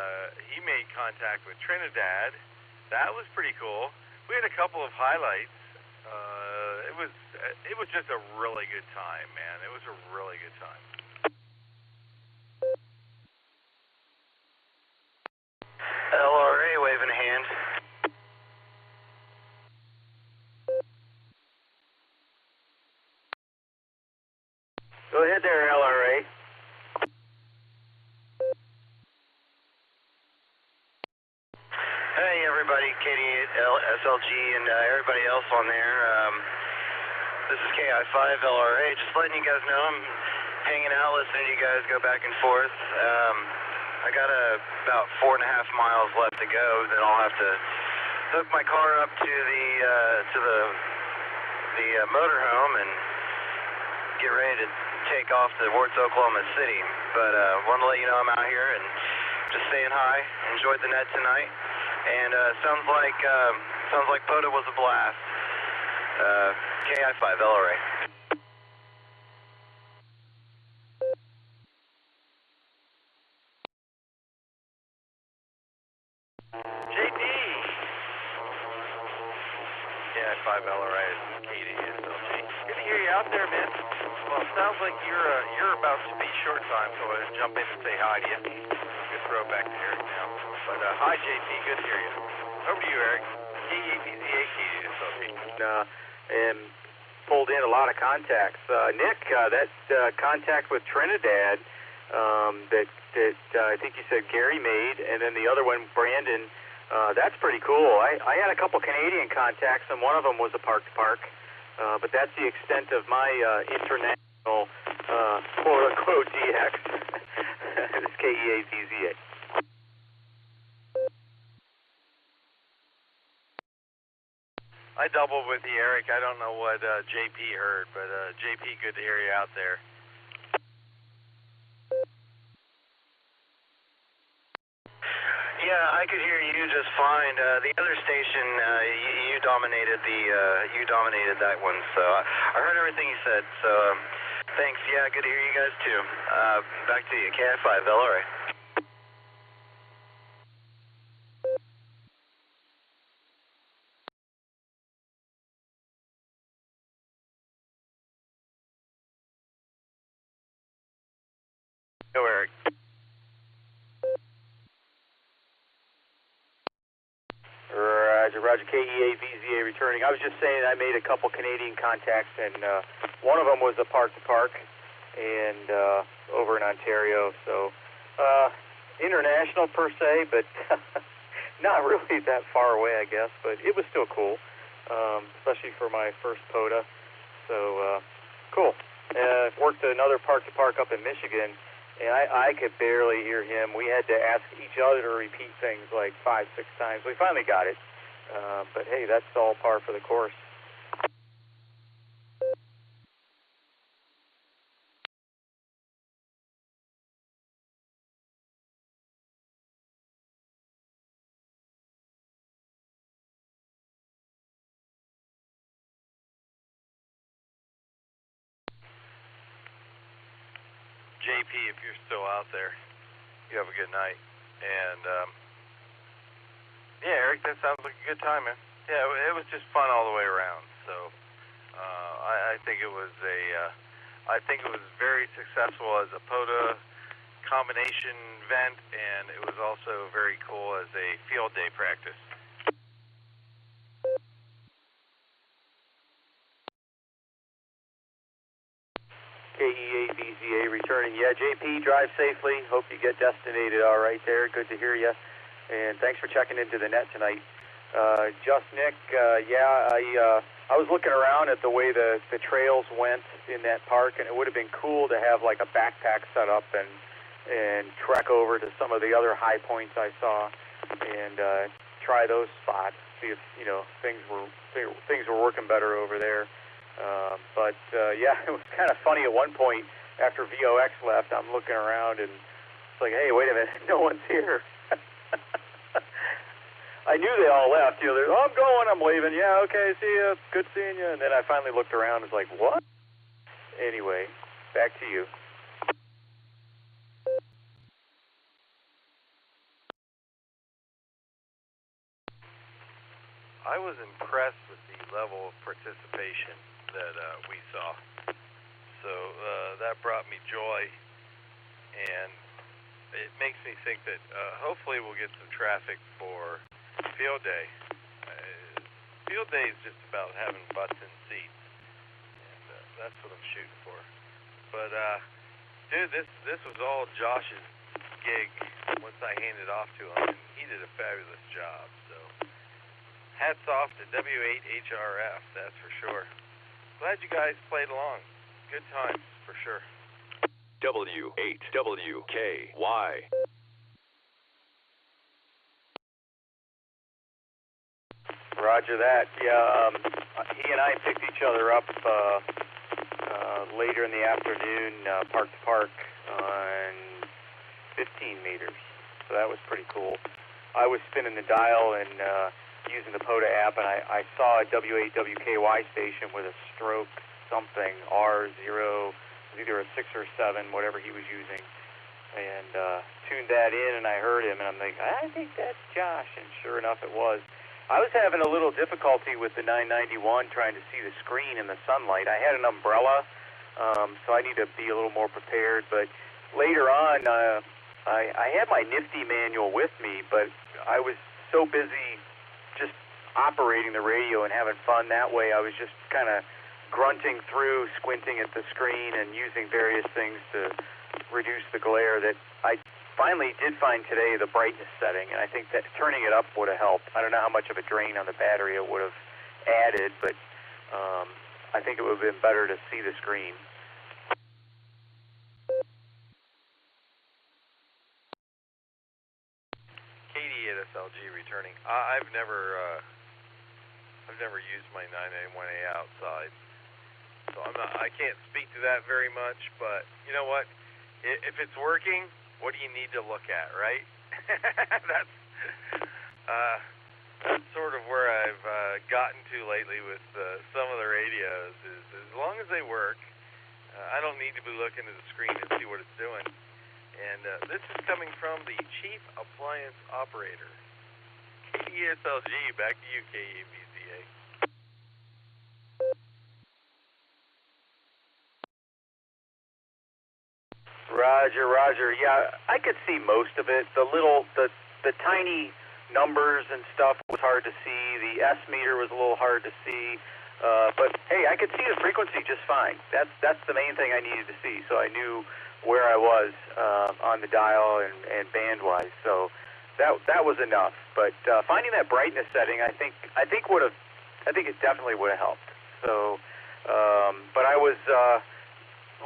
he made contact with Trinidad. That was pretty cool. We had a couple of highlights. It was just a really good time, man. It was a really good time. LRA waving a hand. Go ahead there, LRA. Hey everybody, KD8SLG and everybody else on there. This is KI5 LRA. Just letting you guys know I'm hanging out, listening to you guys go back and forth. I got about 4.5 miles left to go. Then I'll have to hook my car up to the motorhome and get ready to take off towards Oklahoma City. But wanted to let you know I'm out here and just saying hi. Enjoyed the net tonight, and sounds like POTA was a blast. KI5 LRA. JD. KI5 LRA is KDSLG. Good to hear you out there, man. Well, it sounds like you're about to be short time, so I'll jump in and say hi to you. Good throw back to Eric now. But hi, JP. Good to hear you. Over to you, Eric. KEVZA, KDSLG. And pulled in a lot of contacts. Nick, that contact with Trinidad that I think you said Gary made, and then the other one, Brandon, that's pretty cool. I had a couple Canadian contacts, and one of them was a park-to-park, but that's the extent of my international quote-unquote DX. It's KEA-VZA. I doubled with you, Eric. I don't know what JP heard, but JP, good to hear you out there. Yeah, Yeah, I could hear you just fine. The other station, you dominated that one. So I heard everything you said. So thanks. Yeah, good to hear you guys too. Back to you, KI5 LRA. Go, Eric. Roger, KEA VZA returning. I was just saying I made a couple Canadian contacts, and one of them was a park-to-park and over in Ontario. So international per se, but not really that far away, I guess. But it was still cool, especially for my first POTA. So cool. Worked another park-to-park up in Michigan, and I could barely hear him. We had to ask each other to repeat things like 5, 6 times. We finally got it. But hey, that's all par for the course. JP, if you're still out there, you have a good night. And yeah, Eric, that sounds like a good time, man. Yeah, it was just fun all the way around. So I think it was very successful as a POTA combination event, and it was also very cool as a field day practice. KEA VZA returning. Yeah, JP, drive safely. Hope you get destinated all right there. Good to hear you. And thanks for checking into the net tonight. Just Nick, I was looking around at the way the trails went in that park, and it would have been cool to have like a backpack set up and trek over to some of the other high points I saw and try those spots. See if things were working better over there. But it was kind of funny at one point after VOX left. I'm looking around and it's like, hey, wait a minute, no one's here. I knew they all left. I'm going, I'm leaving. Yeah, okay, see you. Good seeing you. And then I finally looked around and was like, what? Anyway, back to you. I was impressed with the level of participation that we saw. So that brought me joy, and it makes me think that hopefully we'll get some traffic for field day. Field day is just about having butts in seats, and that's what I'm shooting for. But dude, this was all Josh's gig once I handed off to him, and he did a fabulous job. So hats off to W8HRF, that's for sure. Glad you guys played along. Good times, for sure. W8WKY. Roger that. Yeah, he and I picked each other up later in the afternoon, park to park, on 15 meters. So that was pretty cool. I was spinning the dial and using the POTA app, and I saw a W8WKY station with a stroke something, R0, either a 6 or 7, whatever he was using, and tuned that in, and I heard him, and I'm like, I think that's Josh, and sure enough it was. I was having a little difficulty with the 991 trying to see the screen in the sunlight. I had an umbrella, so I need to be a little more prepared, but later on, I had my Nifty manual with me, but I was so busy just operating the radio and having fun that way. I was just kind of grunting through, squinting at the screen and using various things to reduce the glare that I finally did find today the brightness setting, and I think that turning it up would have helped. I don't know how much of a drain on the battery it would have added, but I think it would have been better to see the screen. Katie at SLG returning. I've never used my 991A outside, so I can't speak to that very much. But you know what? If it's working, what do you need to look at, right? That's sort of where I've gotten to lately with some of the radios. Is as long as they work, I don't need to be looking at the screen to see what it's doing. And this is coming from the Chief Appliance Operator. KESLG, back to you, KEVCA. Roger, Roger. Yeah, I could see most of it. The tiny numbers and stuff was hard to see. The S meter was a little hard to see. But hey, I could see the frequency just fine. That's the main thing I needed to see. So I knew where I was on the dial and band-wise. So that was enough. But finding that brightness setting, I think it definitely would have helped. So, but I was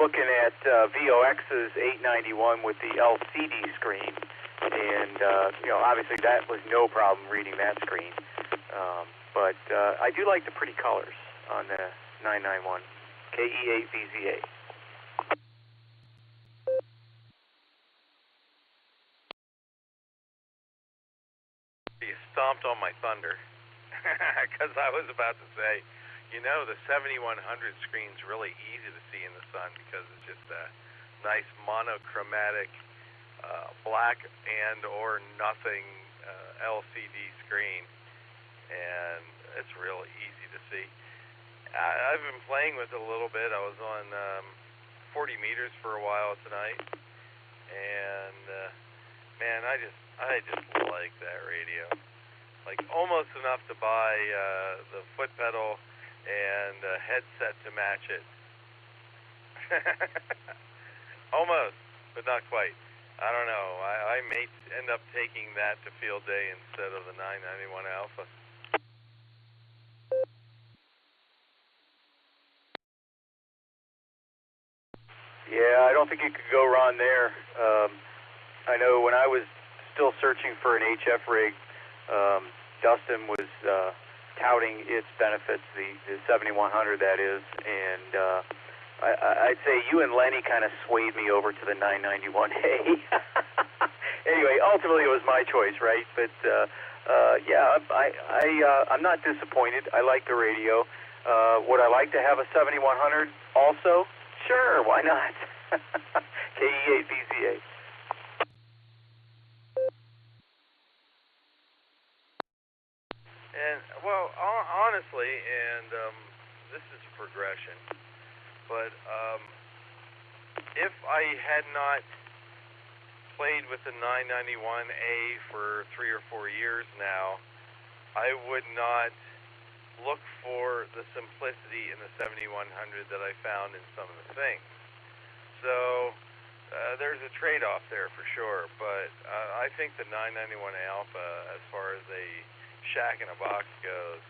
looking at VOX's 891 with the LCD screen, and obviously that was no problem reading that screen. But I do like the pretty colors on the 991 KE8VZA. You stomped on my thunder, because I was about to say, the 7100 screen's really easy to see in the sun because it's just a nice monochromatic black and or nothing LCD screen, and it's really easy to see. I've been playing with it a little bit. I was on 40 meters for a while tonight, and man, I just like that radio. Like almost enough to buy the foot pedal and a headset to match it. Almost, but not quite. I don't know. I may end up taking that to field day instead of the 991 Alpha. Yeah, I don't think you could go wrong there. I know when I was still searching for an HF rig, Dustin was touting its benefits, the 7100 that is, and I'd say you and Lenny kind of swayed me over to the 991A. Anyway, ultimately it was my choice, right? But yeah, I'm not disappointed. I like the radio. Would I like to have a 7100 also? Sure, why not? KE8VCA. And, well, honestly, and this is a progression, but if I had not played with the 991A for 3 or 4 years now, I would not look for the simplicity in the 7100 that I found in some of the things. So there's a trade-off there for sure, but I think the 991 Alpha, as far as a shack in a box goes,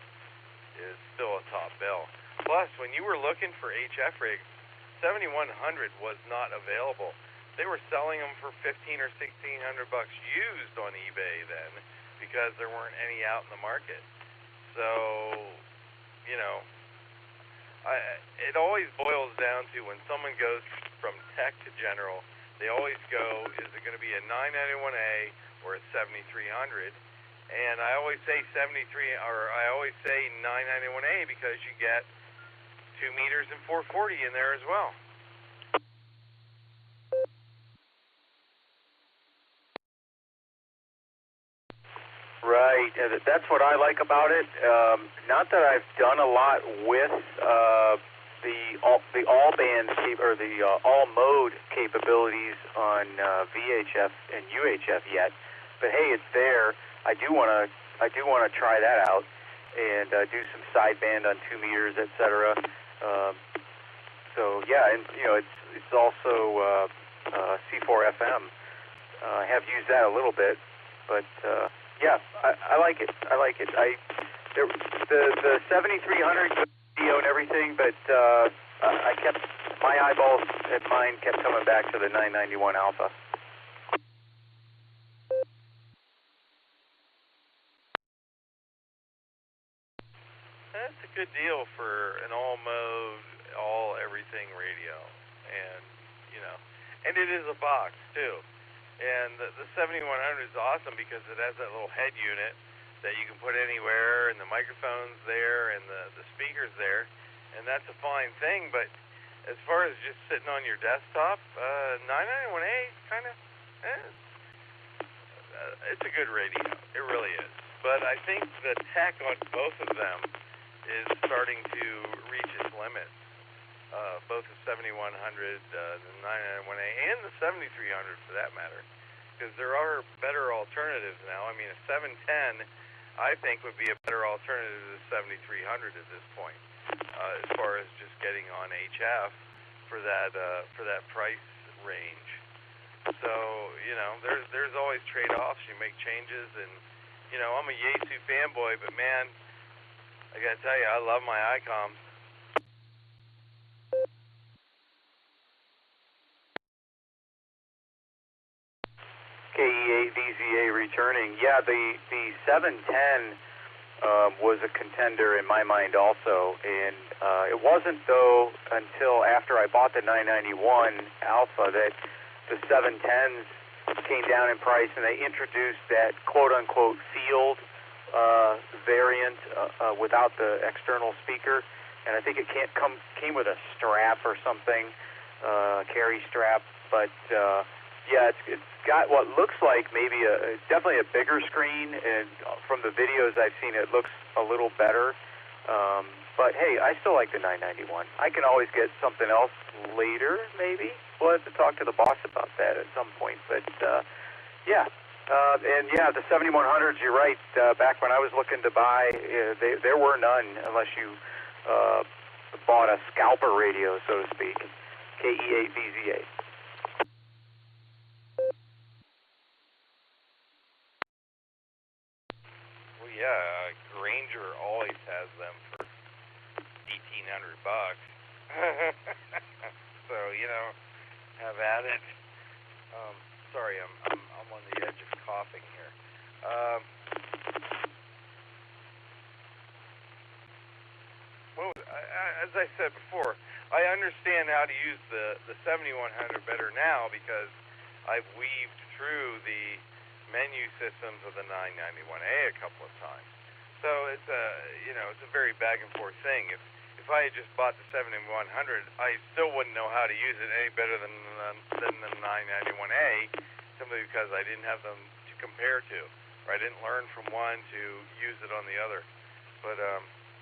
is still a top bill. Plus, when you were looking for HF rigs, 7100 was not available. They were selling them for $1,500 or $1,600 used on eBay then, because there weren't any out in the market. So, it always boils down to when someone goes from tech to general, they always go, is it going to be a 991A or a 7300? And I always say 991A because you get 2 meters and 440 in there as well. Right, that's what I like about it. Not that I've done a lot with the all band or the all mode capabilities on VHF and UHF yet, but hey, it's there. I do want to try that out and do some sideband on 2 meters, etc. So yeah, and it's also C4 FM. I have used that a little bit, but yeah, I like it. I like it. The 7300 video and everything, but I kept my eyeballs and mine kept coming back to the 991 Alpha. That's a good deal for an all mode, all everything radio, and and it is a box too. And the 7100 is awesome because it has that little head unit that you can put anywhere, and the microphone's there, and the speaker's there, and that's a fine thing. But as far as just sitting on your desktop, 991A kind of, it's a good radio. It really is. But I think the tech on both of them is starting to reach its limits. Both the 7100, the 991A, and the 7300 for that matter, because there are better alternatives now. I mean, a 710, I think, would be a better alternative to the 7300 at this point, as far as just getting on HF for that price range. So, you know, there's always trade-offs. You make changes, and, you know, I'm a Yaesu fanboy, but man, I gotta tell you, I love my ICOM. KE8VZA returning. Yeah, the 710 was a contender in my mind also, and it wasn't though until after I bought the 991 Alpha that the 710s came down in price, and they introduced that quote-unquote field variant without the external speaker, and I think it came with a strap or something, carry strap, but yeah, it's got what looks like maybe definitely a bigger screen, and from the videos I've seen, it looks a little better. But hey, I still like the 991. I can always get something else later, maybe. We'll have to talk to the boss about that at some point. But yeah, and yeah, the 7100s. You're right. Back when I was looking to buy, there were none unless you bought a scalper radio, so to speak. KE8VZA. Yeah, Granger always has them for $1,800. So, you know, have at it. Sorry, I'm on the edge of coughing here. Well, as I said before, I understand how to use the 7100 better now because I've weaved through the menu systems of the 991A a couple of times. So it's a very back and forth thing. If I had just bought the 7100, I still wouldn't know how to use it any better than the 991A, simply because I didn't have them to compare to, or I didn't learn from one to use it on the other. But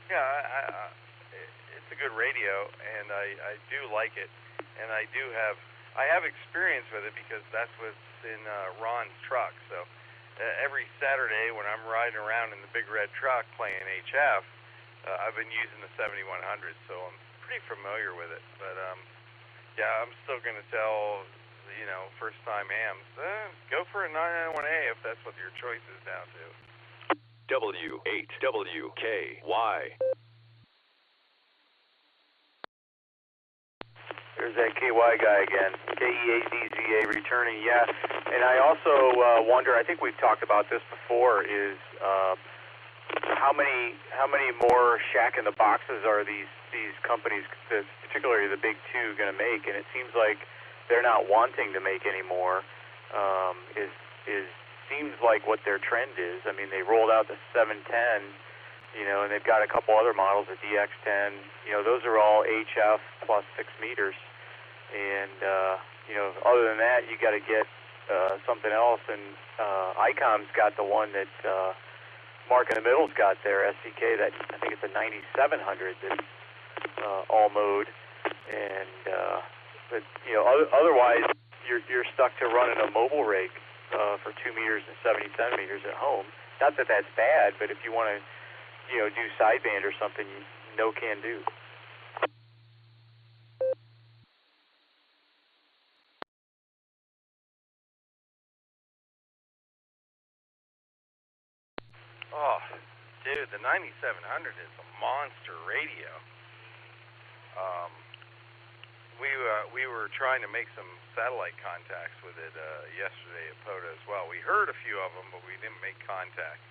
yeah, it's a good radio, and I do like it, and I have experience with it because that's what's in Ron's truck. So every Saturday when I'm riding around in the big red truck playing HF, I've been using the 7100, so I'm pretty familiar with it. But yeah, I'm still going to tell first-time hams, go for a 991A if that's what your choice is down to. W8WKY. There's that KY guy again, KE8VZA returning, yeah. And I also wonder, I think we've talked about this before, is how many more Shack in the Boxes are these companies, particularly the big two, going to make? And it seems like they're not wanting to make any more. Seems like what their trend is. I mean, they rolled out the 710, and they've got a couple other models, the DX10. Those are all HF plus 6 meters. And, other than that, you got to get something else. And ICOM's got the one that Mark in the Middle's got there, SCK, that I think it's a 9700 that's all mode. And, but otherwise, you're stuck to running a mobile rig for 2 meters and 70 centimeters at home. Not that that's bad, but if you want to, do sideband or something, no can do. Oh, dude, the 9700 is a monster radio. We were trying to make some satellite contacts with it yesterday at POTA as well. We heard a few of them, but we didn't make contact.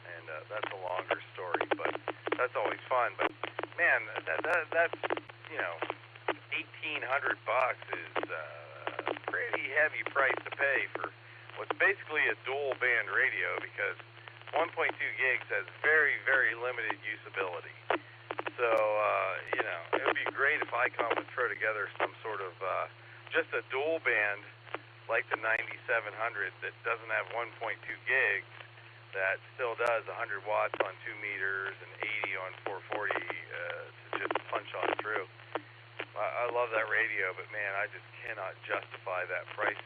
And that's a longer story, but that's always fun. But man, that's $1,800 is a pretty heavy price to pay for what's basically a dual band radio, because 1.2 gigs has very, very limited usability. So, it would be great if ICOM would throw together some sort of, just a dual band like the 9700 that doesn't have 1.2 gigs, that still does 100 watts on 2 meters and 80 on 440 to just punch on through. I love that radio, but man, I just cannot justify that price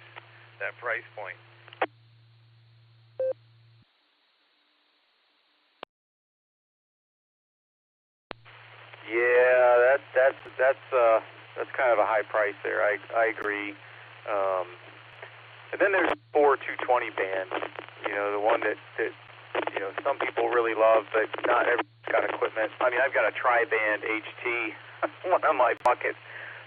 point. Yeah, that's kind of a high price there. I agree. And then there's 220 band, the one that some people really love, but not everyone's got equipment. I mean, I've got a tri-band HT, one of my bucket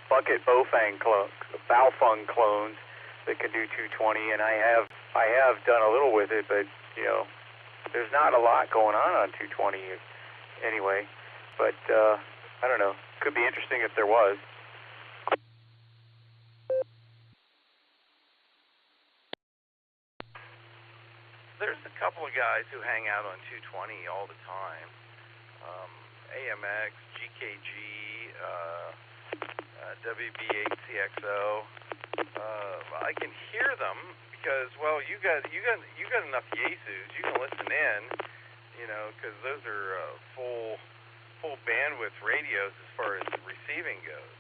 Baofeng clones that can do 220, and I have done a little with it, but there's not a lot going on 220 anyway. But I don't know. Could be interesting if there was. There's a couple of guys who hang out on 220 all the time. AMX, GKG, WB8CXO. I can hear them because, well, you got enough Yaesus. You can listen in, because those are full bandwidth radios as far as receiving goes.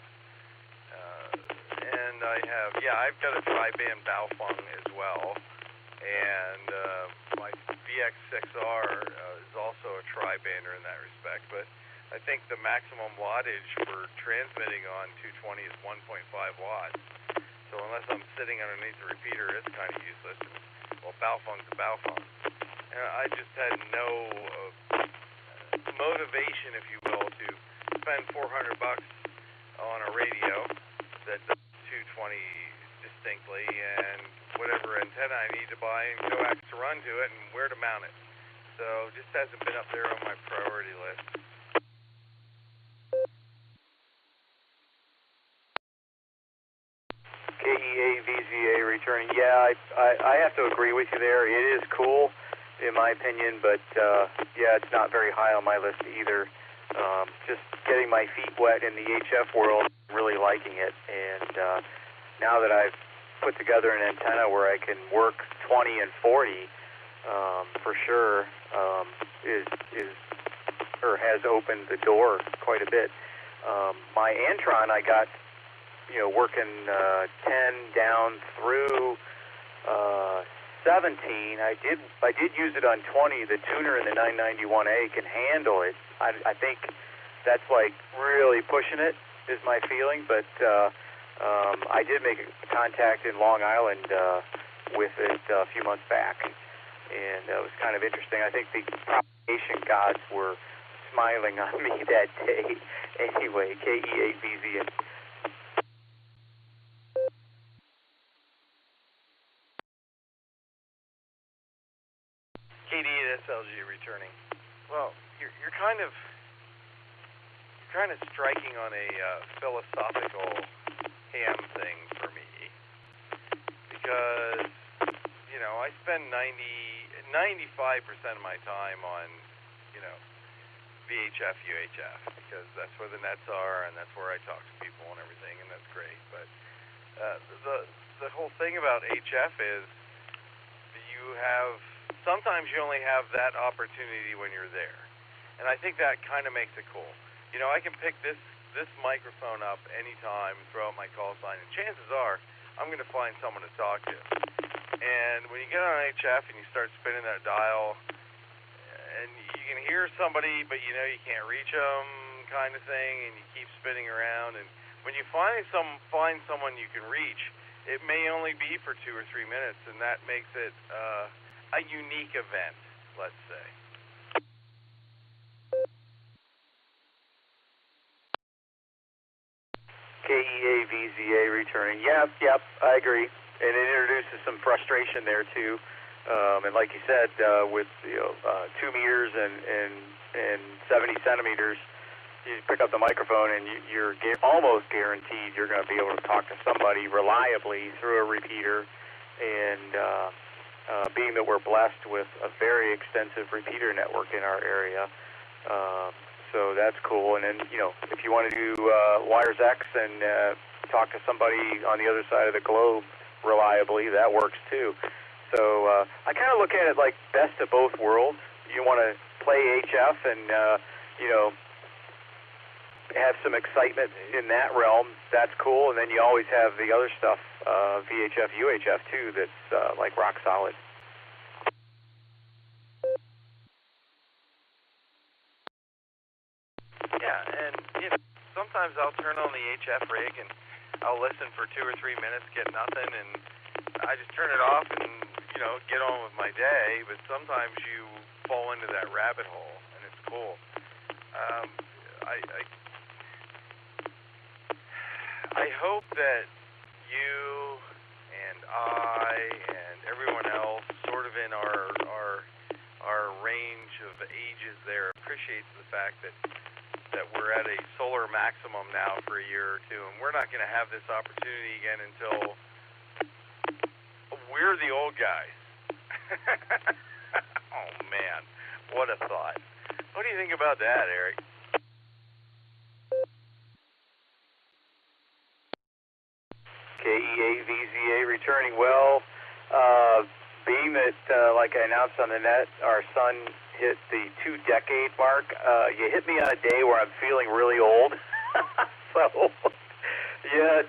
And I've got a tri-band Baofeng as well. And my VX6R is also a tri-bander in that respect, but I think the maximum wattage for transmitting on 220 is 1.5 watts. So unless I'm sitting underneath the repeater, it's kind of useless. Well, Baofeng's a Baofeng. And I just had no motivation, if you will, to spend $400 on a radio that does 220 distinctly, and whatever antenna I need to buy and coax to run to it and where to mount it. So just hasn't been up there on my priority list. KEA-VZA returning. Yeah, I have to agree with you there. It is cool, in my opinion, but it's not very high on my list either. Just getting my feet wet in the HF world, really liking it, and now that I've put together an antenna where I can work 20 and 40, for sure, has opened the door quite a bit. My Antron I got, working 10 down through 17. I did use it on 20. The tuner in the 991A can handle it. I think that's like really pushing it, is my feeling, but I did make a contact in Long Island with it a few months back, and it was kind of interesting. I think the propagation gods were smiling on me that day. Anyway, KEA-VZA. KD8SLG returning. Well, you're kind of striking on a philosophical ham thing for me, because I spend 95% of my time on VHF, UHF, because that's where the nets are and that's where I talk to people and everything, and that's great. But the whole thing about HF is sometimes you only have that opportunity when you're there, and I think that kind of makes it cool. I can pick this microphone up anytime, throw out my call sign, and chances are I'm going to find someone to talk to. And when you get on HF and you start spinning that dial, and you can hear somebody, but you can't reach them, kind of thing, and you keep spinning around. And when you find someone you can reach, it may only be for 2 or 3 minutes, and that makes it a unique event, let's say. KEA-VZA returning. Yep, I agree. And it introduces some frustration there too. And like you said, with 2 meters and 70 centimeters, you pick up the microphone and you're almost guaranteed you're going to be able to talk to somebody reliably through a repeater. And being that we're blessed with a very extensive repeater network in our area. So that's cool. And then, if you want to do Wires X and talk to somebody on the other side of the globe reliably, that works too. So I kind of look at it like best of both worlds. You want to play HF and, have some excitement in that realm, that's cool. And then you always have the other stuff, VHF, UHF too, that's like rock solid. Yeah, and sometimes I'll turn on the HF rig and I'll listen for 2 or 3 minutes, get nothing, and I just turn it off and get on with my day. But sometimes you fall into that rabbit hole, and it's cool. I hope that you and I and everyone else, sort of in our range of ages there, appreciates the fact that we're at a solar maximum now for a year or two, and we're not going to have this opportunity again until we're the old guys. Oh man, what a thought. What do you think about that, Eric? KEA-VZA returning well. Being that, like I announced on the net, our son hit the 2-decade mark, you hit me on a day where I'm feeling really old. So, yeah,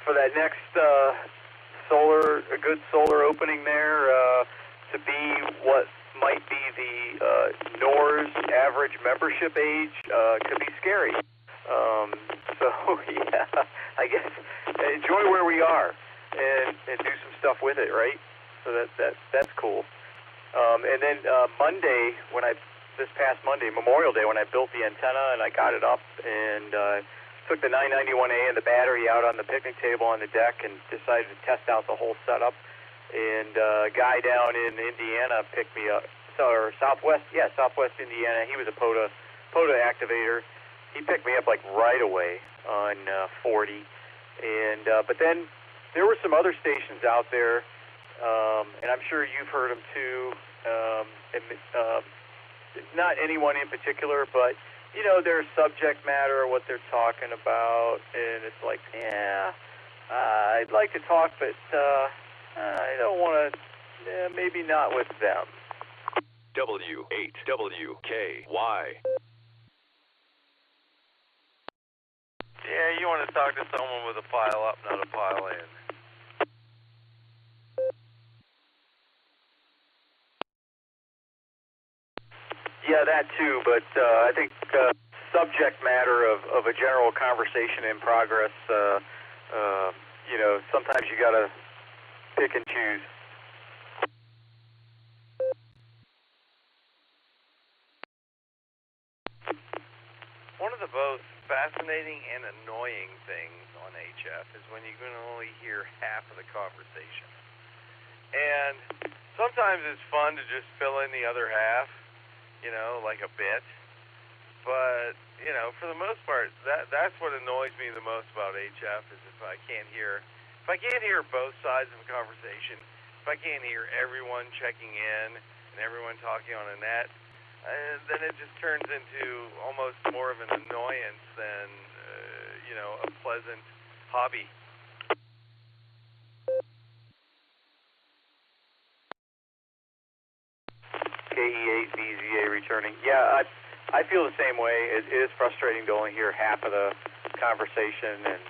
for that next a good solar opening there, to be what might be the NOR's average membership age, could be scary. So, yeah, I guess enjoy where we are and do some stuff with it, right? So that's cool. And then Monday, this past Monday, Memorial Day, when I built the antenna and I got it up and took the 991A and the battery out on the picnic table on the deck and decided to test out the whole setup. And a guy down in Indiana picked me up, or Southwest Indiana. He was a POTA activator. He picked me up like right away on 40. And but then there were some other stations out there, and I'm sure you've heard them too. Not anyone in particular, but their subject matter, what they're talking about, and it's like, yeah, I'd like to talk, but I don't want to. Maybe not with them. W8WKY. Yeah, you want to talk to someone with a pile up, not a pile in. Yeah, that too, but I think subject matter of a general conversation in progress, sometimes you got to pick and choose. One of the both fascinating and annoying things on HF is when you can only hear half of the conversation. And sometimes it's fun to just fill in the other half, like a bit. But, for the most part, that's what annoys me the most about HF is if I can't hear both sides of a conversation, if I can't hear everyone checking in and everyone talking on a net, then it just turns into almost more of an annoyance than, a pleasant hobby. KE8VZA returning. Yeah, I feel the same way. It is frustrating to only hear half of the conversation, and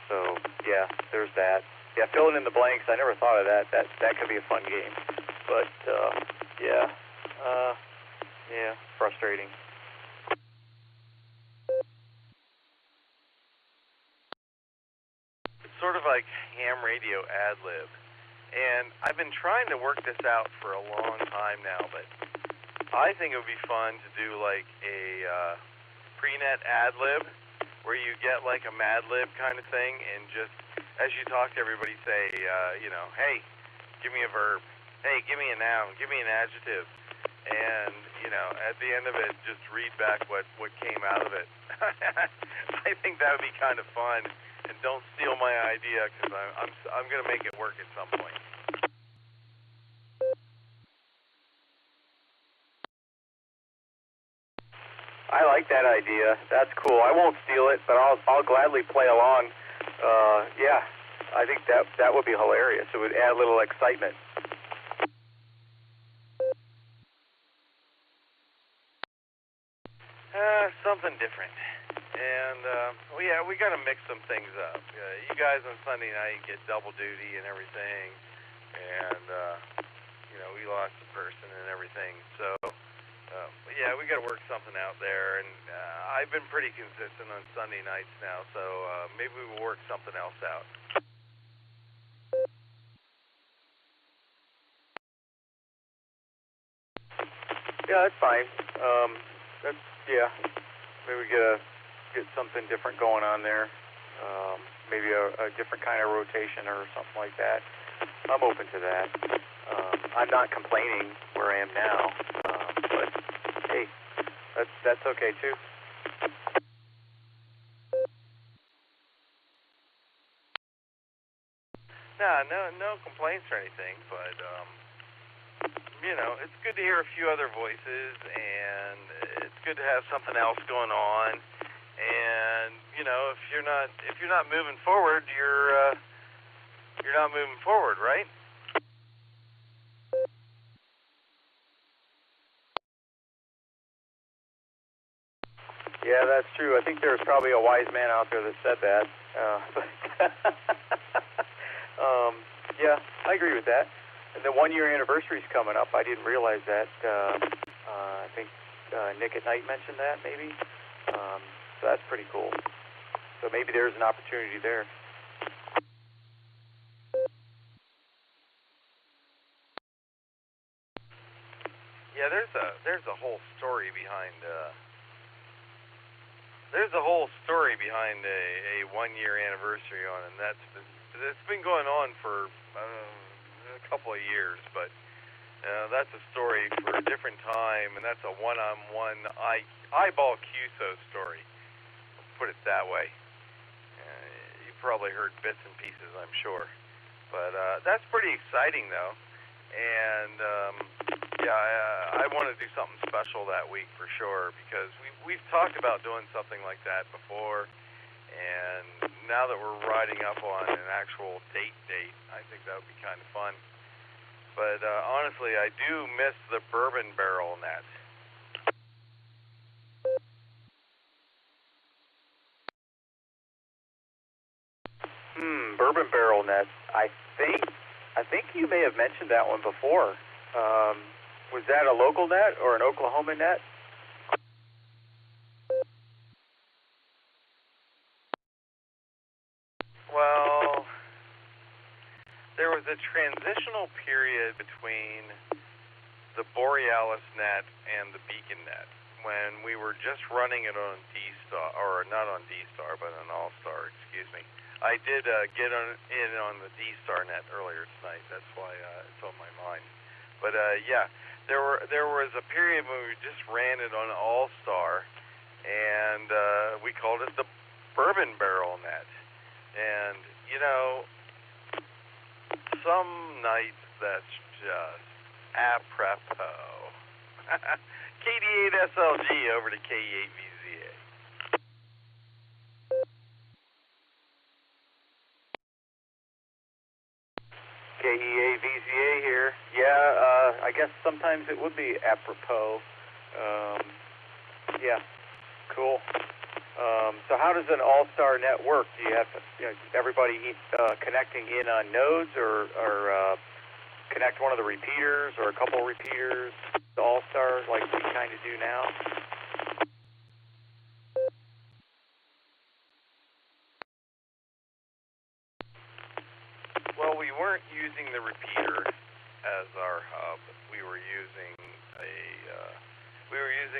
so, yeah, there's that. Yeah, filling in the blanks, I never thought of that. That could be a fun game. But, yeah, frustrating. It's sort of like ham radio ad-lib. And I've been trying to work this out for a long time now, but I think it would be fun to do like a pre-net ad-lib where you get like a Mad Lib kind of thing and just, as you talk to everybody, say, hey, give me a verb. Hey, give me a noun. Give me an adjective. And, at the end of it, just read back what came out of it. I think that would be kind of fun. and don't steal my idea, because I'm going to make it work at some point. I like that idea. That's cool. I won't steal it, but I'll gladly play along. Yeah, I think that would be hilarious. It would add a little excitement. Something different. And, yeah, we got to mix some things up. You guys on Sunday night get double duty and everything. And, we lost a person and everything. So, yeah, we got to work something out there. And I've been pretty consistent on Sunday nights now. So maybe we'll work something else out. Yeah, that's fine. Yeah. Maybe we get something different going on there. Maybe a different kind of rotation or something like that. I'm open to that. I'm not complaining where I am now, but hey, that's okay too. No complaints or anything, but it's good to hear a few other voices, and it's good to have something else going on. And if you're not moving forward, you're not moving forward, right? Yeah, that's true. I think there's probably a wise man out there that said that. Yeah, I agree with that. And the 1-year anniversary is coming up. I didn't realize that. I think Nick at Night mentioned that, maybe. So that's pretty cool. So maybe there's an opportunity there. Yeah, there's a whole story behind a 1-year anniversary on it, and it's been going on for a couple of years, but that's a story for a different time, and that's a one-on-one eyeball QSO story. I'll put it that way. You've probably heard bits and pieces, I'm sure, but that's pretty exciting, though. And I want to do something special that week for sure, because we've talked about doing something like that before, and now that we're riding up on an actual date, I think that would be kind of fun. But honestly, I do miss the bourbon barrel net. Bourbon barrel net. I think you may have mentioned that one before. Was that a local net or an Oklahoma net? Well, there was a transitional period between the Borealis net and the Beacon net when we were just running it on D-Star, or not on D-Star, but on Allstar, excuse me. I did get in on the D-Star net earlier tonight. That's why it's on my mind. But yeah, there was a period when we just ran it on Allstar, and we called it the bourbon barrel net. And some nights that's just apropos. KD8SLG over to KE8VZA. KE8VZA here. Yeah, I guess sometimes it would be apropos. Yeah, cool. So how does an all-star net work? Do you have everybody connecting in on nodes, or connect one of the repeaters or a couple repeaters to all-star like we kind of do now? Well, we weren't using the repeater as our hub. We were using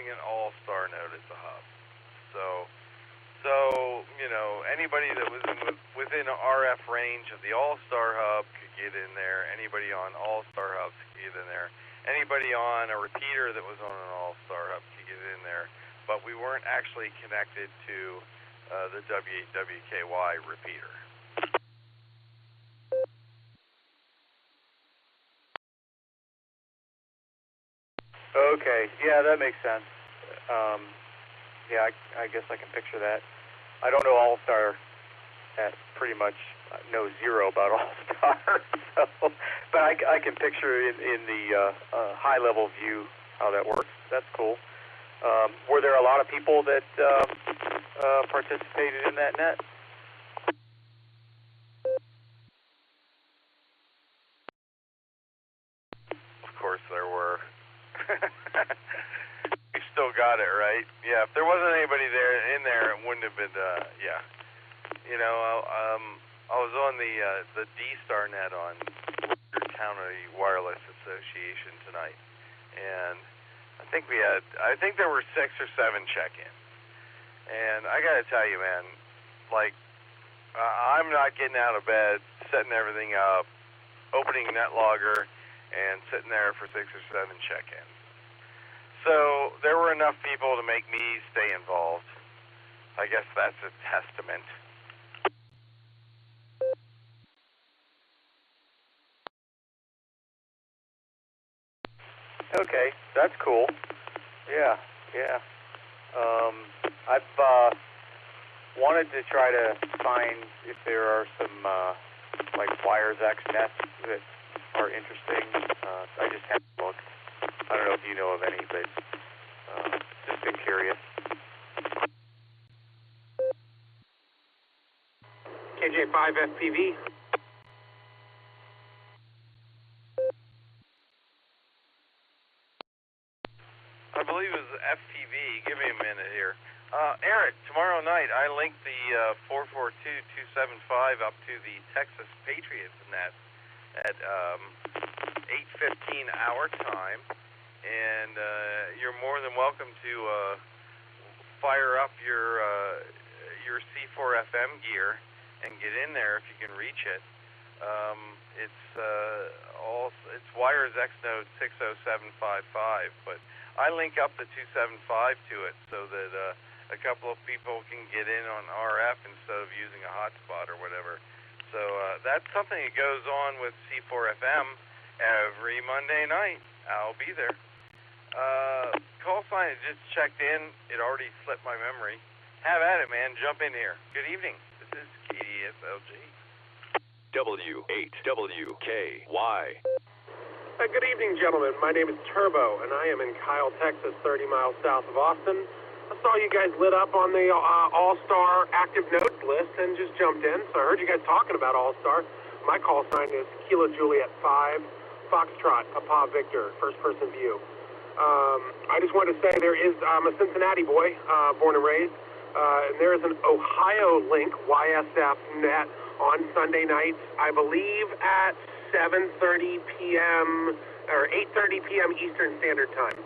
an all-star node as the hub. So anybody that was within RF range of the All-Star hub could get in there. Anybody on All-Star hubs could get in there. Anybody on a repeater that was on an All-Star hub could get in there. But we weren't actually connected to the W8WKY repeater. Okay, yeah, that makes sense. Yeah, I guess I can picture that. I don't know Allstar pretty much know zero about Allstar, so, but I can picture in the high-level view how that works. That's cool. Were there a lot of people that participated in that net? Of course there were. We still got it, right? Yeah, if there wasn't anybody in there, it wouldn't have been, yeah. You know, I was on the D-Star net on Worcester County Wireless Association tonight, and I think there were 6 or 7 check-ins. And I gotta tell you, man, like, I'm not getting out of bed, setting everything up, opening NetLogger, and sitting there for 6 or 7 check-ins. So there were enough people to make me stay involved. I guess that's a testament. Okay, that's cool. Yeah, yeah. I've wanted to try to find if there are some like Wires X nets that are interesting. I just haven't looked. I don't know if you know of any, but just been curious. KJ5FPV. I believe it was FPV. Give me a minute here. Eric, tomorrow night I linked the 442.275 up to the Texas Patriots net at 8:15 our time, and you're more than welcome to fire up your C4FM gear and get in there if you can reach it. It's Wires X Node 60755, but I link up the 275 to it so that a couple of people can get in on RF instead of using a hotspot or whatever. So that's something that goes on with C4FM every Monday night. I'll be there. Call sign just checked in. It already slipped my memory. Have at it, man. Jump in here. Good evening. This is KDSLG. W8WKY. Good evening, gentlemen. My name is Turbo, and I am in Kyle, Texas, 30 miles south of Austin. I saw you guys lit up on the All-Star active notes list and just jumped in. So I heard you guys talking about All-Star. My call sign is Kilo Juliet 5, Foxtrot, Papa Victor, first person view. I just wanted to say I'm a Cincinnati boy, born and raised. And there is an Ohio link YSF net on Sunday nights, I believe at 7:30 p.m. or 8:30 p.m. Eastern Standard Time.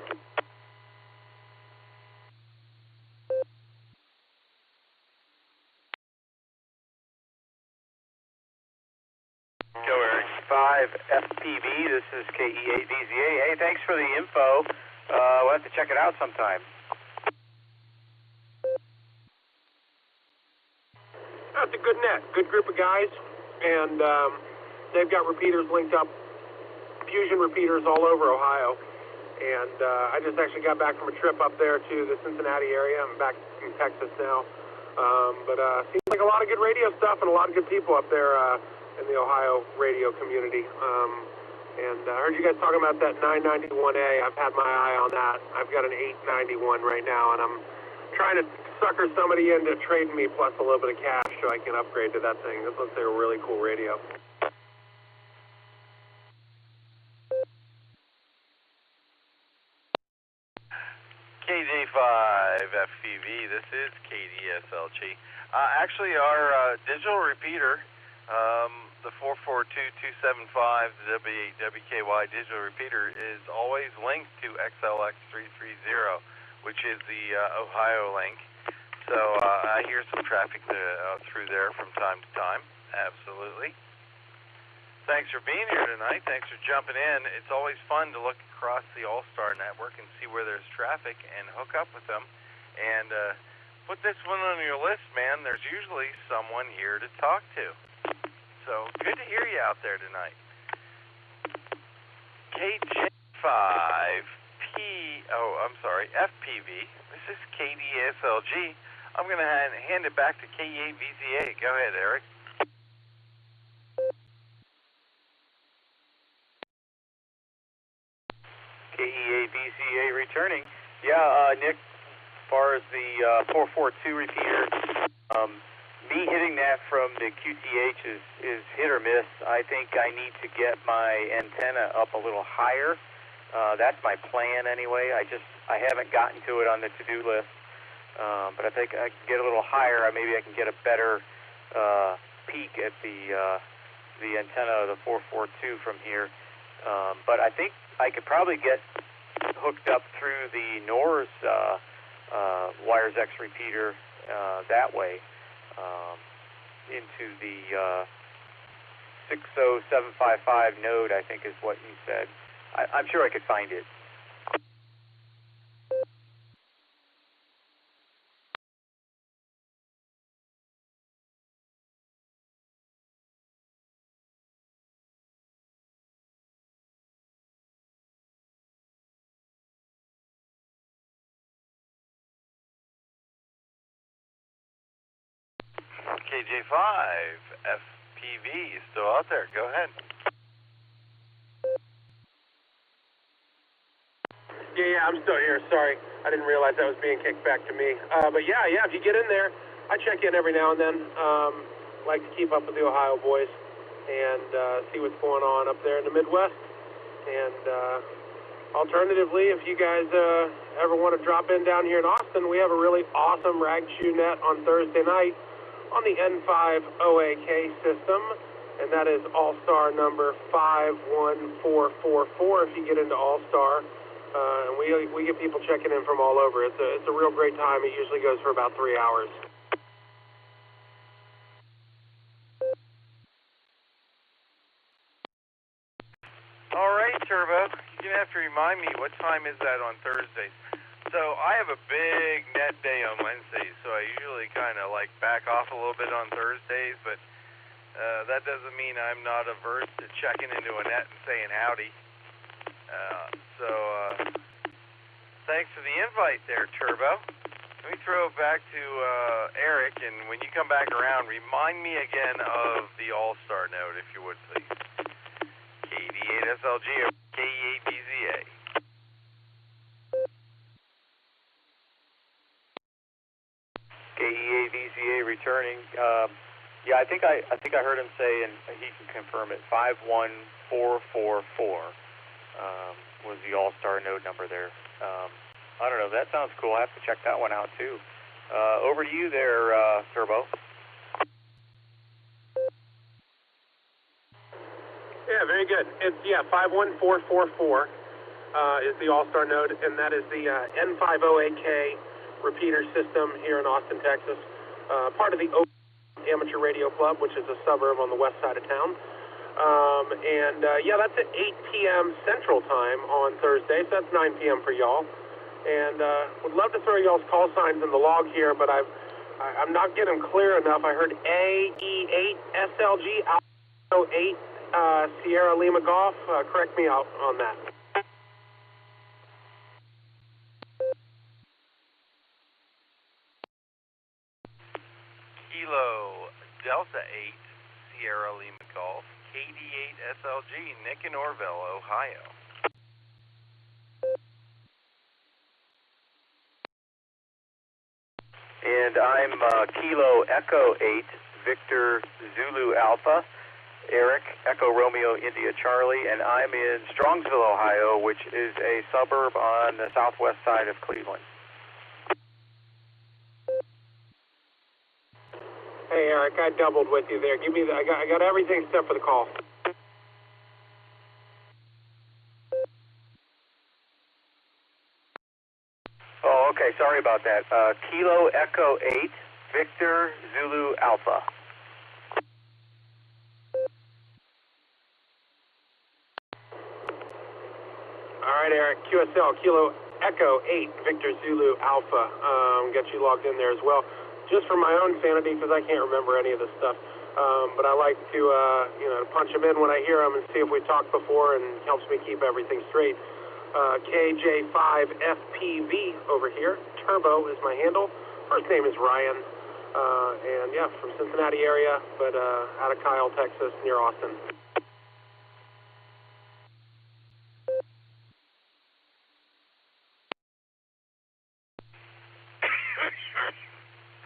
Go, Eric. 5FPV, this is KE8VZA. Hey, thanks for the info. We'll have to check it out sometime. That's a good net, good group of guys, and they've got repeaters linked up, fusion repeaters all over Ohio. And I just actually got back from a trip up there to the Cincinnati area. I'm back in Texas now. But seems like a lot of good radio stuff and a lot of good people up there in the Ohio radio community. And I heard you guys talking about that 991A. I've had my eye on that. I've got an 891 right now, and I'm trying to sucker somebody into trading me plus a little bit of cash so I can upgrade to that thing. This looks like a really cool radio. KJ5FPV, this is KDSLG. Actually, our digital repeater, the 442.275, the W8WKY digital repeater, is always linked to XLX330, which is the Ohio link. So I hear some traffic through there from time to time. Absolutely. Thanks for being here tonight. Thanks for jumping in. It's always fun to look across the All-Star network and see where there's traffic and hook up with them. And put this one on your list, man. There's usually someone here to talk to. So good to hear you out there tonight. FPV. This is KDSLG. I'm going to hand it back to KE8VCA. Go ahead, Eric. KE8VCA returning. Yeah, Nick, as far as the 442 repeater, me hitting that from the QTH is hit or miss. I think I need to get my antenna up a little higher. That's my plan anyway. I haven't gotten to it on the to-do list, but I think I can get a little higher. Maybe I can get a better peek at the antenna of the 442 from here. But I think I could probably get hooked up through the NORS Wires X repeater that way into the 60755 node, I think is what you said. I'm sure I could find it. KJ5, FPV is still out there. Go ahead. Yeah, I'm still here. Sorry, I didn't realize that was being kicked back to me. But yeah, if you get in there, I check in every now and then. Like to keep up with the Ohio boys and see what's going on up there in the Midwest. And alternatively, if you guys ever want to drop in down here in Austin, we have a really awesome rag shoe net on Thursday night on the N5 OAK system, and that is Allstar number 51444 if you get into Allstar. And we get people checking in from all over. It's a real great time. It usually goes for about 3 hours. All right, Turbo. You're going to have to remind me, what time is that on Thursdays? So I have a big net day on Wednesdays, so I usually kind of like back off a little bit on Thursdays, but that doesn't mean I'm not averse to checking into a net and saying howdy. Thanks for the invite there, Turbo. Let me throw it back to Eric, and when you come back around, remind me again of the Allstar Node, if you would, please. KD8SLG or KE8VCA. KE8VCA returning. Yeah, I think I heard him say, and he can confirm it, 51444 was the Allstar Node number there. I don't know, that sounds cool. I have to check that one out too. Over to you there, Turbo. Yeah, very good. It's 51444 is the Allstar Node, and that is the N50AK repeater system here in Austin, Texas. Part of the Amateur Radio Club, which is a suburb on the west side of town. That's at 8 p.m. Central Time on Thursday, so that's 9 p.m. for y'all. And would love to throw y'all's call signs in the log here, but I'm not getting clear enough. I heard AE8 SLG, Alpha 8 Sierra Lima Golf. Correct me out on that. Kilo Delta 8 Sierra Lima Golf, KD8 SLG, Nick in Orville, Ohio. And I'm Kilo Echo 8 Victor Zulu Alpha, Eric Echo Romeo India Charlie, and I'm in Strongsville, Ohio, which is a suburb on the southwest side of Cleveland. Hey Eric, I doubled with you there. Give me I got everything except for the call. Oh, okay. Sorry about that. Kilo Echo 8 Victor Zulu Alpha. All right, Eric. QSL Kilo Echo 8 Victor Zulu Alpha. Get you logged in there as well, just for my own sanity, because I can't remember any of this stuff. But I like to, punch them in when I hear them and see if we talked before, and helps me keep everything straight. KJ5FPV over here. Turbo is my handle. First name is Ryan. And yeah, from Cincinnati area, but out of Kyle, Texas, near Austin.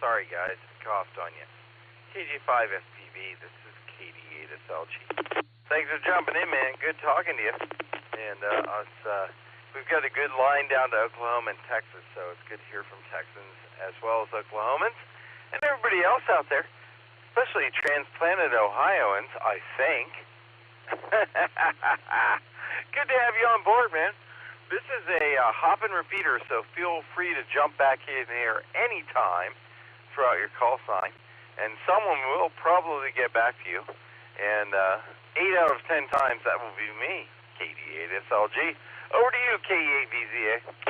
Sorry guys, coughed on you. KJ5FPV, this is KD8SLG. Thanks for jumping in, man. Good talking to you. And we've got a good line down to Oklahoma and Texas, so it's good to hear from Texans as well as Oklahomans and everybody else out there, especially transplanted Ohioans, I think. Good to have you on board, man. This is a hop and repeater, so feel free to jump back in here anytime throughout your call sign, and someone will probably get back to you. And 8 out of 10 times that will be me, KD8SLG. Over to you, KE8VZA.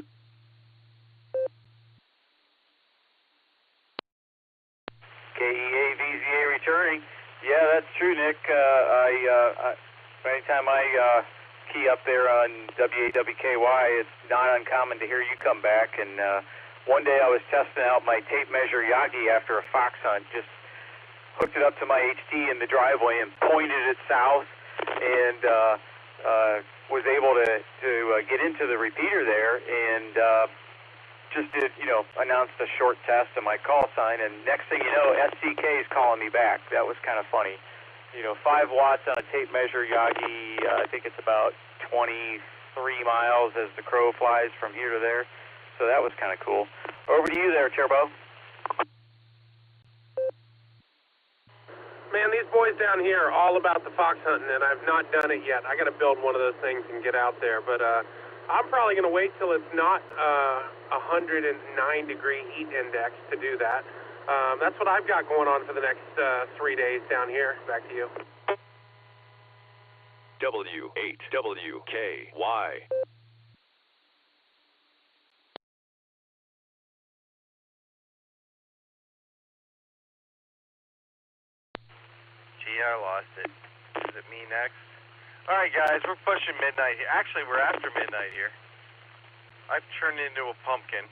KE8VZA returning. Yeah, that's true, Nick. Anytime I key up there on WAWKY, it's not uncommon to hear you come back. And one day I was testing out my tape measure Yagi after a fox hunt. Just hooked it up to my HD in the driveway and pointed it south, and was able to get into the repeater there, and just did, announced a short test of my call sign, and next thing you know, SCK is calling me back. That was kind of funny. 5 watts on a tape measure Yagi. I think it's about 23 miles as the crow flies from here to there. So that was kind of cool. Over to you there, Turbo. Man, these boys down here are all about the fox hunting, and I've not done it yet. I got to build one of those things and get out there, but I'm probably going to wait till it's not 109-degree heat index to do that. That's what I've got going on for the next 3 days down here. Back to you. W8WKY. Gee, I lost it. Is it me next? All right, guys, we're pushing midnight here. Actually, we're after midnight here. I've turned into a pumpkin.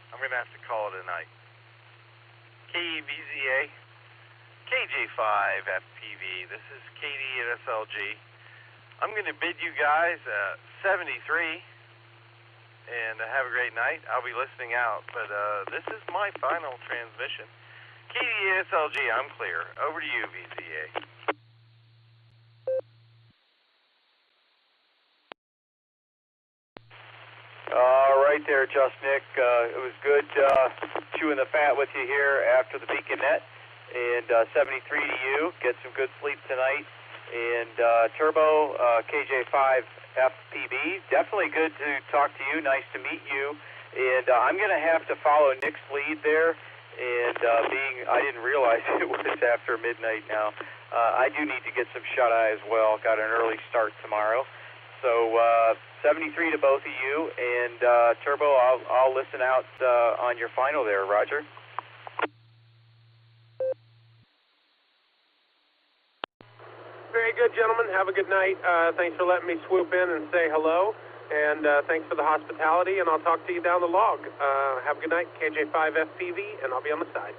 I'm going to have to call it a night. KEVZA, KJ5FPV. This is KD8SLG. I'm going to bid you guys 73 and have a great night. I'll be listening out, but this is my final transmission. KD8SLG, I'm clear. Over to you, VZA. All right there, Just Nick. It was good chewing the fat with you here after the Beacon Net. And 73 to you. Get some good sleep tonight. And Turbo, KJ5FPB, definitely good to talk to you. Nice to meet you. And I'm going to have to follow Nick's lead there. And I didn't realize it was after midnight now. I do need to get some shut-eye as well. Got an early start tomorrow. So 73 to both of you. And Turbo, I'll listen out on your final there, Roger. Very good, gentlemen. Have a good night. Thanks for letting me swoop in and say hello. And thanks for the hospitality, and I'll talk to you down the log. Have a good night, KJ5FPV, and I'll be on the side.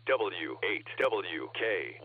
W8WKY.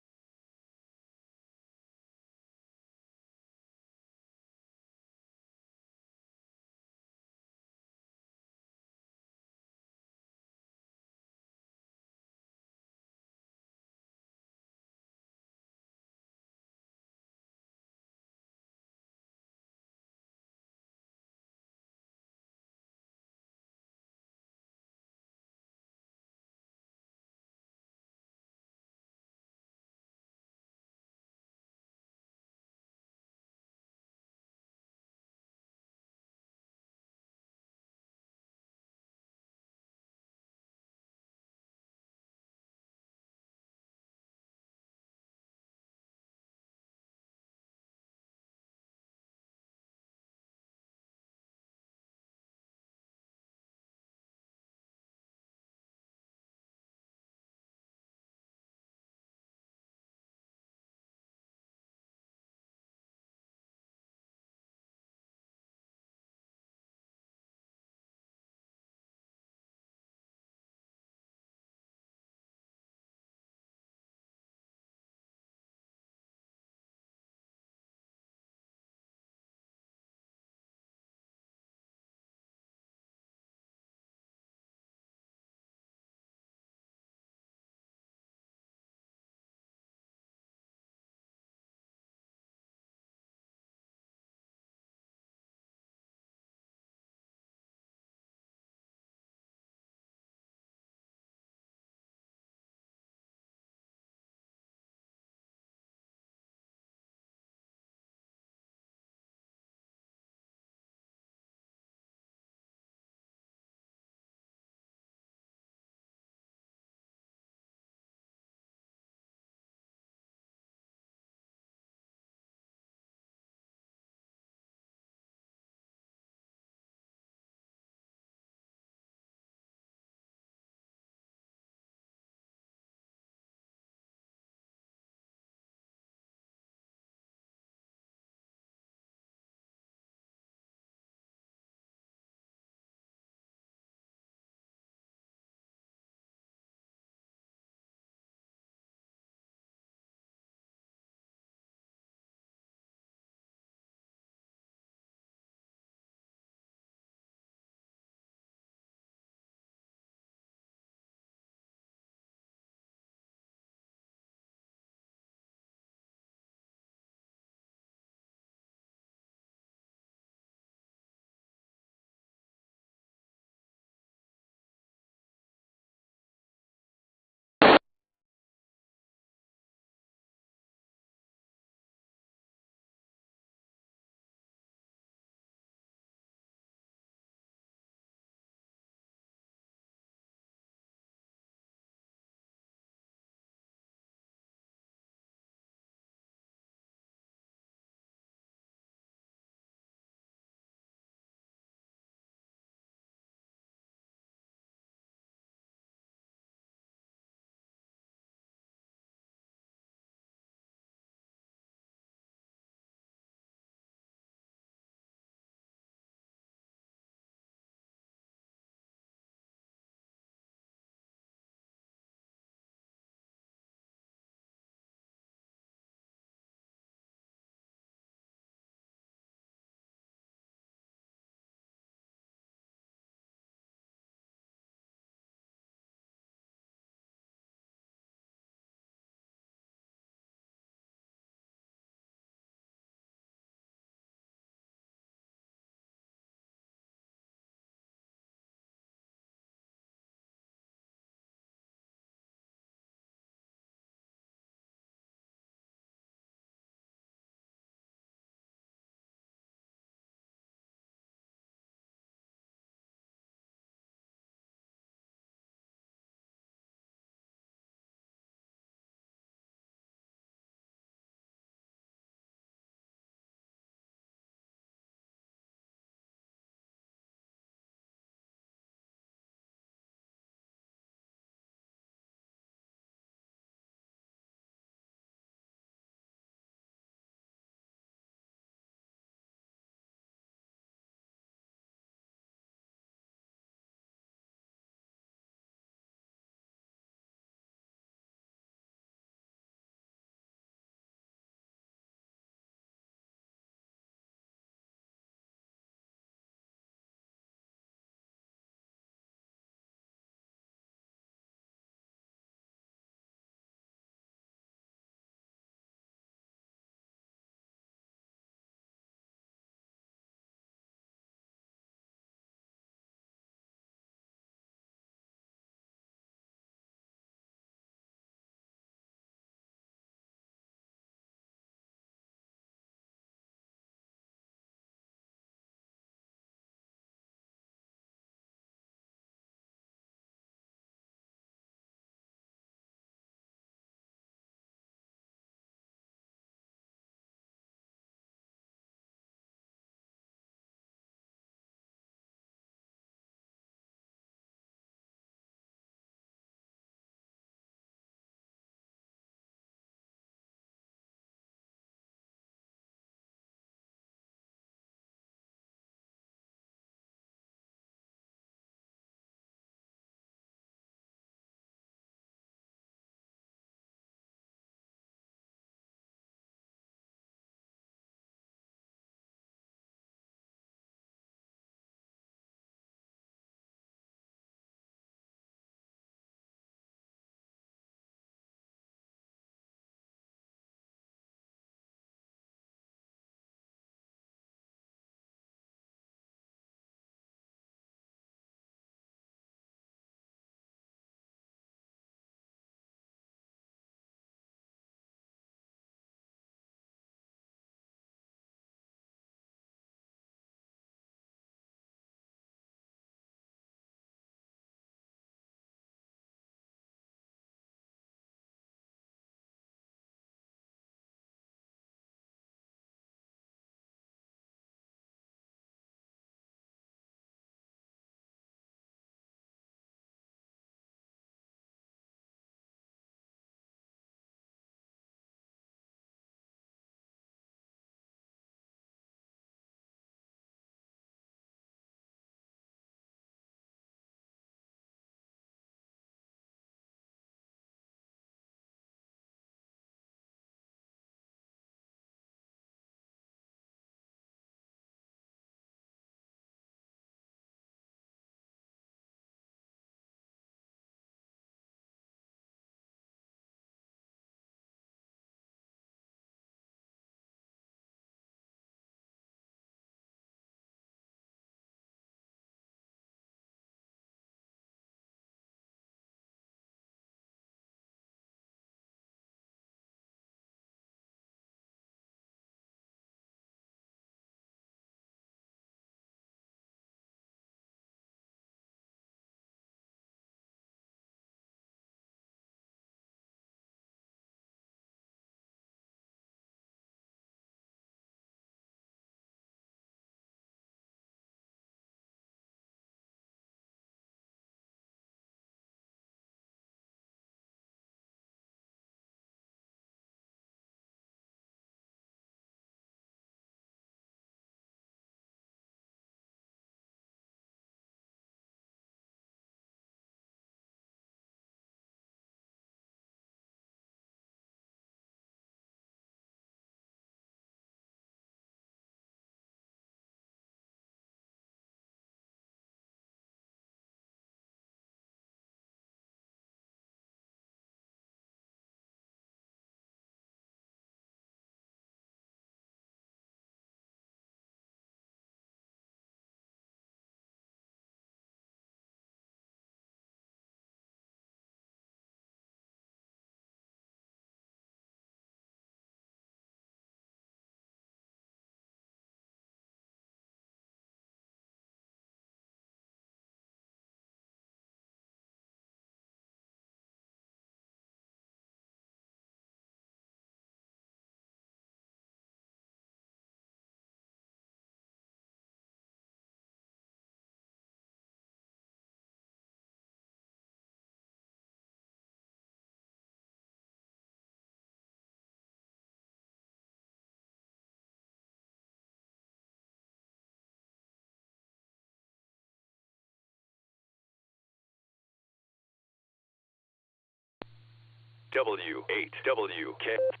W8WK.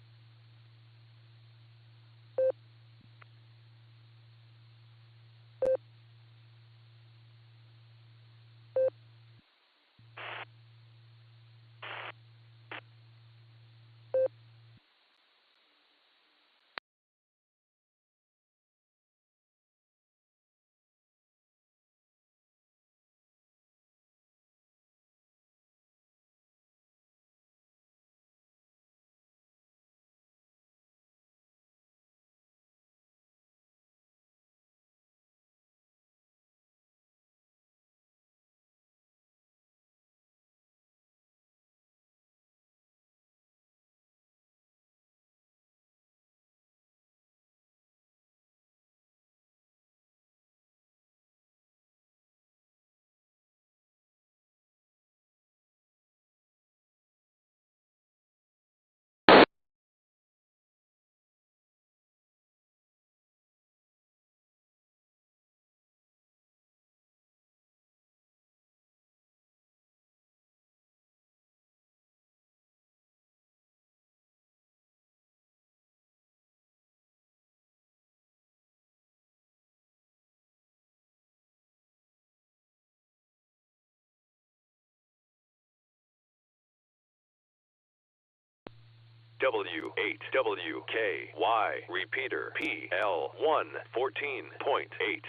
W8WKY repeater PL114.8.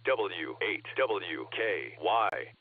W8WKY.